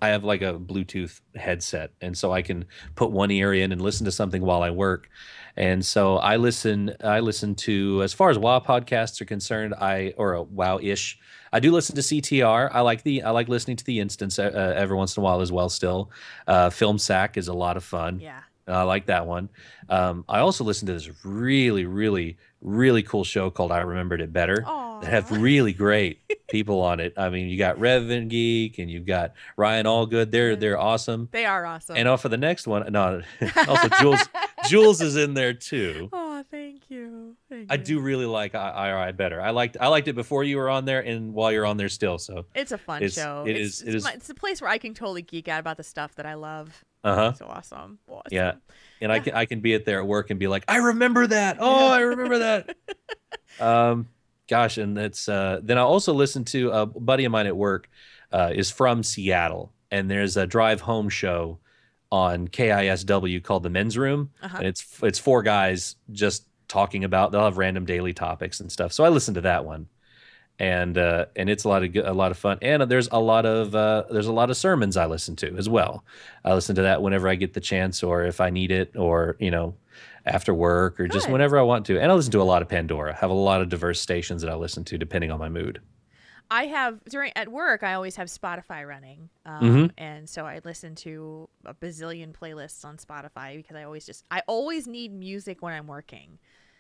A: I have like a Bluetooth headset, and so I can put one ear in and listen to something while I work. And so I listen to, as far as WoW podcasts are concerned, or a WoW-ish. I do listen to CTR. I like listening to the Instance every once in a while as well. Still, Film Sack is a lot of fun.
B: Yeah.
A: I like that one. I also listen to this really, really, really cool show called I Remembered It Better that have
B: Aw.
A: really great people on it. I mean, you got Revan Geek and you've got Ryan Allgood. They're awesome.
B: They are
A: And
B: awesome.
A: for the next one, no, also Jules is in there too.
B: Oh, thank you. Thank
A: I
B: you.
A: do really like I Better. I liked it before you were on there and while you're on there still. So
B: It's a fun show. It's a place where I can totally geek out about the stuff that I love.
A: uh-huh.
B: So awesome. Awesome.
A: Yeah. And I can be at there at work and be like, I remember that. Oh, I remember that. Gosh, and that's then I also listen to a buddy of mine at work is from Seattle, and there's a drive home show on KISW called The Men's Room,
B: Uh-huh.
A: and it's four guys just talking about, they'll have random daily topics and stuff. So I listen to that one. And it's a lot of fun. And there's a lot of sermons I listen to as well. I listen to that whenever I get the chance, or if I need it, or after work, or just
B: Good.
A: whenever I want to. And I listen to a lot of Pandora. I have a lot of diverse stations that I listen to depending on my mood.
B: I have at work. I always have Spotify running,
A: Mhm.
B: and so I listen to a bazillion playlists on Spotify because I always need music when I'm working.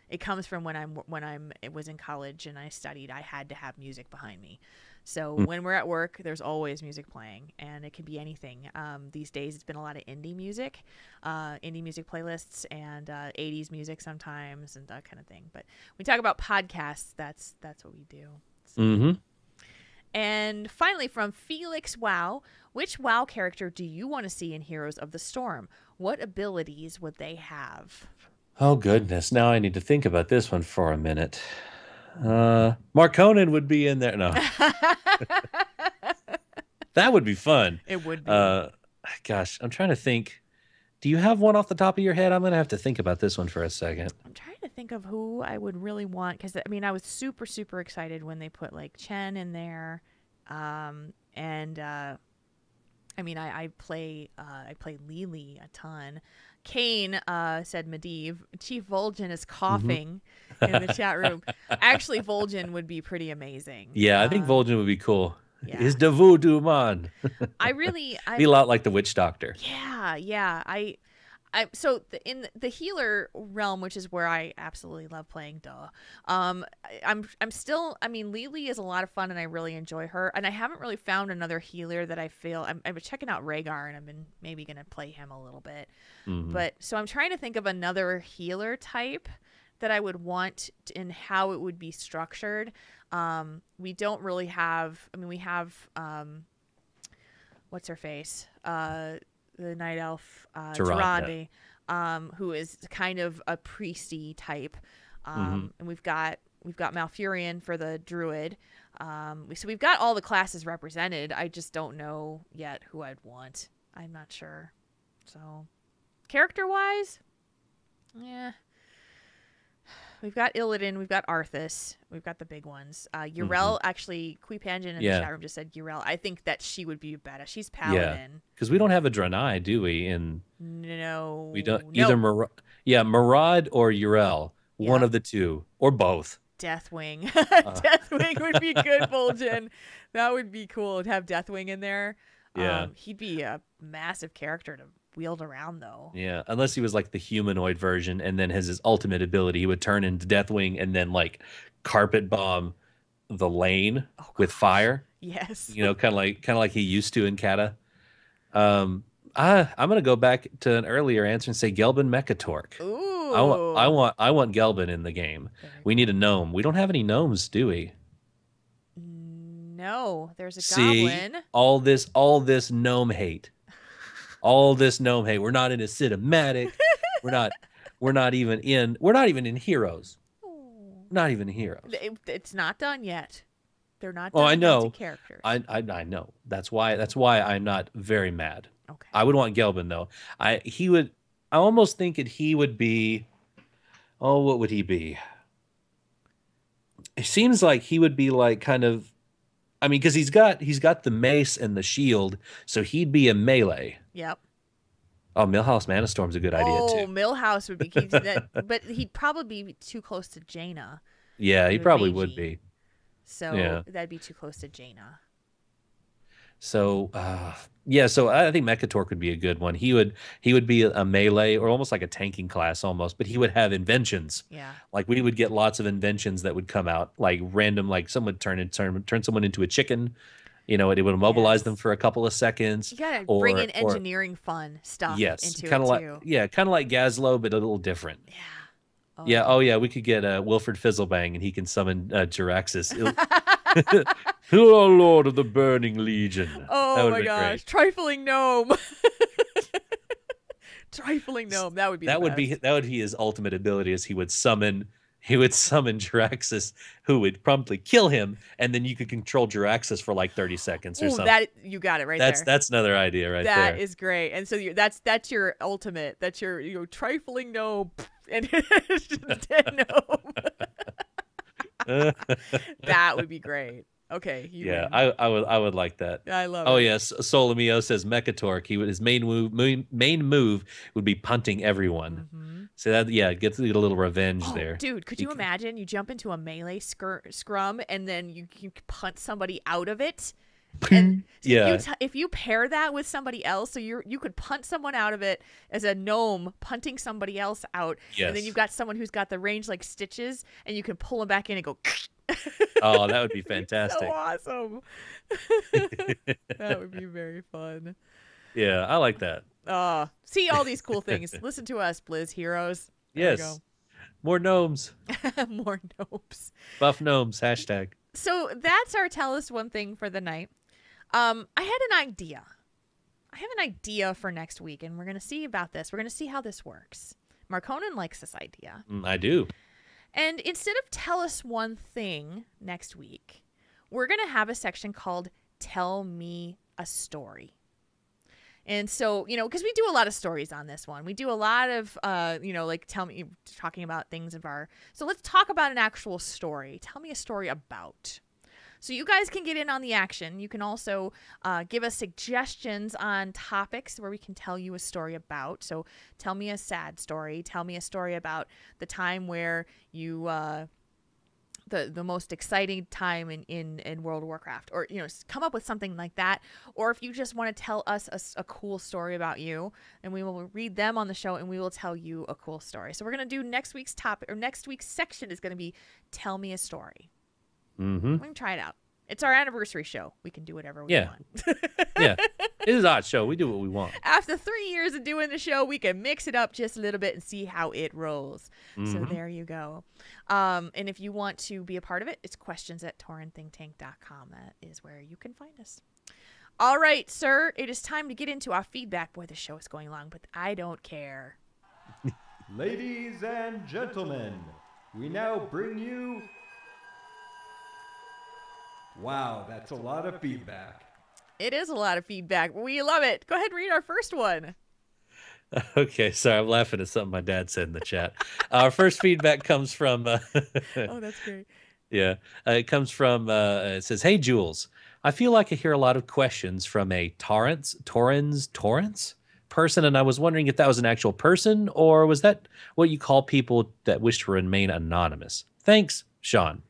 B: It comes from it was in college and I studied. I had to have music behind me. So when we're at work, there's always music playing, and it can be anything. These days, it's been a lot of indie music playlists, and 80s music sometimes, and that kind of thing. But when we talk about podcasts, that's what we do. So.
A: Mm-hmm.
B: And finally, from Felix Wow, which WoW character do you want to see in Heroes of the Storm? What abilities would they have?
A: Oh goodness! Now I need to think about this one for a minute. Marconin would be in there. No, that would be fun.
B: It would be.
A: Gosh, I'm trying to think. Do you have one off the top of your head? I'm gonna have to think about this one for a second.
B: I'm trying to think of who I would really want, because I mean, I was super, super excited when they put like Chen in there, and I mean, I play Lily a ton. Kane said Medivh. Chief Vol'jin is coughing in the chat room. Actually, Vol'jin would be pretty amazing.
A: Yeah, I think Vol'jin would be cool.
B: Yeah.
A: He's the voodoo man. Be a lot like the witch doctor.
B: Yeah. In the healer realm, which is where I absolutely love playing, I'm still, I mean, Lily is a lot of fun and I really enjoy her, and I haven't really found another healer that I feel I'm checking out Rhaegar, and I've been maybe gonna play him a little bit. But so I'm trying to think of another healer type that I would want and how it would be structured. We don't really have, I mean, we have what's her face, the night elf, Tauren, who is kind of a priesty type, and we've got Malfurion for the druid. So we've got all the classes represented. I just don't know yet who I'd want. I'm not sure. So character wise, yeah. We've got Illidan, we've got Arthas, we've got the big ones. Yrel, actually, Queepanjin in the chat room just said Yrel. I think that she would be better. She's Paladin.
A: Because we don't have a Draenei, do we?
B: No.
A: We don't. Either Marad or Yrel. One of the two. Or both.
B: Deathwing. Deathwing would be good, Vol'jin. That would be cool to have Deathwing in there.
A: Yeah.
B: He'd be a massive character to wield around, though.
A: Yeah, unless he was like the humanoid version, and then his ultimate ability, he would turn into Deathwing and then like carpet bomb the lane with fire.
B: Yes.
A: Kind of like he used to in Kata. I'm gonna go back to an earlier answer and say Gelbin Mechatork.
B: Ooh.
A: I want Gelbin in the game. We need a gnome. We don't have any gnomes, do we?
B: No, there's a
A: goblin. All this gnome hate. We're not in a cinematic. We're not even in Heroes. Not even Heroes.
B: It's not done yet. They're not
A: Oh,
B: done
A: I know.
B: characters.
A: I know. That's why I'm not very mad.
B: Okay.
A: I would want Gelbin though. I almost think he would be, what would he be? It seems like he would be like kind of, I mean, because he's got the mace and the shield, so he'd be a melee.
B: Yep.
A: Oh, Millhouse Manastorm's a good idea
B: Oh,
A: too.
B: Millhouse would be key to that, but he'd probably be too close to Jaina.
A: Yeah, he
B: The
A: probably would
B: Magi.
A: be.
B: So
A: Yeah.
B: that'd be too close to Jaina.
A: So yeah, so I think Mekator could be a good one. He would be a melee or almost like a tanking class almost, but he would have inventions.
B: Yeah.
A: Like we would get lots of inventions that would come out, like random, like someone turn someone into a chicken. It would immobilize them
B: Yes.
A: for a couple of seconds.
B: You gotta bring
A: Or
B: in engineering fun stuff
A: yes,
B: into
A: kind
B: it
A: of like
B: too.
A: kind of like Gazlo, but a little different.
B: Yeah. Oh,
A: Yeah.
B: I
A: Oh
B: love
A: yeah, we could get Wilfred Fizzlebang, and he can summon Jiraxis. Hello, Lord of the Burning Legion. That
B: Oh
A: would
B: my
A: be
B: gosh,
A: great.
B: trifling gnome. Trifling gnome. That would be
A: That
B: the
A: would be
B: best.
A: that would be his ultimate ability, is he would summon Jiraxis, who would promptly kill him, and then you could control Jiraxis for like 30 seconds or
B: Ooh,
A: something.
B: that you got it right
A: That's
B: there.
A: that's another idea right
B: That
A: there.
B: is great. And so that's your ultimate. That's your trifling gnome and it's just a dead gnome. That would be great. Okay, you
A: Yeah,
B: win.
A: I would like that.
B: I love
A: Oh
B: it.
A: yes, Solomio says Mekatork. His main move would be punting everyone.
B: Mhm.
A: So that get a little revenge
B: Oh,
A: there.
B: dude, could you imagine you jump into a melee scrum and then you punt somebody out of it? And
A: Yeah.
B: if you pair that with somebody else, so you could punt someone out of it as a gnome punting somebody else out, and then
A: Yes.
B: you've got someone who's got the range like Stitches, and you can pull them back in and go.
A: Oh, that would be
B: So
A: fantastic.
B: awesome. That would be very fun.
A: Yeah, I like that.
B: See all these cool things. Listen to us, Blizz Heroes. There
A: Yes. More gnomes.
B: we go. More gnomes.
A: Buff gnomes. Hashtag.
B: So that's our tell us one thing for the night. I had an idea. I have an idea for next week, and we're going to see about this. We're going to see how this works. Marconin likes this idea.
A: I do.
B: And instead of tell us one thing next week, we're going to have a section called Tell Me a Story. And so, because we do a lot of stories on this one. We do a lot of, like talking about things of our. So let's talk about an actual story. Tell me a story about. So you guys can get in on the action. You can also give us suggestions on topics where we can tell you a story about. So tell me a sad story. Tell me a story about the time where you the most exciting time in World of Warcraft, or come up with something like that. Or if you just want to tell us a cool story about you, and we will read them on the show, and we will tell you a cool story. So we're gonna do next week's topic, or next week's section is gonna be Tell Me a Story.
A: Mm-hmm.
B: We can try it out. It's our anniversary show. We can do whatever we want.
A: Yeah. It is our show. We do what we want.
B: After 3 years of doing the show, we can mix it up just a little bit and see how it rolls. So there you go. And if you want to be a part of it, it's questions@taurenThinkTank.com. That is where you can find us. All right, sir. It is time to get into our feedback. Boy, the show is going long, but I don't care.
C: Ladies and gentlemen, we now bring you... Wow, that's a lot of feedback.
B: It is a lot of feedback. We love it. Go ahead and read our first one.
A: Okay, sorry, I'm laughing at something my dad said in the chat. Our first feedback comes from...
B: Oh, that's great.
A: Yeah, it comes from... it says, "Hey, Jules, I feel like I hear a lot of questions from a Torrens person, and I was wondering if that was an actual person, or was that what you call people that wish to remain anonymous? Thanks, Sean."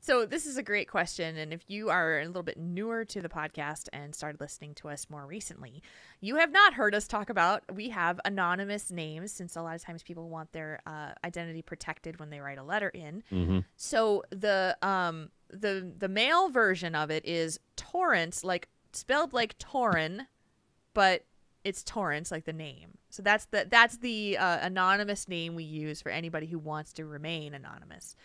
B: So this is a great question, and if you are a little bit newer to the podcast and started listening to us more recently, you have not heard us talk about, we have anonymous names, since a lot of times people want their identity protected when they write a letter in.
A: Mm-hmm.
B: So the male version of it is Torrents, like spelled like Tauren, but it's Torrents, like the name. So that's the anonymous name we use for anybody who wants to remain anonymous.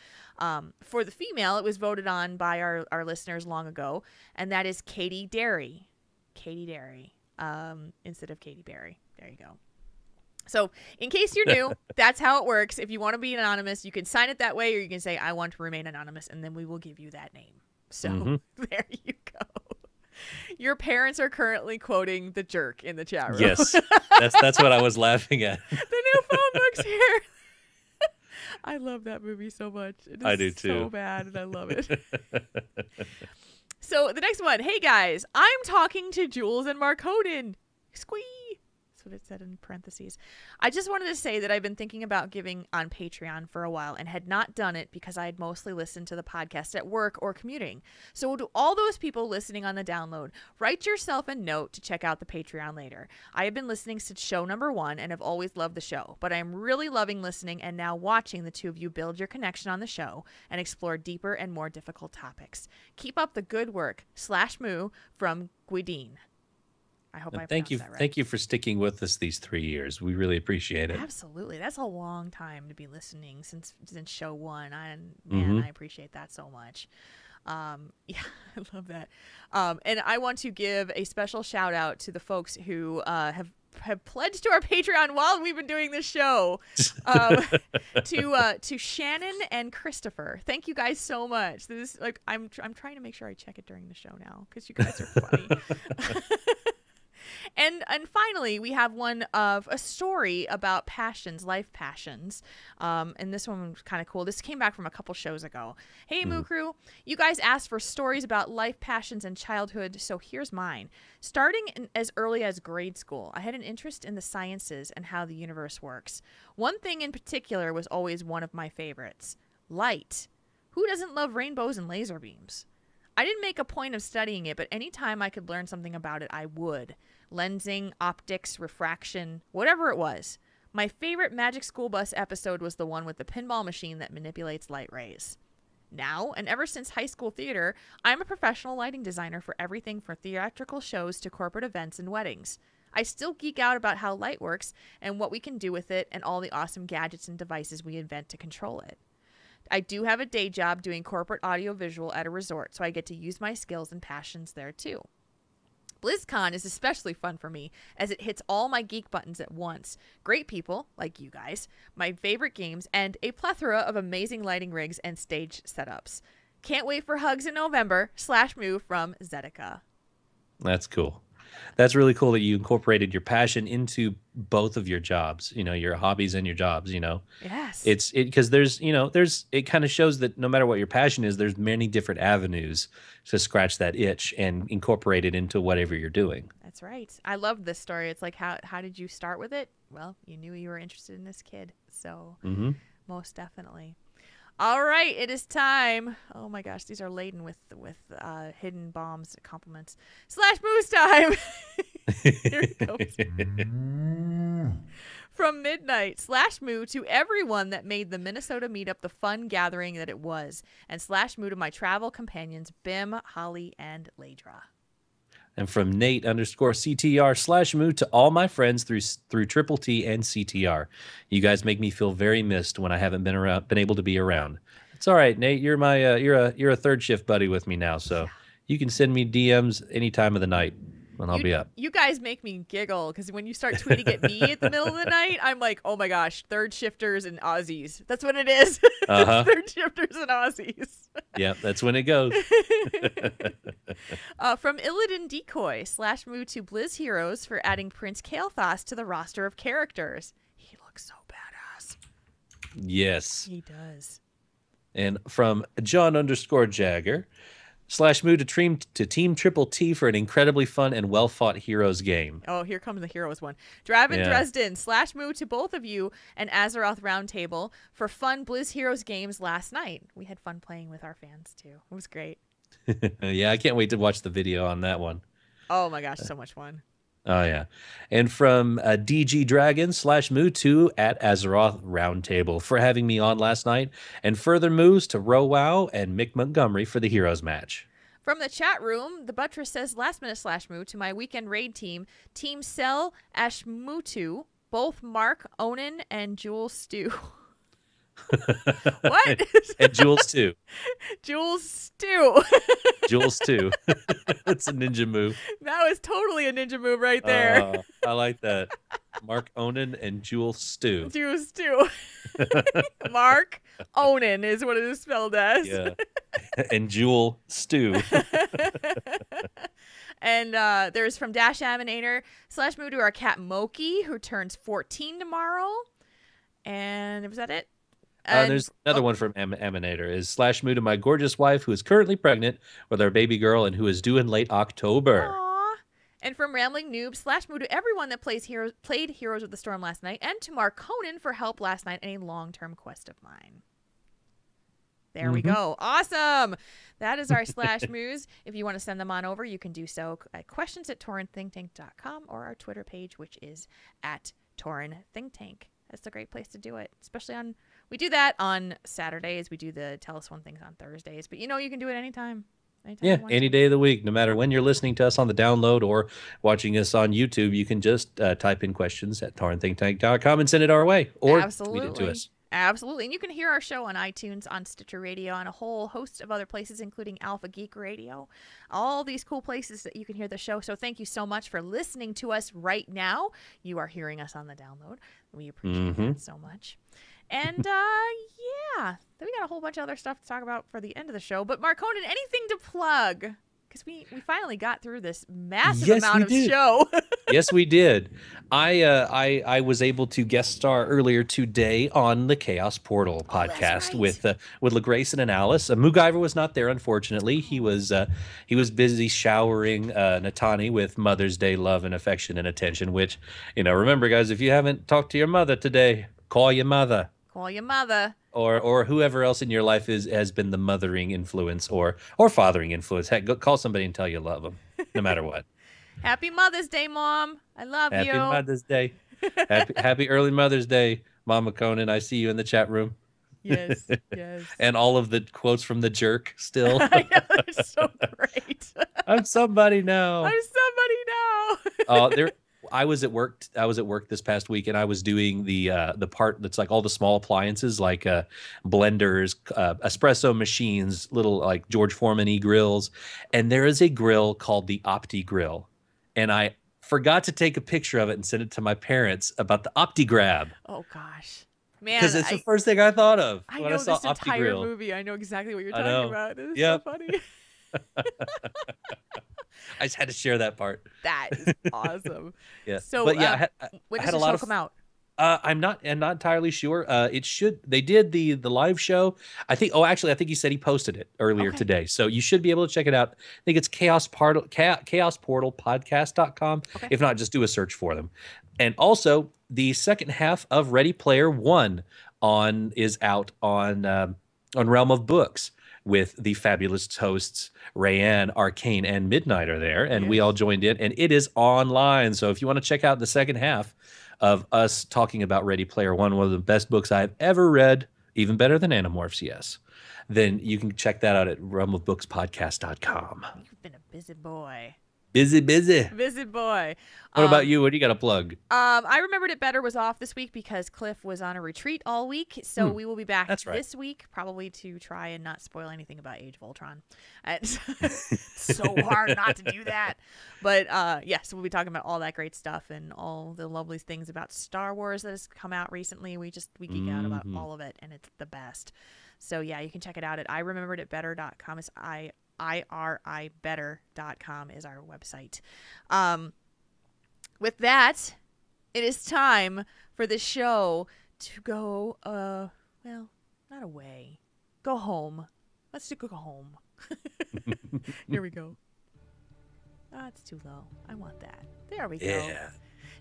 B: For the female, it was voted on by our listeners long ago, and that is Katie Derry. Katie Derry, instead of Katie Berry. There you go. So in case you're new, that's how it works. If you want to be anonymous, you can sign it that way, or you can say, I want to remain anonymous, and then we will give you that name. So there you go. Your parents are currently quoting The Jerk in the chat room.
A: Yes, that's what I was laughing at.
B: The new phone book's here. I love that movie so much. It is
A: I do too.
B: so bad, and I love it. So the next one. Hey, guys. I'm talking to Jules and Mark Hoden. Squee. That's what it said in parentheses. I just wanted to say that I've been thinking about giving on Patreon for a while and had not done it because I had mostly listened to the podcast at work or commuting. So to all those people listening on the download, write yourself a note to check out the Patreon later. I have been listening since show number 1 and have always loved the show, but I am really loving listening and now watching the two of you build your connection on the show and explore deeper and more difficult topics. Keep up the good work. /moo from Guidine. I hope I pronounced that right.
A: Thank you for sticking with us these 3 years. We really appreciate it.
B: Absolutely. That's a long time to be listening since show 1. I appreciate that so much. Yeah, I love that. And I want to give a special shout out to the folks who have pledged to our Patreon while we've been doing this show. To Shannon and Christopher. Thank you guys so much. This is like I'm trying to make sure I check it during the show now because you guys are funny. And finally, we have one of a story about passions, life passions. And this one was kind of cool. This came back from a couple shows ago. Hey, Moo Crew, you guys asked for stories about life passions and childhood, so here's mine. Starting as early as grade school, I had an interest in the sciences and how the universe works. One thing in particular was always one of my favorites, light. Who doesn't love rainbows and laser beams? I didn't make a point of studying it, but anytime I could learn something about it, I would. Lensing, optics, refraction, whatever it was. My favorite Magic School Bus episode was the one with the pinball machine that manipulates light rays. Now, and ever since high school theater, I'm a professional lighting designer for everything from theatrical shows to corporate events and weddings. I still geek out about how light works and what we can do with it and all the awesome gadgets and devices we invent to control it. I do have a day job doing corporate audiovisual at a resort, so I get to use my skills and passions there too. BlizzCon is especially fun for me as it hits all my geek buttons at once. Great people, like you guys, my favorite games, and a plethora of amazing lighting rigs and stage setups. Can't wait for hugs in November. /moo from Zedeca.
A: That's cool. That's really cool that you incorporated your passion into both of your jobs, your hobbies and your jobs,
B: Yes.
A: Because it kind of shows that no matter what your passion is, there's many different avenues to scratch that itch and incorporate it into whatever you're doing.
B: That's right. I love this story. It's like, how did you start with it? Well, you knew you were interested in this kid. So most definitely. All right, it is time. Oh my gosh, these are laden with hidden bombs, compliments. /moose time. Here it goes. From midnight, /moo to everyone that made the Minnesota Meetup the fun gathering that it was, and /moo to my travel companions, Bim, Holly, and Ladra.
A: And from Nate_CTR /moo to all my friends through Triple T and CTR. You guys make me feel very missed when I haven't been able to be around. It's all right, Nate. You're my you're a third shift buddy with me now, so you can send me DMs any time of the night and I'll be up. You
B: guys make me giggle because when you start tweeting at me at the middle of the night, I'm like, oh my gosh, third shifters and Aussies. That's what it is. Third shifters and Aussies.
A: Yeah, that's when it goes.
B: From Illidan Decoy /moo to Blizz Heroes for adding Prince Kael'thas to the roster of characters. He looks so badass.
A: Yes.
B: He does.
A: And from John_Jagger /moo to Team Triple T for an incredibly fun and well-fought Heroes game.
B: Oh, here comes the Heroes one. Draven Dresden /moo to both of you and Azeroth Roundtable for fun Blizz Heroes games last night. We had fun playing with our fans, too. It was great.
A: Yeah, I can't wait to watch the video on that one.
B: Oh, my gosh, so much fun.
A: Oh, yeah. And from DG Dragon /moo to at Azeroth Roundtable for having me on last night. And further moves to RoWow and Mick Montgomery for the Heroes match.
B: From the chat room, the Buttress says last minute /moo to my weekend raid team, Team Cell Ashmutu, both Mark, Onan, and Jules Stew. What?
A: And Jules too.
B: Jules Stew.
A: Jules too. That's a ninja move.
B: That was totally a ninja move right there.
A: I like that. Mark Onan and Jules Stew.
B: Jules Stew. Mark Onan is what it is spelled as.
A: Yeah. And Jewel Stew.
B: And there's from Dash Aminator /moo to our cat Moki, who turns 14 tomorrow. And was that it?
A: There's another one from Emanator is /moo to my gorgeous wife who is currently pregnant with our baby girl and who is due in late October.
B: Aww. And from Rambling Noob /moo to everyone that played Heroes of the Storm last night, and to Mark Conan for help last night in a long-term quest of mine. There we go. Awesome. That is our /moos. If you want to send them on over, you can do so at questions@taurenThinkTank.com or our Twitter page, which is @TaurenThinkTank. That's a great place to do it, especially we do that on Saturdays. We do the Tell Us One things on Thursdays, but you can do it anytime.
A: Yeah, any day of the week, no matter when you're listening to us on the download or watching us on YouTube, you can just type in questions at taurenThinkTank.com and send it our way or tweet it to us.
B: Absolutely. And you can hear our show on iTunes, on Stitcher Radio, and a whole host of other places, including Alpha Geek Radio. All these cool places that you can hear the show. So thank you so much for listening to us right now. You are hearing us on the download. We appreciate that so much. And, yeah, then we got a whole bunch of other stuff to talk about for the end of the show. But, Mark Conan, anything to plug? Because we finally got through this massive amount of show.
A: Yes, we did. I was able to guest star earlier today on the Chaos Portal podcast with LaGrace and Alice. MacGyver was not there, unfortunately. He was busy showering Natani with Mother's Day love and affection and attention. Which, remember, guys, if you haven't talked to your mother today, call your mother.
B: Call your mother.
A: Or whoever else in your life has been the mothering influence or fathering influence. Heck, go call somebody and tell you love them, no matter what.
B: Happy Mother's Day, Mom. I love you.
A: Happy Mother's Day. Happy early Mother's Day, Mama Conan. I see you in the chat room.
B: Yes, yes.
A: And all of the quotes from The Jerk still.
B: I know, they're so great.
A: I'm somebody now.
B: I'm somebody now.
A: I was at work this past week, and I was doing the part that's like all the small appliances, like blenders, espresso machines, little like George Foreman-y grills. And there is a grill called the Opti Grill. And I forgot to take a picture of it and send it to my parents about the OptiGrab.
B: Oh, gosh. Man,
A: because it's the first thing I thought of when I saw
B: this entire
A: OptiGrill.
B: movie. I know exactly what you're talking about. It is so funny.
A: I just had to share that part.
B: That is awesome.
A: Yeah.
B: So,
A: but yeah,
B: when
A: I
B: does
A: had
B: the
A: a lot
B: show
A: of
B: come out?
A: I'm not entirely sure. It should. They did the live show. I think. Oh, actually, I think he said he posted it earlier today. So you should be able to check it out. I think it's chaosportalpodcast.com. Okay. If not, just do a search for them. And also, the second half of Ready Player One is out on Realm of Books with the fabulous hosts Rayanne, Arcane, and Midnight are there, and we all joined in, and it is online. So if you want to check out the second half of us talking about Ready Player One of the best books I've ever read, even better than Animorphs, yes, then you can check that out at realmofbookspodcast.com.
B: You've been a busy boy.
A: Busy
B: boy.
A: What about you? What do you got to plug?
B: I Remembered It Better was off this week because Cliff was on a retreat all week. So we will be back this week, probably to try and not spoil anything about Age of Ultron. It's so hard not to do that. But so we'll be talking about all that great stuff and all the lovely things about Star Wars that has come out recently. We geek out about all of it, and it's the best. So yeah, you can check it out at iremembereditbetter.com. It's IRIbetter.com is our website. With that, it is time for the show to go, well, not away. Go home. Let's go home. Here we go. It's too low. I want that. There we go.
A: Yeah.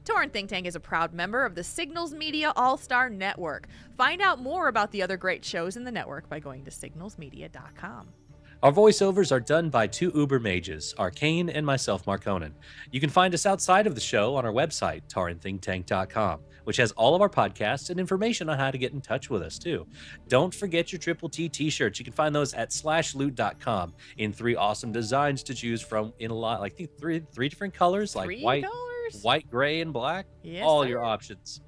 B: Tauren Think Tank is a proud member of the Signals Media All-Star Network. Find out more about the other great shows in the network by going to signalsmedia.com.
A: Our voiceovers are done by two uber mages, Arcane and myself, Mark Conan. You can find us outside of the show on our website, taurenThinkTank.com, which has all of our podcasts and information on how to get in touch with us, too. Don't forget your Triple T t-shirts. You can find those at slashloot.com in 3 awesome designs to choose from in a lot, like three different colors, like white, gray, and black.
B: Yes,
A: all
B: sir.
A: your options.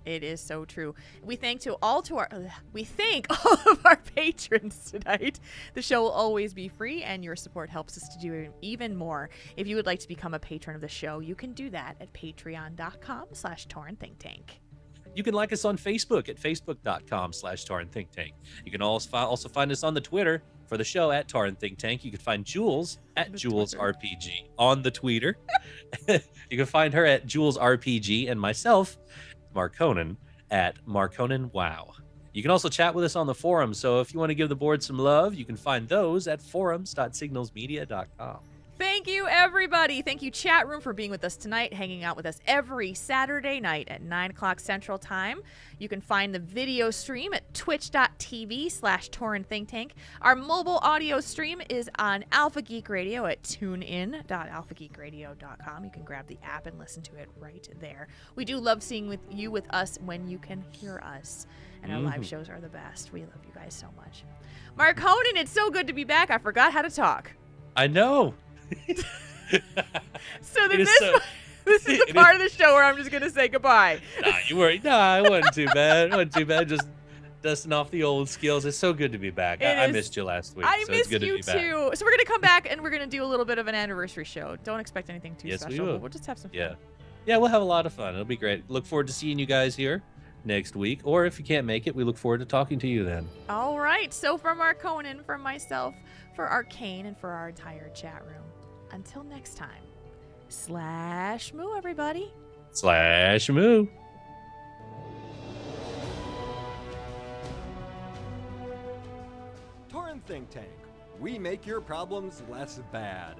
B: It is so true. We thank all of our patrons tonight. The show will always be free, and your support helps us to do even more. If you would like to become a patron of the show, you can do that at patreon.com/TaurenThinkTank.
A: You can like us on Facebook at facebook.com/TaurenThinkTank. You can also find us on the Twitter for the show at Tauren Think Tank. You can find Jules at Jules RPG on the Twitter. You can find her at Jules RPG and myself, Mark Conan, at Mark Conan Wow. You can also chat with us on the forums. So if you want to give the board some love, you can find those at forums.signalsmedia.com.
B: Thank you, everybody. Thank you, chat room, for being with us tonight, hanging out with us every Saturday night at 9 o'clock Central Time. You can find the video stream at twitch.tv/Tauren Think Tank. Our mobile audio stream is on Alpha Geek Radio at tunein.alphageekradio.com. You can grab the app and listen to it right there. We do love seeing you with us when you can hear us. And our live shows are the best. We love you guys so much. Mark Honan, it's so good to be back. I forgot how to talk.
A: I know.
B: So then this is the part of the show where I'm just gonna say goodbye.
A: Nah, it wasn't too bad. It wasn't too bad. Just dusting off the old skills. It's so good to be back. I missed you last week.
B: I
A: so
B: missed
A: it's good
B: you
A: to be
B: too.
A: Back.
B: So we're gonna come back and we're gonna do a little bit of an anniversary show. Don't expect anything too special.
A: We will.
B: But we'll just have some fun.
A: Yeah, we'll have a lot of fun. It'll be great. Look forward to seeing you guys here next week. Or if you can't make it, we look forward to talking to you then.
B: All right. So from Mark Conan, from myself, for Arcane, and for our entire chat room. Until next time. /moo, everybody.
A: /moo.
C: Tauren Think Tank. We make your problems less bad.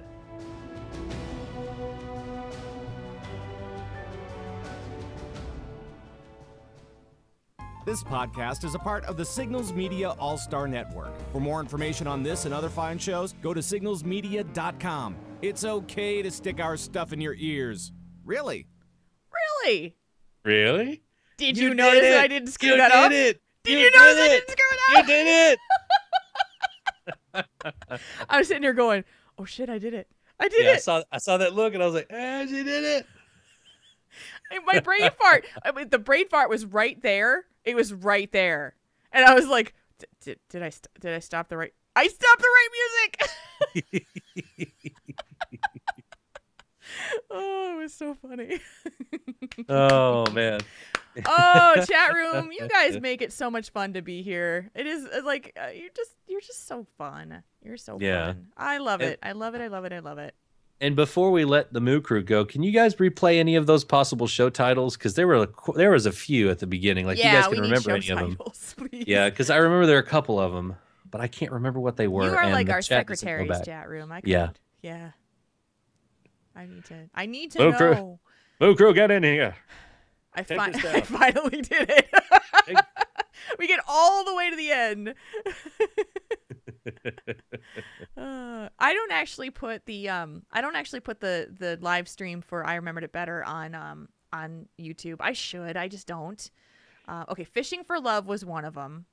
D: This podcast is a part of the Signals Media All-Star Network. For more information on this and other fine shows, go to signalsmedia.com. It's okay to stick our stuff in your ears. Really?
B: Really?
A: Really?
B: Did you notice that I didn't screw that up?
A: Did
B: you notice I didn't screw it up?
A: You did it.
B: I was sitting here going, oh shit, I did it. I did it.
A: I saw that look and I was like, she did it.
B: My brain fart. The brain fart was right there. It was right there. And I was like, did I stop the right? I stopped the right music. Oh, it was so funny.
A: Oh man.
B: Oh, chat room, you guys make it so much fun to be here. It is like you're just so fun. You're so fun. I love it. I love it. I love it. I love it.
A: And before we let the Moo Crew go, can you guys replay any of those possible show titles? Because there was a few at the beginning. Like you guys can remember any of them?
B: Please.
A: Yeah, because I remember there are a couple of them, but I can't remember what they were.
B: You are
A: and
B: like
A: the
B: our
A: chat doesn't go
B: secretary's
A: back.
B: chat room.
A: Yeah.
B: I need to know.
A: Moo Crew, get in here.
B: I finally did it. We get all the way to the end. I don't actually put the live stream for I Remembered It Better on YouTube. I should. I just don't. Okay, Fishing for Love was one of them.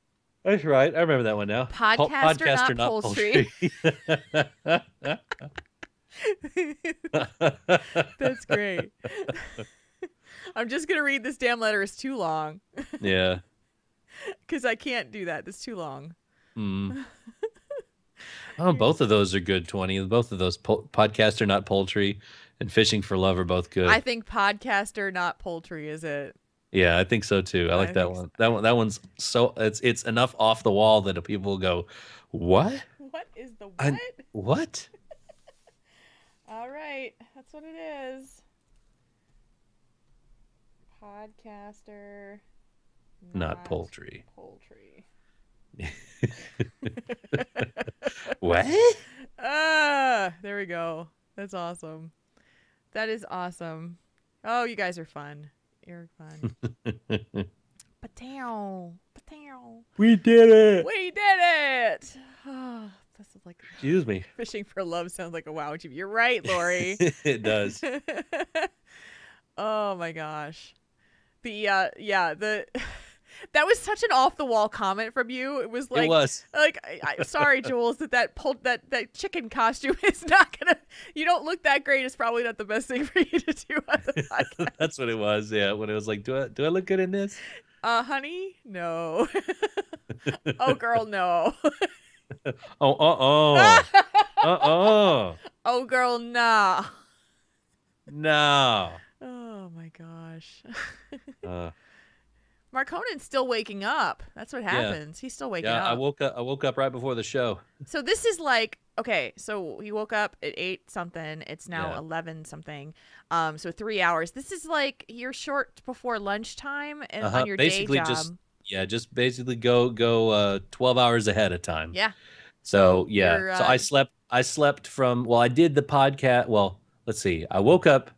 A: That's right. I remember that one now.
B: Podcaster, not poultry. That's great. I'm just gonna read this damn letter. It's too long.
A: Yeah.
B: Because I can't do that. It's too long.
A: Oh, both of those are good. 20. Both of those Podcaster, not poultry, and Fishing for Love are both good.
B: I think Podcaster, not poultry, is it?
A: Yeah, I think so too. I like that one. So. That one's so it's enough off the wall that people go, "What?
B: What is the what?
A: What?"
B: All right, that's what it is. Podcaster,
A: not poultry.
B: Poultry.
A: What?
B: There we go. That's awesome. That is awesome. Oh, you guys are fun. You're fun. Patow.
A: We did it.
B: We did it. Oh, this is like.
A: Excuse me.
B: Fishing for Love sounds like a WoW TV. You're right, Lori.
A: It does.
B: Oh my gosh. That was such an off the wall comment from you. It was like, sorry, Jules, that chicken costume is not gonna. You don't look that great. It's probably not the best thing for you to do on the podcast.
A: That's what it was. Yeah, when it was like, do I look good in this?
B: Honey, no. Oh, girl, no.
A: Oh.
B: Oh, girl, nah.
A: No.
B: Oh my gosh. Mark Conan's still waking up. That's what happens. Yeah. He's still waking up.
A: Yeah, I woke up right before the show.
B: So this is like, okay, so he woke up at 8 something. It's now 11 something. So 3 hours. This is like you're short before lunchtime and on your
A: basically
B: day job.
A: just Yeah, just basically go 12 hours ahead of time.
B: Yeah.
A: So yeah,
B: you're,
A: so I slept from, well, I did the podcast. Well, let's see. I woke up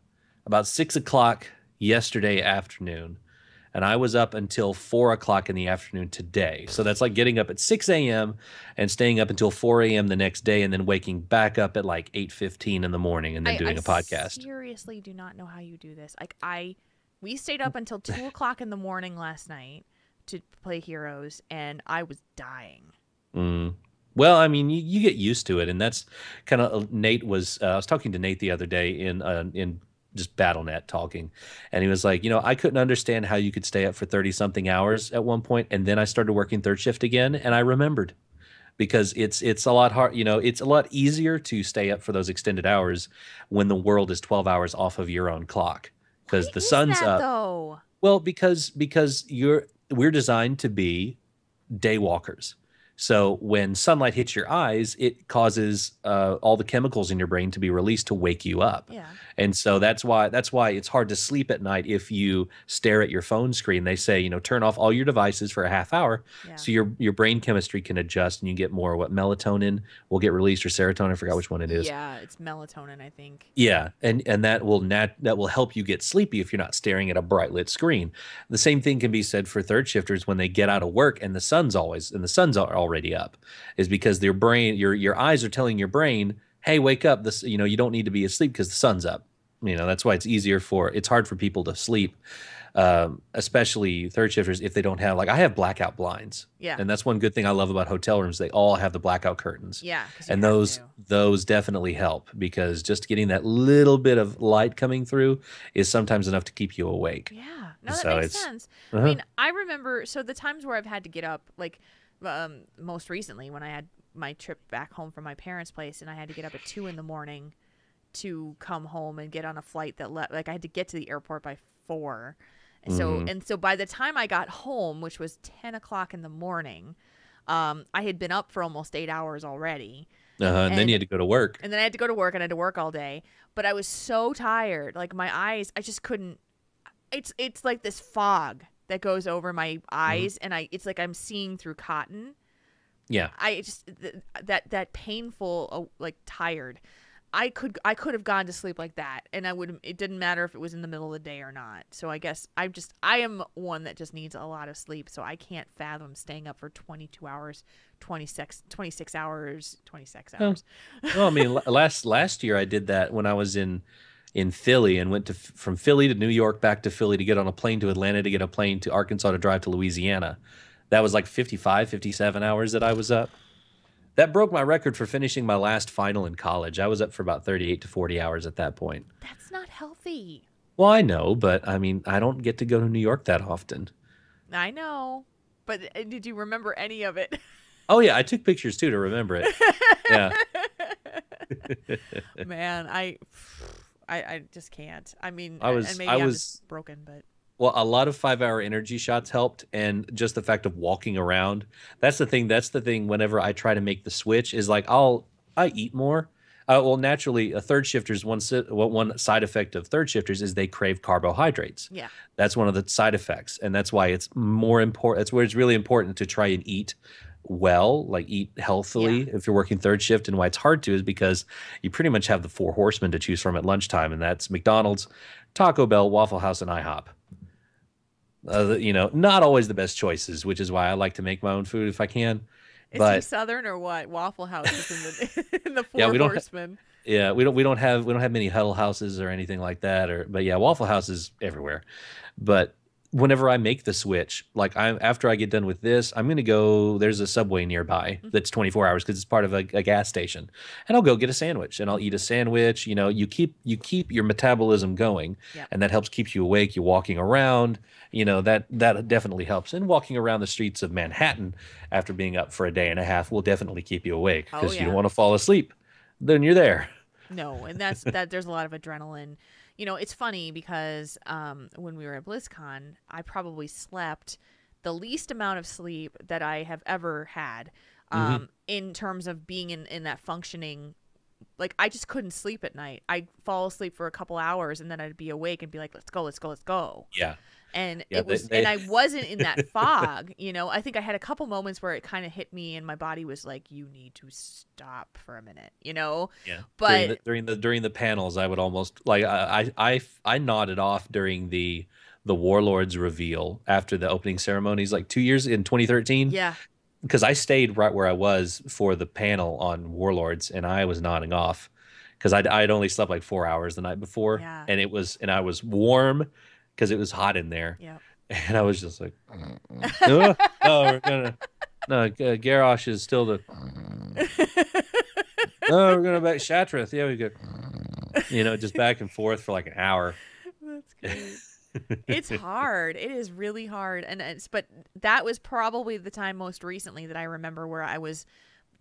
A: about 6 o'clock yesterday afternoon, and I was up until 4 o'clock in the afternoon today. So that's like getting up at 6 a.m. and staying up until 4 a.m. the next day, and then waking back up at like 8:15 in the morning, and then doing
B: I
A: a podcast.
B: seriously do not know how you do this. Like we stayed up until 2 o'clock in the morning last night to play Heroes, and I was dying.
A: Mm. Well, I mean, you get used to it, and that's kind of Nate was. I was talking to Nate the other day in just BattleNet talking, and he was like, I couldn't understand how you could stay up for 30 something hours at one point, and then I started working third shift again, and I remembered because it's a lot hard. It's a lot easier to stay up for those extended hours when the world is 12 hours off of your own clock because
B: Why
A: the
B: is
A: sun's
B: that,
A: up.
B: though?
A: Well, because we're designed to be day walkers. So when sunlight hits your eyes, it causes all the chemicals in your brain to be released to wake you up.
B: Yeah.
A: And so that's why it's hard to sleep at night if you stare at your phone screen. They say, turn off all your devices for a half hour
B: Yeah.
A: so your brain chemistry can adjust and you get more melatonin will get released, or serotonin. I forgot which one it is.
B: Yeah, it's melatonin, I think.
A: Yeah, and that will help you get sleepy if you're not staring at a bright lit screen. The same thing can be said for third shifters when they get out of work and the sun's already up, is because your eyes are telling your brain, hey, wake up. This you don't need to be asleep because the sun's up. That's why it's hard for people to sleep, especially third shifters, if they don't have, like, I have blackout blinds.
B: Yeah.
A: And that's one good thing I love about hotel rooms. They all have the blackout curtains.
B: Yeah. 'Cause you
A: And
B: have
A: those definitely help, because just getting that little bit of light coming through is sometimes enough to keep you awake.
B: Yeah. No, that
A: So
B: makes
A: it's-
B: sense.
A: Uh-huh.
B: I mean, I remember, so the times where I've had to get up, like most recently when I had my trip back home from my parents' place and I had to get up at 2 in the morning to come home and get on a flight that I had to get to the airport by 4. And so by the time I got home, which was 10 o'clock in the morning, I had been up for almost 8 hours already.
A: And then you had to go to work.
B: And then I had to go to work, and I had to work all day. But I was so tired. Like, my eyes, I just couldn't. It's like this fog that goes over my eyes, and it's like I'm seeing through cotton.
A: Yeah.
B: I just that painful, like, tired. I could have gone to sleep like that, and it didn't matter if it was in the middle of the day or not. So I guess I am one that just needs a lot of sleep, so I can't fathom staying up for 22 hours, 26 hours.
A: Well, I mean, last year I did that when I was in Philly, and went from Philly to New York, back to Philly to get on a plane to Atlanta, to get a plane to Arkansas, to drive to Louisiana. That was like 55, 57 hours that I was up. That broke my record for finishing my last final in college. I was up for about 38 to 40 hours at that point.
B: That's not healthy.
A: Well, I know, but I mean, I don't get to go to New York that often.
B: I know, but did you remember any of it?
A: Oh yeah, I took pictures too to remember it. Yeah.
B: Man, I just can't. I mean,
A: I was-
B: and maybe
A: I
B: I'm
A: was-
B: just broken, but
A: Well, a lot of 5-hour energy shots helped, and just the fact of walking around. That's the thing. Whenever I try to make the switch, is like I eat more. Well, naturally, a third shifter's one side effect of third shifters is they crave carbohydrates.
B: yeah.
A: That's one of the side effects, and that's why it's more important. That's where it's really important to try and eat well, like eat healthily if you're working third shift. And why it's hard to is because you pretty much have the 4 horsemen to choose from at lunchtime, and that's McDonald's, Taco Bell, Waffle House, and IHOP. Not always the best choices, which is why I like to make my own food if I can.
B: Is
A: But
B: he Southern or what? Waffle House is in the Four
A: Yeah, we don't
B: Horsemen.
A: yeah, we don't have many Huddle Houses or anything like that. But yeah, Waffle House is everywhere. But whenever I make the switch, like after I get done with this, I'm gonna go. There's a Subway nearby that's 24 hours because it's part of a gas station, and I'll go get a sandwich and I'll eat a sandwich. You keep your metabolism going,
B: Yeah.
A: and that helps keep you awake. You're walking around. That definitely helps. And walking around the streets of Manhattan after being up for a day and a half will definitely keep you awake,
B: Oh,
A: because you
B: yeah.
A: don't want to fall asleep. Then you're there.
B: No, and that there's a lot of adrenaline. It's funny because when we were at BlizzCon, I probably slept the least amount of sleep that I have ever had in terms of being in that functioning. Like, I just couldn't sleep at night. I'd fall asleep for a couple hours, and then I'd be awake and be like, let's go.
A: Yeah.
B: And
A: Yeah,
B: it was, and I wasn't in that fog, you know. I think I had a couple moments where it kind of hit me, and my body was like, "You need to stop for a minute," you know.
A: Yeah.
B: But
A: During the panels, I would almost like I nodded off during the Warlords reveal after the opening ceremonies, like 2 years in 2013.
B: yeah,
A: Because I stayed right where I was for the panel on Warlords, and I was nodding off because I'd only slept like 4 hours the night before,
B: yeah,
A: and I was warm because it was hot in there,
B: yeah.
A: and I was just like, no, we're gonna no, Garrosh is still the no, we're gonna back Shatrith, yeah, we go, just back and forth for like an hour.
B: That's great. It's hard. It is really hard, and but that was probably the time most recently that I remember where I was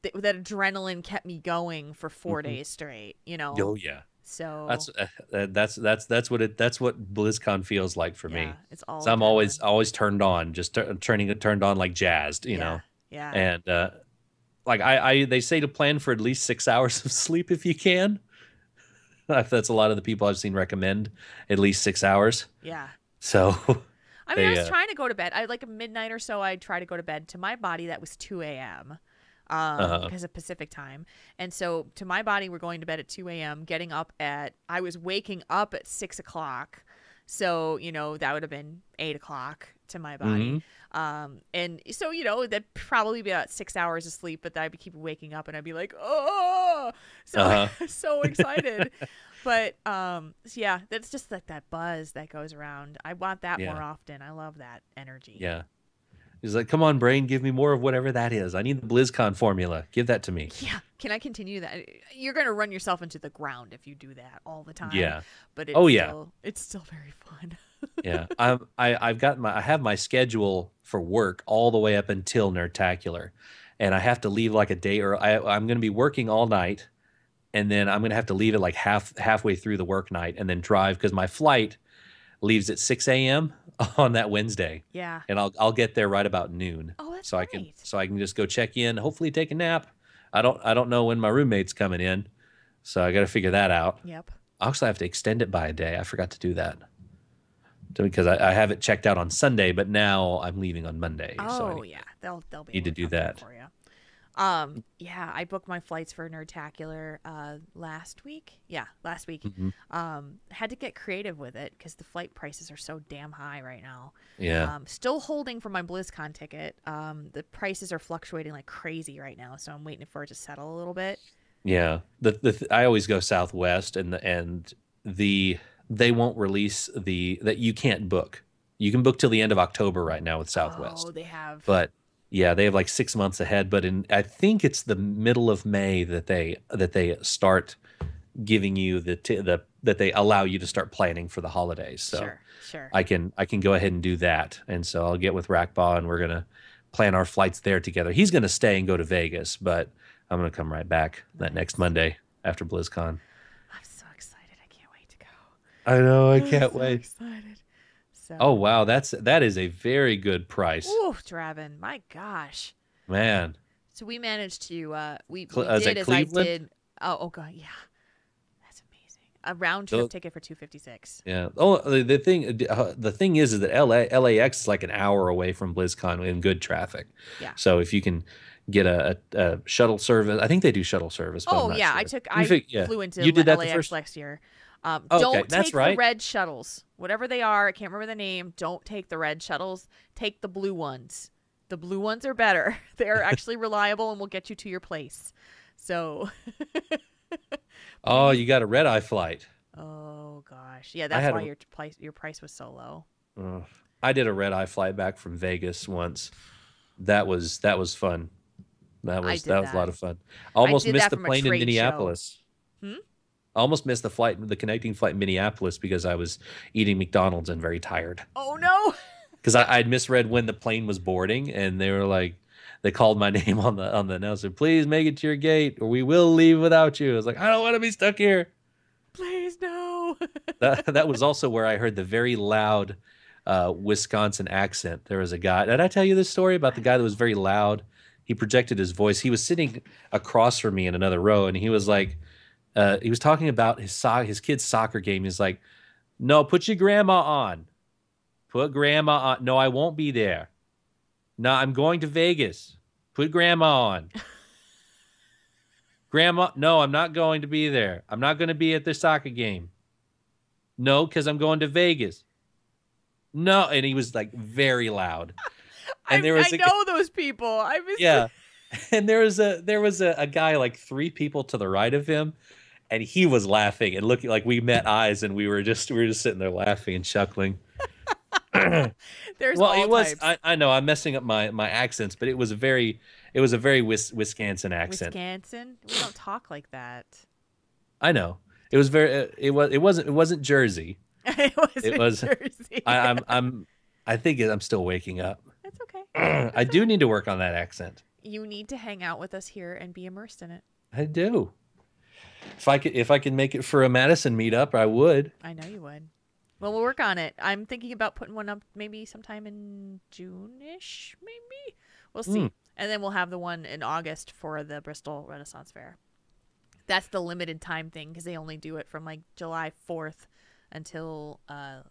B: that adrenaline kept me going for 4 days straight. You know.
A: Oh yeah.
B: So
A: That's what BlizzCon feels like for me.
B: It's all.
A: So I'm always turned on, just turned on like jazzed, you know.
B: Yeah.
A: And like they say to plan for at least 6 hours of sleep if you can. That's a lot of the people I've seen recommend at least 6 hours.
B: Yeah.
A: So
B: I mean, I was trying to go to bed. I like midnight or so. I'd try to go to bed. To my body, that was 2 a.m. Because of Pacific time. And so to my body, we're going to bed at 2 a.m., I was waking up at 6 o'clock. So, that would have been 8 o'clock to my body. And so, that'd probably be about 6 hours of sleep, but I'd keep waking up and I'd be like, oh, so, so excited. But, yeah, that's just like that buzz that goes around. I want that more often. I love that energy.
A: Yeah. He's like, come on, brain, give me more of whatever that is. I need the BlizzCon formula. Give that to me.
B: Yeah. Can I continue that? You're going to run yourself into the ground if you do that all the time.
A: Yeah.
B: But it's still very fun.
A: Yeah. I have my schedule for work all the way up until Nerdtacular. And I have to leave like a day, or I'm going to be working all night. And then I'm going to have to leave it like halfway through the work night and then drive, because my flight leaves at 6 a.m. on that Wednesday.
B: Yeah.
A: And I'll get there right about noon.
B: Oh, that's
A: great.
B: So
A: I can just go check in, hopefully take a nap. I don't know when my roommate's coming in, so I got to figure that out.
B: Yep.
A: I also have to extend it by a day. I forgot to do that because I have it checked out on Sunday, but now I'm leaving on Monday.
B: Oh, yeah. They'll be
A: need to do that
B: for you. Yeah, I booked my flights for Nerdtacular last week. Yeah, last week. Had to get creative with it because the flight prices are so damn high right now.
A: Yeah.
B: Still holding for my BlizzCon ticket. The prices are fluctuating like crazy right now, so I'm waiting for it to settle a little bit.
A: Yeah. I always go Southwest, and they won't release that you can't book. You can book till the end of October right now with Southwest.
B: Oh, they have.
A: But yeah, they have like 6 months ahead, but I think it's the middle of May that they start giving you that they allow you to start planning for the holidays. So
B: sure.
A: I can go ahead and do that. And so I'll get with Rackbaugh and we're going to plan our flights there together. He's going to stay and go to Vegas, but I'm going to come right back that next Monday after BlizzCon.
B: I'm so excited. I can't wait to go.
A: I know, I can't wait.
B: Excited. So.
A: Oh wow, that is a very good price.
B: Ooh, Draven, my gosh,
A: man.
B: So we managed to we
A: is
B: did
A: that
B: as
A: Cleveland?
B: I did. Oh god, yeah, that's amazing. A round trip ticket for $256.
A: Yeah. Oh, the thing is that LAX is like an hour away from BlizzCon in good traffic.
B: Yeah.
A: So if you can get a shuttle service, I think they do shuttle service. But
B: Oh
A: I'm not
B: yeah,
A: sure.
B: I flew into
A: you did that
B: LAX last year.
A: Okay,
B: don't
A: that's
B: take
A: right.
B: the red shuttles, whatever they are. I can't remember the name. Don't take the red shuttles. Take the blue ones. The blue ones are better. They're actually reliable and will get you to your place. So.
A: Oh, you got a red eye flight.
B: Oh gosh, yeah, that's why your price was so low.
A: I did a red eye flight back from Vegas once. That was fun. That was a lot of fun. Almost missed the plane in Minneapolis. I almost missed the connecting flight in Minneapolis because I was eating McDonald's and very tired.
B: Oh no!
A: Because I'd misread when the plane was boarding, and they called my name on the announcer. Please make it to your gate, or we will leave without you. I was like, I don't want to be stuck here.
B: Please no.
A: that was also where I heard the very loud Wisconsin accent. There was a guy. Did I tell you this story about the guy that was very loud? He projected his voice. He was sitting across from me in another row, and he was like. He was talking about his kid's soccer game. He's like, no, put your grandma on. Put grandma on. No, I won't be there. No, I'm going to Vegas. Put grandma on. Grandma, no, I'm not going to be there. I'm not going to be at the soccer game. No, because I'm going to Vegas. No, and he was like very loud. And
B: I know those people. I miss
A: yeah. And there was a guy like 3 people to the right of him, and he was laughing and looking like we met eyes, and we were just sitting there laughing and chuckling.
B: There's
A: well,
B: all
A: it was.
B: types.
A: I know I'm messing up my accents, but it was a very Wisconsin accent.
B: Wisconsin? We don't talk like that.
A: I know. It was very. It wasn't Jersey.
B: It was Jersey.
A: I think I'm still waking up.
B: That's okay.
A: I do need to work on that accent.
B: You need to hang out with us here and be immersed in it.
A: I do. If I could make it for a Madison meetup, I would.
B: I know you would. Well, we'll work on it. I'm thinking about putting one up maybe sometime in June-ish, maybe. We'll see. And then we'll have the one in August for the Bristol Renaissance Fair. That's the limited time thing because they only do it from like July 4th until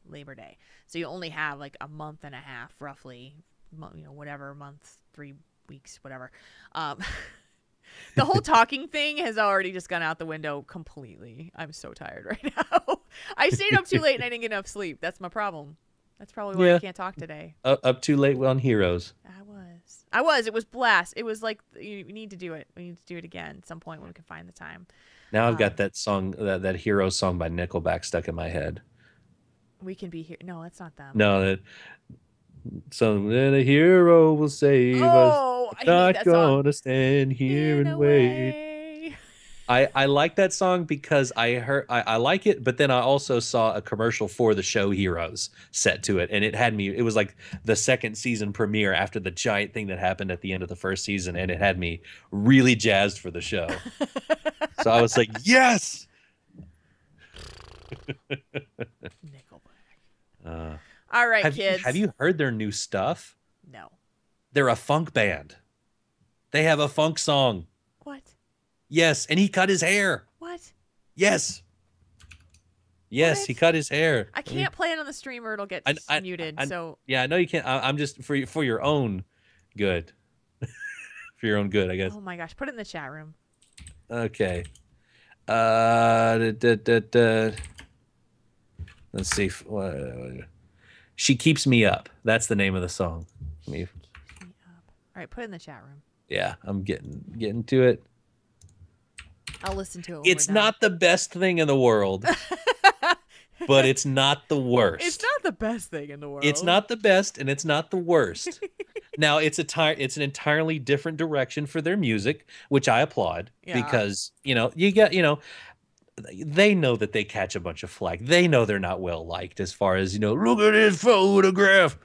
B: Labor Day. So you only have like a month and a half, roughly, whatever, month, 3 weeks, whatever. The whole talking thing has already just gone out the window completely. I'm so tired right now. I stayed up too late and I didn't get enough sleep. That's my problem. That's probably why I can't talk today.
A: Up too late on Heroes.
B: I was. It was blast. It was like, we need to do it. We need to do it again at some point when we can find the time.
A: Now I've got that song, that Heroes song by Nickelback stuck in my head.
B: We can be here. No, that's not them.
A: No, then a hero will save us.
B: I
A: Not
B: hate that
A: gonna
B: song.
A: stand here and wait. I like that song because I like it, but then I also saw a commercial for the show Heroes set to it, and it was like the second season premiere after the giant thing that happened at the end of the first season, and it had me really jazzed for the show. So I was like, yes.
B: Nickelback. All right, kids.
A: Have you heard their new stuff?
B: No.
A: They're a funk band. They have a funk song.
B: What?
A: Yes, and he cut his hair.
B: What?
A: Yes. Yes,
B: What?
A: he cut his hair.
B: I can't play it on the stream or it'll get muted. So
A: yeah, I know you can't. I'm just for your own good. For your own good, I guess.
B: Oh my gosh, put it in the chat room.
A: Okay. Let's see. She Keeps Me Up. That's the name of the song.
B: Keeps me up. All right, put it in the chat room.
A: Yeah, I'm getting to it.
B: I'll listen to it.
A: It's not the best thing in the world, but it's not the worst.
B: It's not the best thing in the world.
A: It's not the best, and it's not the worst. Now, it's an entirely different direction for their music, which I applaud because they know that they catch a bunch of flack. They know they're not well liked as far as look at his photograph.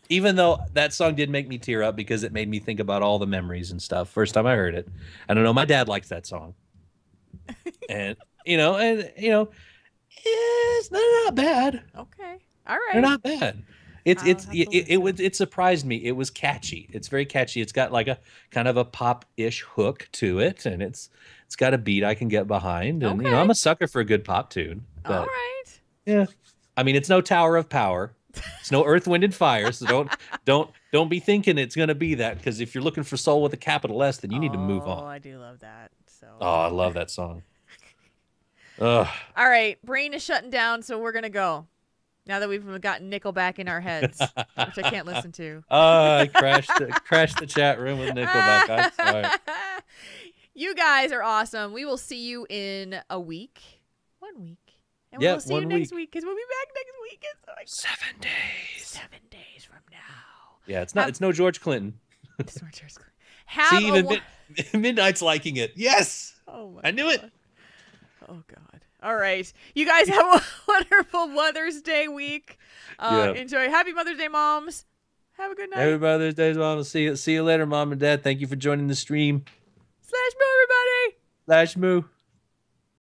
A: Even though that song did make me tear up because it made me think about all the memories and stuff. First time I heard it, I don't know. My dad likes that song, and it's not bad.
B: Okay, all right.
A: They're not bad. It surprised me. It was catchy. It's very catchy. It's got like a kind of a pop-ish hook to it, and it's got a beat I can get behind. And I'm a sucker for a good pop tune. But,
B: all right.
A: Yeah, I mean it's no Tower of Power. It's no Earth, Wind, and Fire, so don't be thinking it's gonna be that, because if you're looking for soul with a capital S, then you need to move on.
B: Oh, I do love that. So.
A: Oh, I love that song. Ugh.
B: All right, brain is shutting down, so we're gonna go. Now that we've gotten Nickelback in our heads, which I can't listen to.
A: I crashed the chat room with Nickelback. I'm sorry.
B: You guys are awesome. We will see you in a week. 1 week. And we'll see you next week because we'll be back next week. It's
A: 7 days.
B: 7 days from now.
A: Yeah, it's no George Clinton.
B: It's not George Clinton.
A: See, even Midnight's liking it. Yes.
B: Oh my!
A: I knew it.
B: Oh God. All right. You guys have a wonderful Mother's Day week. Enjoy. Happy Mother's Day, moms. Have a good night.
A: Happy Mother's Day, Mom. See you later, Mom and Dad. Thank you for joining the stream.
B: /moo, everybody.
A: /moo.